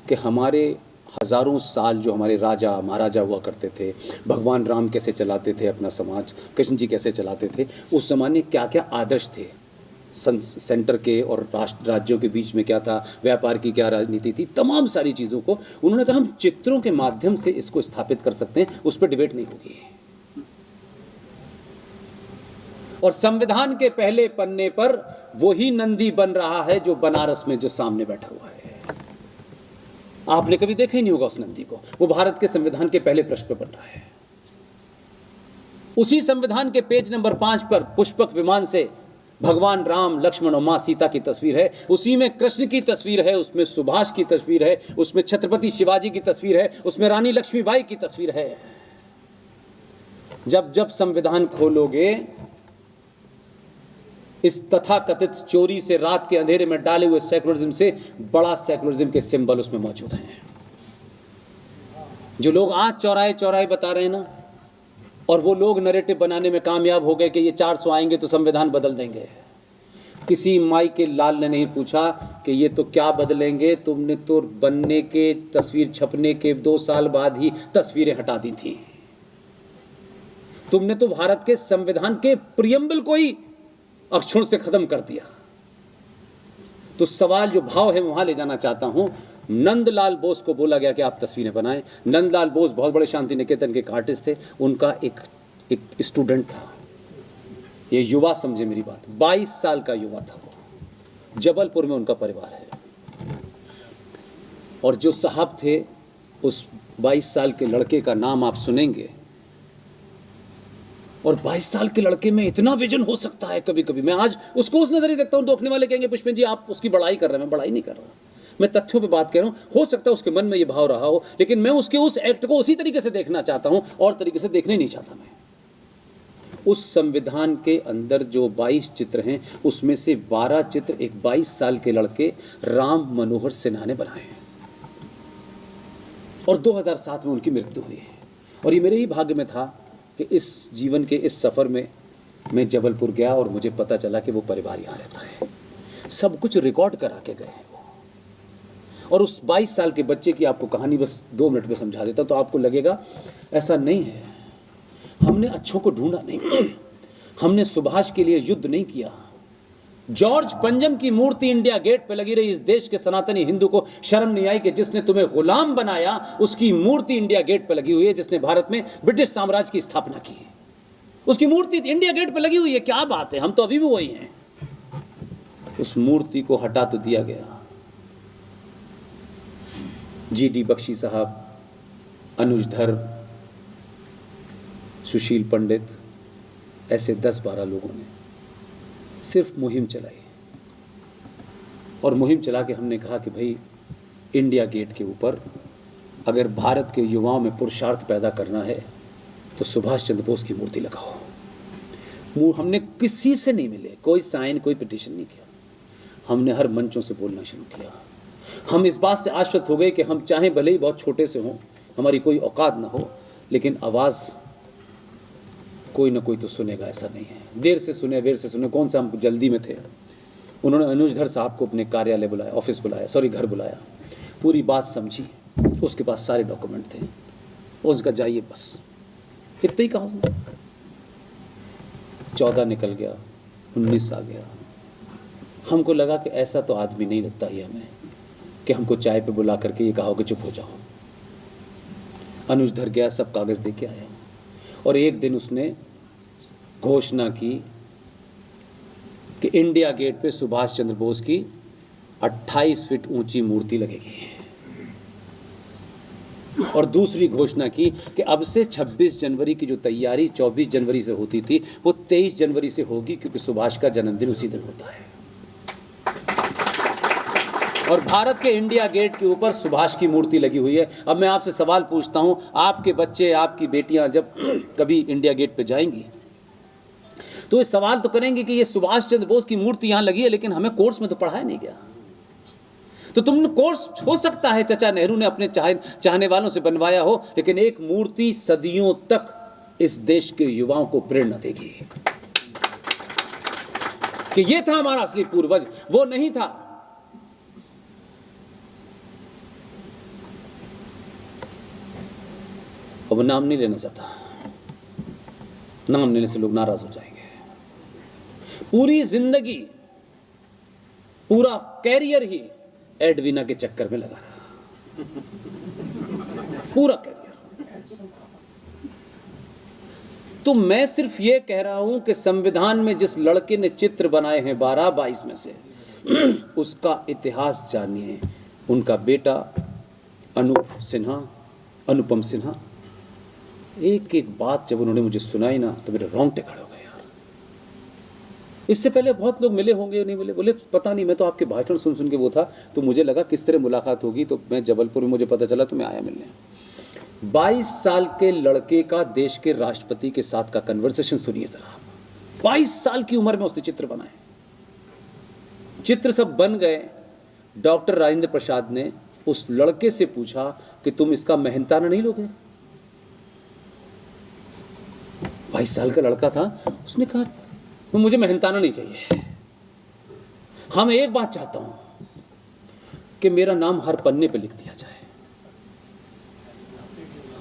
Speaker 1: कि हमारे हजारों साल जो हमारे राजा महाराजा हुआ करते थे, भगवान राम कैसे चलाते थे अपना समाज, कृष्ण जी कैसे चलाते थे, उस ज़माने क्या क्या आदर्श थे, सेंटर के और राष्ट्र राज्यों के बीच में क्या था, व्यापार की क्या राजनीति थी, तमाम सारी चीज़ों को उन्होंने कहा हम चित्रों के माध्यम से इसको स्थापित कर सकते हैं, उस पर डिबेट नहीं होगी। और संविधान के पहले पन्ने पर वही नंदी बन रहा है जो बनारस में जो सामने बैठा हुआ है। आपने कभी देखा ही नहीं होगा उस नंदी को, वो भारत के संविधान के पहले पृष्ठ पर बन रहा है। उसी संविधान के पेज नंबर 5 पर पुष्पक विमान से भगवान राम, लक्ष्मण और मां सीता की तस्वीर है, उसी में कृष्ण की तस्वीर है, उसमें सुभाष की तस्वीर है, उसमें छत्रपति शिवाजी की तस्वीर है, उसमें रानी लक्ष्मीबाई की तस्वीर है। जब जब संविधान खोलोगे इस तथाकथित चोरी से रात के अंधेरे में डाले हुए सेकुलरिज्म से बड़ा सेकुलरिज्म के सिंबल उसमें मौजूद हैं। जो लोग आज चौराहे चौराहे बता रहे हैं ना, और वो लोग नैरेटिव बनाने में कामयाब हो गए कि ये 400 आएंगे तो संविधान बदल देंगे। किसी माई के लाल ने नहीं पूछा कि ये तो क्या बदलेंगे, तुमने तो बनने के, तस्वीर छपने के 2 साल बाद ही तस्वीरें हटा दी थी। तुमने तो भारत के संविधान के प्रियम्बल को ही अक्षुण से खत्म कर दिया। तो सवाल जो भाव है मैं वहां ले जाना चाहता हूं। नंदलाल बोस को बोला गया कि आप तस्वीरें बनाएं। नंदलाल बोस बहुत बड़े शांति निकेतन के आर्टिस्ट थे। उनका एक स्टूडेंट था, ये युवा समझे मेरी बात, 22 साल का युवा था वो। जबलपुर में उनका परिवार है, और जो साहब थे उस 22 साल के लड़के का नाम आप सुनेंगे। और 22 साल के लड़के में इतना विजन हो सकता है। कभी कभी मैं आज उसको उस नजरिए देखता हूं, देखने वाले कहेंगे पुष्पेंद्र जी आप उसकी बड़ाई कर रहे हैं। मैं बड़ाई नहीं कर रहा, मैं तथ्यों पे बात कर रहा हूं। हो सकता है उसके मन में ये भाव रहा हो, लेकिन मैं उसके उस एक्ट को उसी तरीके से देखना चाहता हूं, और तरीके से देखने नहीं चाहता। मैं उस संविधान के अंदर जो 22 चित्र हैं, उसमें से 12 चित्र एक 22 साल के लड़के राम मनोहर सिन्हा ने बनाए हैं, और 2007 में उनकी मृत्यु हुई है। और ये मेरे ही भाग्य में था कि इस जीवन के इस सफ़र में मैं जबलपुर गया और मुझे पता चला कि वो परिवार यहाँ रहता है। सब कुछ रिकॉर्ड करा के गए हैं वो। और उस 22 साल के बच्चे की आपको कहानी बस 2 मिनट में समझा देता तो आपको लगेगा ऐसा नहीं है। हमने अच्छों को ढूंढा नहीं, हमने सुभाष के लिए युद्ध नहीं किया। जॉर्ज पंजम की मूर्ति इंडिया गेट पे लगी रही। इस देश के सनातनी हिंदू को शर्म नहीं आई कि जिसने तुम्हें गुलाम बनाया उसकी मूर्ति इंडिया गेट पे लगी हुई है, जिसने भारत में ब्रिटिश साम्राज्य की स्थापना की, उसकी मूर्ति इंडिया गेट पे लगी हुई है। क्या बात है, हम तो अभी भी वही हैं। उस मूर्ति को हटा तो दिया गया। GD बख्शी साहब, अनुज धर, सुशील पंडित, ऐसे 10-12 लोगों ने सिर्फ मुहिम चलाई। और मुहिम चला के हमने कहा कि भाई इंडिया गेट के ऊपर अगर भारत के युवाओं में पुरुषार्थ पैदा करना है तो सुभाष चंद्र बोस की मूर्ति लगाओ। हमने किसी से नहीं मिले, कोई साइन, कोई पिटीशन नहीं किया। हमने हर मंचों से बोलना शुरू किया। हम इस बात से आश्वस्त हो गए कि हम चाहे भले ही बहुत छोटे से हों, हमारी कोई औकात ना हो, लेकिन आवाज़ कोई ना कोई तो सुनेगा। ऐसा नहीं है देर से सुने वेर से सुने। कौन सा हम जल्दी में थे। उन्होंने अनुज धर साहब को अपने कार्यालय बुलाया, ऑफिस बुलाया, सॉरी घर बुलाया, पूरी बात समझी। उसके पास सारे डॉक्यूमेंट थे। उसका जाइए बस इतना ही कहा। 14 निकल गया, 19 आ गया। हमको लगा कि ऐसा तो आदमी नहीं लगता ही हमें कि हमको चाय पे बुला करके ये कहा कि चुप हो जाओ। अनुज धर गया, सब कागज़ दे के आया, और एक दिन उसने घोषणा की कि इंडिया गेट पे सुभाष चंद्र बोस की 28 फीट ऊंची मूर्ति लगेगी। और दूसरी घोषणा की कि अब से 26 जनवरी की जो तैयारी 24 जनवरी से होती थी वो 23 जनवरी से होगी, क्योंकि सुभाष का जन्मदिन उसी दिन होता है। और भारत के इंडिया गेट के ऊपर सुभाष की मूर्ति लगी हुई है। अब मैं आपसे सवाल पूछता हूं, आपके बच्चे, आपकी बेटियां जब कभी इंडिया गेट पे जाएंगी तो ये सवाल तो करेंगे कि ये सुभाष चंद्र बोस की मूर्ति यहां लगी है, लेकिन हमें कोर्स में तो पढ़ाया नहीं गया। तो तुमने कोर्स, हो सकता है चाचा नेहरू ने अपने चाहने वालों से बनवाया हो, लेकिन एक मूर्ति सदियों तक इस देश के युवाओं को प्रेरणा देगी कि ये था हमारा असली पूर्वज, वो नहीं था। अब नाम नहीं लेना चाहता, नाम लेने से लोग नाराज हो जाएंगे। पूरी जिंदगी, पूरा कैरियर ही एडवीना के चक्कर में लगा रहा, पूरा कैरियर। तो मैं सिर्फ ये कह रहा हूं कि संविधान में जिस लड़के ने चित्र बनाए हैं 12-22 में से उसका इतिहास जानिए। उनका बेटा अनुपम सिन्हा, एक एक बात जब उन्होंने मुझे सुनाई ना तो मेरे रोंगटे खड़े हो गए यार। इससे पहले बहुत लोग मिले होंगे, नहीं मिले, बोले पता नहीं, मैं तो आपके भाषण सुन सुन के वो था, तो मुझे लगा किस तरह मुलाकात होगी। तो मैं जबलपुर में, मुझे पता चला तो मैं आया मिलने। 22 साल के लड़के का देश के राष्ट्रपति के साथ का कन्वर्सेशन सुनिए जरा। 22 साल की उम्र में उसने चित्र बनाए। चित्र सब बन गए। डॉक्टर राजेंद्र प्रसाद ने उस लड़के से पूछा कि तुम इसका मेहनताना नहीं लोगे? 22 साल का लड़का था, उसने कहा तो मुझे मेहनताना नहीं चाहिए, हाँ मैं एक बात चाहता हूं कि मेरा नाम हर पन्ने पे लिख दिया जाए।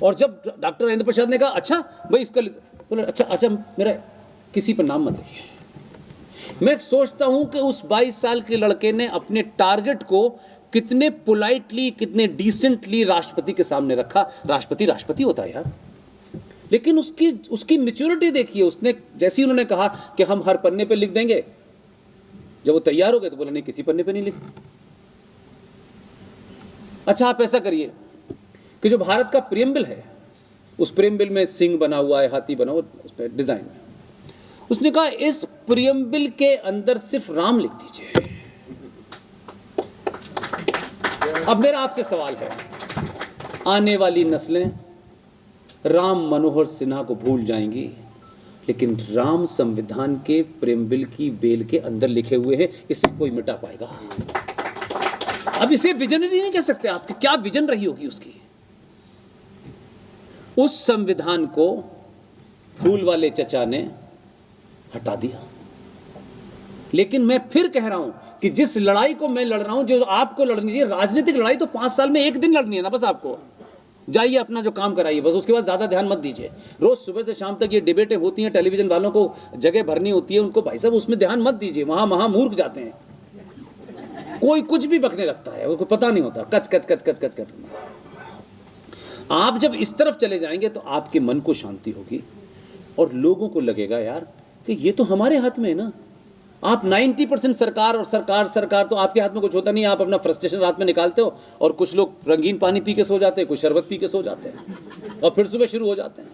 Speaker 1: और जब डॉक्टर राजेंद्र प्रसाद ने कहा अच्छा भाई इसका बोला अच्छा मेरा किसी पर नाम मत लिखिए। मैं सोचता हूं कि उस 22 साल के लड़के ने अपने टारगेट को कितने पोलाइटली, कितने डिसेंटली राष्ट्रपति के सामने रखा। राष्ट्रपति होता है यार, लेकिन उसकी मैच्योरिटी देखिए। उसने जैसे ही उन्होंने कहा कि हम हर पन्ने पे लिख देंगे, जब वो तैयार हो गए तो बोला नहीं किसी पन्ने पे नहीं लिख। अच्छा आप ऐसा करिए कि जो भारत का प्रियम्बल है, उस प्रियम्बल में सिंह बना हुआ है, हाथी बना हुआ, उस पर डिजाइन है। उसने कहा इस प्रियम्बल के अंदर सिर्फ राम लिख दीजिए। अब मेरा आपसे सवाल है, आने वाली नस्लें राम मनोहर सिन्हा को भूल जाएंगी, लेकिन राम संविधान के प्रियम्बल की बेल के अंदर लिखे हुए हैं, इसे कोई मिटा पाएगा? अब इसे विजनरी नहीं कह सकते आप, क्या विजन रही होगी उसकी। उस संविधान को फूल वाले चचा ने हटा दिया। लेकिन मैं फिर कह रहा हूं कि जिस लड़ाई को मैं लड़ रहा हूं, जो आपको लड़नी चाहिए, राजनीतिक लड़ाई तो 5 साल में एक दिन लड़नी है ना बस। आपको जाइए अपना जो काम कराइए बस, उसके बाद ज्यादा ध्यान मत दीजिए। रोज सुबह से शाम तक ये डिबेटें होती हैं, टेलीविजन वालों को जगह भरनी होती है, उनको भाई साहब उसमें ध्यान मत दीजिए, वहां महामूर्ख जाते हैं। कोई कुछ भी बकने लगता है, उसको पता नहीं होता, कच कच कच कच कच कच। आप जब इस तरफ चले जाएंगे तो आपके मन को शांति होगी और लोगों को लगेगा यार कि ये तो हमारे हाथ में है ना। आप 90% सरकार और सरकार तो आपके हाथ में कुछ होता नहीं। आप अपना फ्रस्ट्रेशन रात में निकालते हो और कुछ लोग रंगीन पानी पी के सो जाते हैं, कुछ शरबत पी के सो जाते हैं और फिर सुबह शुरू हो जाते हैं।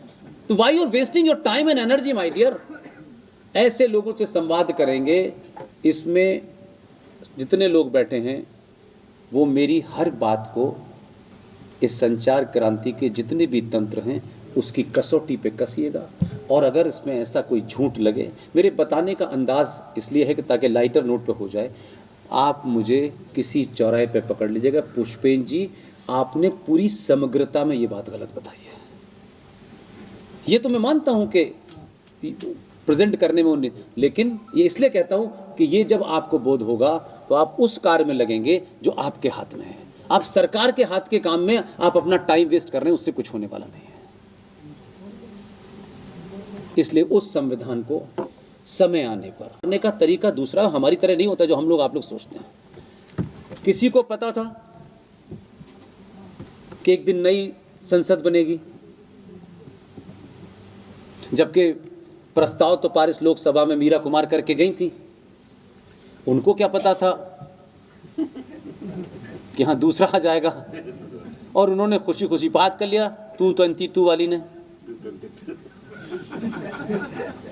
Speaker 1: तो why you are wasting your time and energy my dear. ऐसे लोगों से संवाद करेंगे। इसमें जितने लोग बैठे हैं वो मेरी हर बात को, इस संचार क्रांति के जितने भी तंत्र हैं उसकी कसौटी पे कसिएगा। और अगर इसमें ऐसा कोई झूठ लगे, मेरे बताने का अंदाज इसलिए है कि ताकि लाइटर नोट पे हो जाए, आप मुझे किसी चौराहे पे पकड़ लीजिएगा, पुष्पेन जी आपने पूरी समग्रता में ये बात गलत बताई है। ये तो मैं मानता हूं कि प्रेजेंट करने में उन्हें, लेकिन ये इसलिए कहता हूं कि ये जब आपको बोध होगा तो आप उस कार्य में लगेंगे जो आपके हाथ में है। आप सरकार के हाथ के काम में आप अपना टाइम वेस्ट कर रहे हैं, उससे कुछ होने वाला नहीं है। इसलिए उस संविधान को समय आने पर करने का तरीका दूसरा, हमारी तरह नहीं होता जो हम लोग आप लोग सोचते हैं। किसी को पता था कि एक दिन नई संसद बनेगी, जबकि प्रस्ताव तो पारित लोकसभा में मीरा कुमार करके गई थी। उनको क्या पता था कि हाँ दूसरा आ जाएगा, और उन्होंने खुशी खुशी बात कर लिया 222 वाली ने।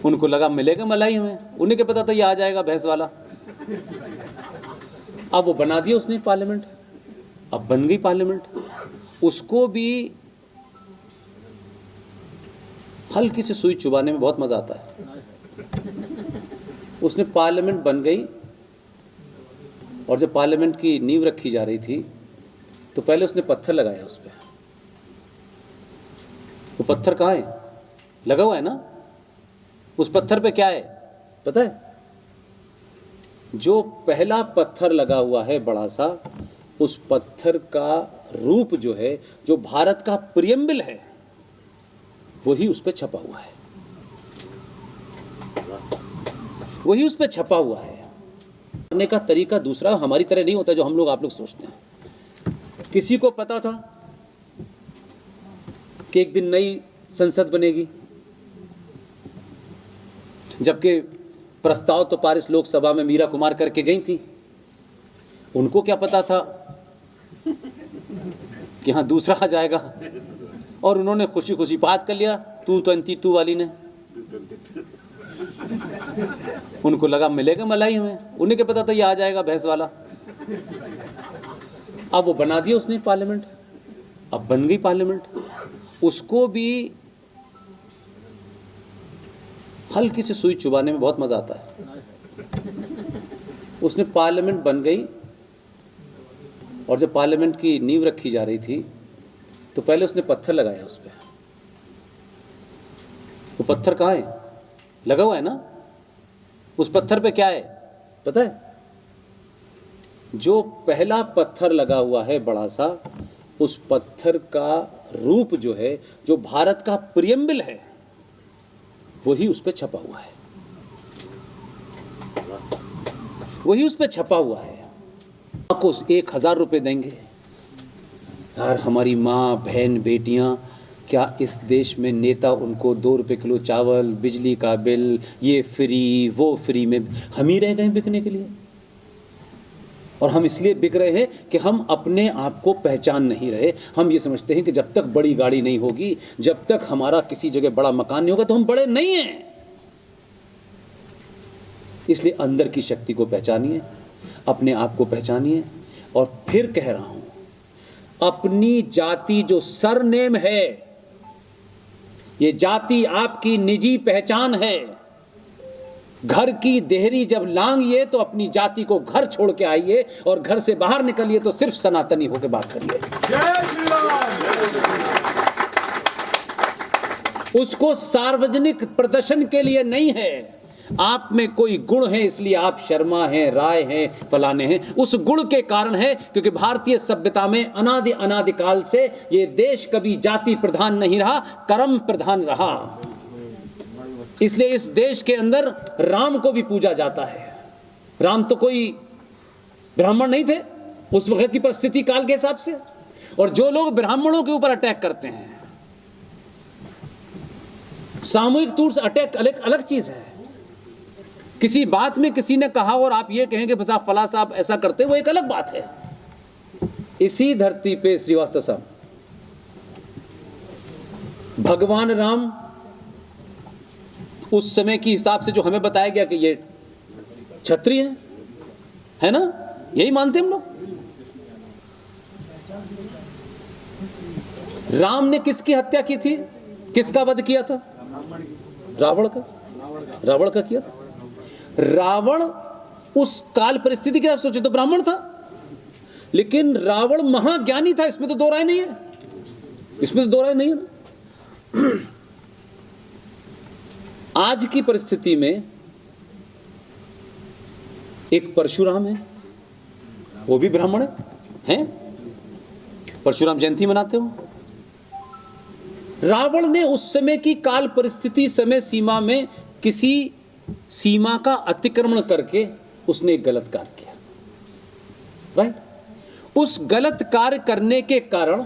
Speaker 1: उनको लगा मिलेगा मलाई हमें, उन्हें क्या पता था ये आ जाएगा भैंस वाला। अब वो बना दिया उसने पार्लियामेंट, अब बन गई पार्लियामेंट। उसको भी हल्की सी सुई चुबाने में बहुत मजा आता है। उसने पार्लियामेंट बन गई, और जब पार्लियामेंट की नींव रखी जा रही थी तो पहले उसने पत्थर लगाया उस पर। वो पत्थर कहाँ है? लगा हुआ है ना। उस पत्थर पे क्या है पता है? जो पहला पत्थर लगा हुआ है बड़ा सा, उस पत्थर का रूप जो है, जो भारत का प्रियम्बल है, वही उस पे छपा हुआ है, वही उस पे छपा हुआ है। करने का तरीका दूसरा, हमारी तरह नहीं होता जो हम लोग आप लोग सोचते हैं। किसी को पता था कि एक दिन नई संसद बनेगी, जबकि प्रस्ताव तो पारित लोकसभा में मीरा कुमार करके गई थी। उनको क्या पता था कि हाँ दूसरा आ जाएगा, और उन्होंने खुशी खुशी बात कर लिया 222 वाली ने। उनको लगा मिलेगा मलाई हमें, उन्हें क्या पता था ये आ जाएगा भैंस वाला। अब वो बना दिया उसने पार्लियामेंट, अब बन गई पार्लियामेंट। उसको भी हल्की सी सुई चुबाने में बहुत मजा आता है। उसने पार्लियामेंट बन गई, और जब पार्लियामेंट की नींव रखी जा रही थी तो पहले उसने पत्थर लगाया उस पर। वो पत्थर कहाँ है? लगा हुआ है ना। उस पत्थर पे क्या है पता है? जो पहला पत्थर लगा हुआ है बड़ा सा, उस पत्थर का रूप जो है, जो भारत का प्रियम्बल है, वही उस पे छपा हुआ है, वही उस पे छपा हुआ है। आपको 1000 रुपये देंगे यार, हमारी माँ बहन बेटियां, क्या इस देश में नेता उनको 2 रुपये किलो चावल, बिजली का बिल, ये फ्री वो फ्री में हम ही रह गए बिकने के लिए। और हम इसलिए बिक रहे हैं कि हम अपने आप को पहचान नहीं रहे। हम ये समझते हैं कि जब तक बड़ी गाड़ी नहीं होगी, जब तक हमारा किसी जगह बड़ा मकान नहीं होगा, तो हम बड़े नहीं हैं। इसलिए अंदर की शक्ति को पहचानिए, अपने आप को पहचानिए। और फिर कह रहा हूं, अपनी जाति जो सरनेम है, ये जाति आपकी निजी पहचान है। घर की देहरी जब लांघिए तो अपनी जाति को घर छोड़ के आइए, और घर से बाहर निकलिए तो सिर्फ सनातनी होकर बात करिए। उसको सार्वजनिक प्रदर्शन के लिए नहीं है। आप में कोई गुण है इसलिए आप शर्मा हैं, राय हैं, फलाने हैं। उस गुण के कारण है क्योंकि भारतीय सभ्यता में अनादि काल से ये देश कभी जाति प्रधान नहीं रहा, कर्म प्रधान रहा। इसलिए इस देश के अंदर राम को भी पूजा जाता है। राम तो कोई ब्राह्मण नहीं थे उस वक्त की परिस्थिति काल के हिसाब से। और जो लोग ब्राह्मणों के ऊपर अटैक करते हैं, सामूहिक तौर से अटैक अलग चीज है। किसी बात में किसी ने कहा और आप ये कहेंगे बस आप फला साहब ऐसा करते, वो एक अलग बात है। इसी धरती पे श्रीवास्तव साहब, भगवान राम उस समय की हिसाब से जो हमें बताया गया कि ये क्षत्रिय है ना, यही मानते हम लोग। राम ने किसकी हत्या की थी, किसका वध किया था? रावण का किया था। रावण उस काल परिस्थिति के आप सोचे तो ब्राह्मण था, लेकिन रावण महाज्ञानी था, इसमें तो दो राय नहीं है, इसमें तो दो राय नहीं है ना। आज की परिस्थिति में एक परशुराम है, वो भी ब्राह्मण है, परशुराम जयंती मनाते हो। रावण ने उस समय की काल परिस्थिति, समय सीमा में किसी सीमा का अतिक्रमण करके उसने एक गलत कार्य किया, राइट। उस गलत कार्य करने के कारण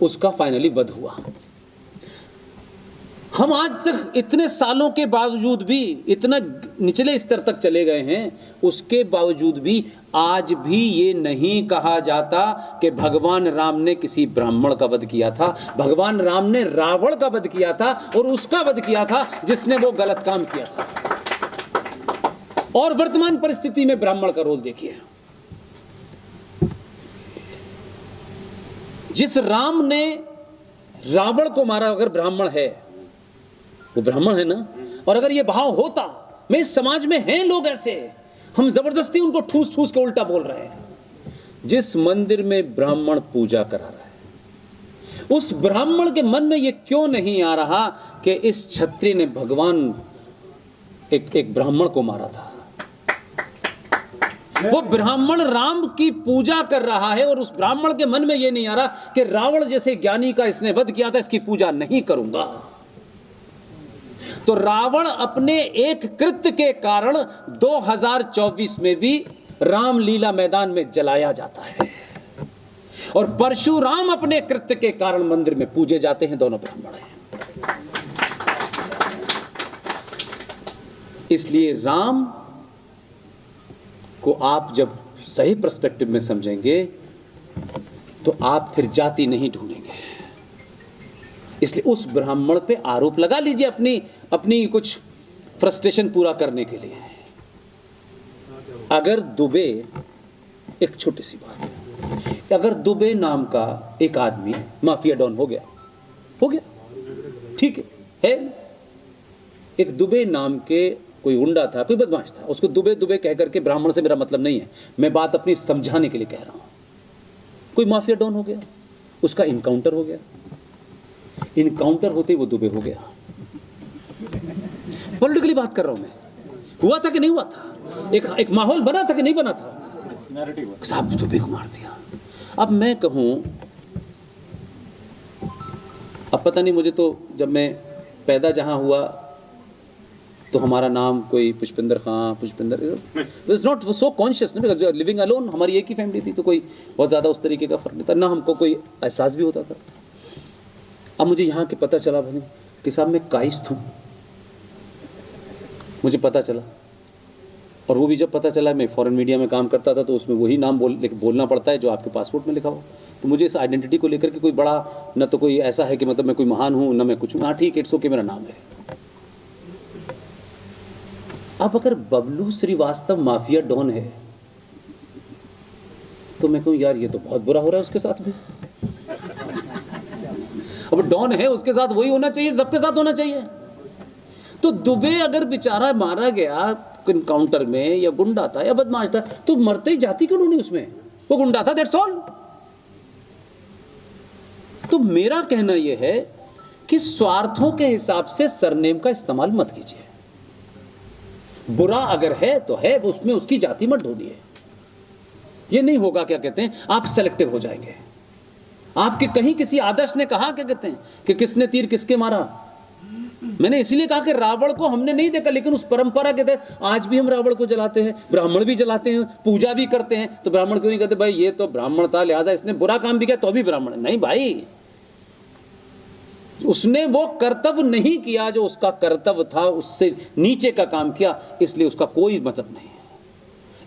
Speaker 1: उसका फाइनली वध हुआ। हम आज तक इतने सालों के बावजूद भी इतना निचले स्तर तक चले गए हैं, उसके बावजूद भी आज भी ये नहीं कहा जाता कि भगवान राम ने किसी ब्राह्मण का वध किया था। भगवान राम ने रावण का वध किया था, और उसका वध किया था जिसने वो गलत काम किया था। और वर्तमान परिस्थिति में ब्राह्मण का रोल देखिए। जिस राम ने रावण को मारा, अगर ब्राह्मण है, वो ब्राह्मण है ना। और अगर ये भाव होता, मैं इस समाज में हैं लोग ऐसे, हम जबरदस्ती उनको ठूस ठूस के उल्टा बोल रहे हैं। जिस मंदिर में ब्राह्मण पूजा करा रहा है, उस ब्राह्मण के मन में ये क्यों नहीं आ रहा कि इस क्षत्रिय ने भगवान एक ब्राह्मण को मारा था। वो ब्राह्मण राम की पूजा कर रहा है, और उस ब्राह्मण के मन में ये नहीं आ रहा कि रावण जैसे ज्ञानी का इसने वध किया था, इसकी पूजा नहीं करूंगा। तो रावण अपने एक कृत्य के कारण 2024 में भी रामलीला मैदान में जलाया जाता है, और परशुराम अपने कृत्य के कारण मंदिर में पूजे जाते हैं। दोनों ब्राह्मण हैं। इसलिए राम को आप जब सही पर्सपेक्टिव में समझेंगे तो आप फिर जाति नहीं ढूंढेंगे। इसलिए उस ब्राह्मण पे आरोप लगा लीजिए अपनी कुछ फ्रस्ट्रेशन पूरा करने के लिए। अगर दुबे, एक छोटी सी बात है, अगर दुबे नाम का एक आदमी माफिया डॉन हो गया, ठीक है। एक दुबे नाम के कोई गुंडा था, कोई बदमाश था, उसको दुबे दुबे कह करके ब्राह्मण से मेरा मतलब नहीं है, मैं बात अपनी समझाने के लिए कह रहा हूँ। कोई माफिया डॉन हो गया, उसका इनकाउंटर हो गया, इनकाउंटर होते ही वो दुबे हो गया। पॉलिटिकली बात कर रहा हूं मैं, हुआ था कि नहीं हुआ था, एक माहौल बना था कि नहीं बना था, साहब दुबे को मार दिया। अब मैं कहूं, अब पता नहीं मुझे, तो जब मैं पैदा जहां हुआ तो हमारा नाम कोई Pushpinder Khan, Pushpinder is not so conscious, living alone, हमारी एक ही फैमिली थी, तो कोई बहुत ज़्यादा उस तरीके का फर्क नहीं था, ना हमको कोई एहसास भी होता था। अब मुझे यहाँ के पता चला भाई कि साहब मैं काइस्थ हूँ, मुझे पता चला, और वो भी जब पता चला, मैं फॉरेन मीडिया में काम करता था तो उसमें वही नाम बोलना पड़ता है जो आपके पासपोर्ट में लिखा हो। तो मुझे इस आइडेंटिटी को लेकर के कोई बड़ा, न तो कोई ऐसा है कि मतलब मैं कोई महान हूँ, न मैं कुछ हूँ, हाँ ठीक, इट्स ओके, मेरा नाम है। अब अगर बबलू श्रीवास्तव माफिया डॉन है तो मैं कहूँ यार ये तो बहुत बुरा हो रहा है उसके साथ भी। अब डॉन है, उसके साथ वही होना चाहिए, सबके साथ होना चाहिए। तो दुबे अगर बेचारा मारा गया इनकाउंटर में, या गुंडा था या बदमाश था, तो मरते ही जाति क्यों नहीं उसमें, वो गुंडा था, दैट्स ऑल। तो मेरा कहना यह है कि स्वार्थों के हिसाब से सरनेम का इस्तेमाल मत कीजिए। बुरा अगर है तो है, उसमें उसकी जाति मत ढूंढिए। ये नहीं होगा, क्या कहते हैं, आप सेलेक्टिव हो जाएंगे। आपके कहीं किसी आदर्श ने कहा, क्या कहते हैं, कि किसने तीर किसके मारा। मैंने इसलिए कहा कि रावण को हमने नहीं देखा, लेकिन उस परंपरा के तहत आज भी हम रावण को जलाते हैं, ब्राह्मण भी जलाते हैं, पूजा भी करते हैं। तो ब्राह्मण क्यों नहीं कहते भाई ये तो ब्राह्मण था, लिहाजा इसने बुरा काम भी किया तो भी ब्राह्मण है? नहीं भाई, उसने वो कर्तव्य नहीं किया जो उसका कर्तव्य था, उससे नीचे का काम किया, इसलिए उसका कोई मतलब नहीं है।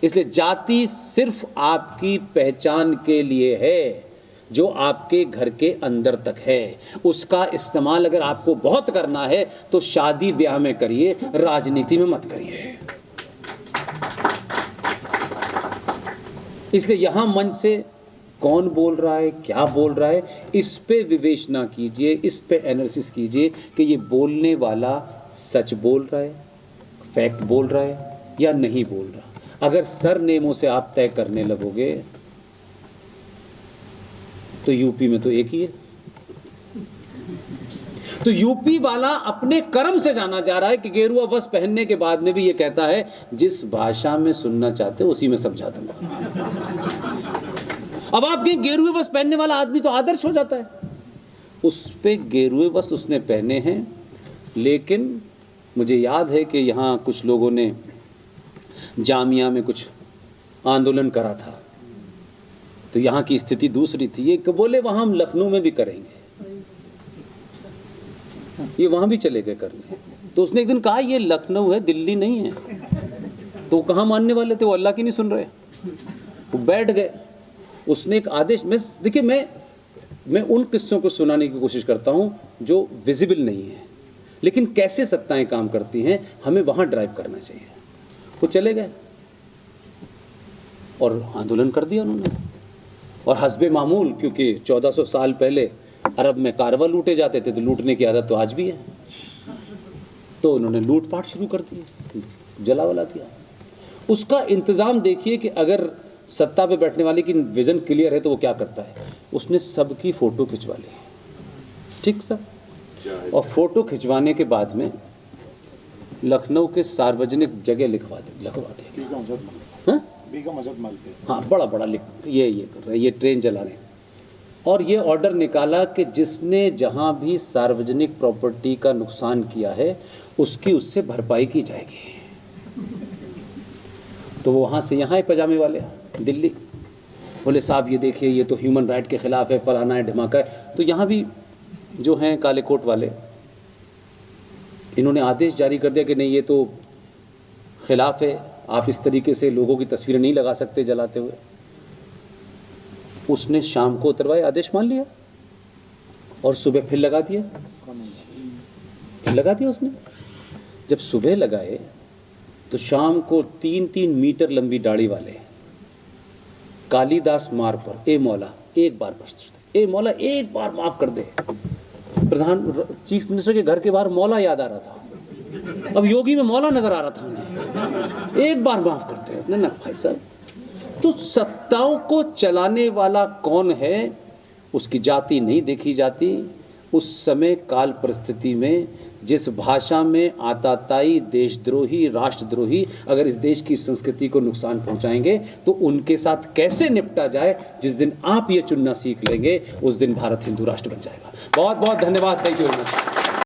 Speaker 1: इसलिए जाति सिर्फ आपकी पहचान के लिए है, जो आपके घर के अंदर तक है। उसका इस्तेमाल अगर आपको बहुत करना है तो शादी ब्याह में करिए, राजनीति में मत करिए। इसलिए यहां मंच से कौन बोल रहा है, क्या बोल रहा है, इस पे विवेचना कीजिए, इस पे एनालिसिस कीजिए कि ये बोलने वाला सच बोल रहा है, फैक्ट बोल रहा है या नहीं बोल रहा। अगर सरनेमों से आप तय करने लगोगे तो यूपी में तो एक ही है। तो यूपी वाला अपने कर्म से जाना जा रहा है कि गेरुआ वस्त्र पहनने के बाद में भी ये कहता है जिस भाषा में सुनना चाहते हो उसी में समझा दूंगा। अब आप कहें गेरुए वस्त्र पहनने वाला आदमी तो आदर्श हो जाता है, उस पे गेरुए वस्त्र उसने पहने हैं। लेकिन मुझे याद है कि यहाँ कुछ लोगों ने जामिया में कुछ आंदोलन करा था, तो यहाँ की स्थिति दूसरी थी। ये बोले वहाँ हम लखनऊ में भी करेंगे, ये वहाँ भी चले गए करने। तो उसने एक दिन कहा ये लखनऊ है, दिल्ली नहीं है। तो कहाँ मानने वाले थे, वो अल्लाह की नहीं सुन रहे, वो बैठ गए। उसने एक आदेश में, देखिए मैं उन किस्सों को सुनाने की कोशिश करता हूँ जो विजिबल नहीं है, लेकिन कैसे सत्ताएं काम करती हैं हमें वहाँ ड्राइव करना चाहिए। वो चले गए और आंदोलन कर दिया उन्होंने। और हस्बे मामूल, क्योंकि 1400 साल पहले अरब में कारवा लूटे जाते थे, तो लूटने की आदत तो आज भी है। तो उन्होंने लूटपाट शुरू कर दी, जलावला किया। उसका इंतज़ाम देखिए कि अगर सत्ता पे बैठने वाले की विज़न क्लियर है तो वो क्या करता है, उसने सबकी फ़ोटो खिंचवा ली, ठीक सब। और फ़ोटो खिंचवाने के बाद में लखनऊ के सार्वजनिक जगह लिखवा दिया। हाँ, बड़ा बड़ा लिख ये कर रहे, ये ट्रेन चला रहे हैं। और ये ऑर्डर निकाला कि जिसने जहाँ भी सार्वजनिक प्रॉपर्टी का नुकसान किया है उसकी उससे भरपाई की जाएगी। तो वो वहाँ से यहाँ है पजामे वाले दिल्ली, बोले साहब ये देखिए ये तो ह्यूमन राइट के ख़िलाफ़ है, फलाना है, ढमाका है। तो यहाँ भी जो हैं काले कोट वाले, इन्होंने आदेश जारी कर दिया कि नहीं ये तो खिलाफ है, आप इस तरीके से लोगों की तस्वीरें नहीं लगा सकते जलाते हुए। उसने शाम को उतरवाए, आदेश मान लिया, और सुबह फिर लगा दिया, उसने। जब सुबह लगाए तो शाम को 3-3 मीटर लंबी दाढ़ी वाले कालीदास मार्ग पर ए मौला एक बार बस, ए मौला एक बार माफ कर दे। चीफ मिनिस्टर के घर के बाहर मौला याद आ रहा था, अब योगी में मौला नजर आ रहा था उन्हें, एक बार माफ करते हैं ना भाई साहब। तो सत्ताओं को चलाने वाला कौन है उसकी जाति नहीं देखी जाती। उस समय काल परिस्थिति में जिस भाषा में आताताई, देशद्रोही, राष्ट्रद्रोही अगर इस देश की संस्कृति को नुकसान पहुंचाएंगे तो उनके साथ कैसे निपटा जाए, जिस दिन आप ये चुनना सीख लेंगे उस दिन भारत हिंदू राष्ट्र बन जाएगा। बहुत बहुत धन्यवाद। Thank you very much.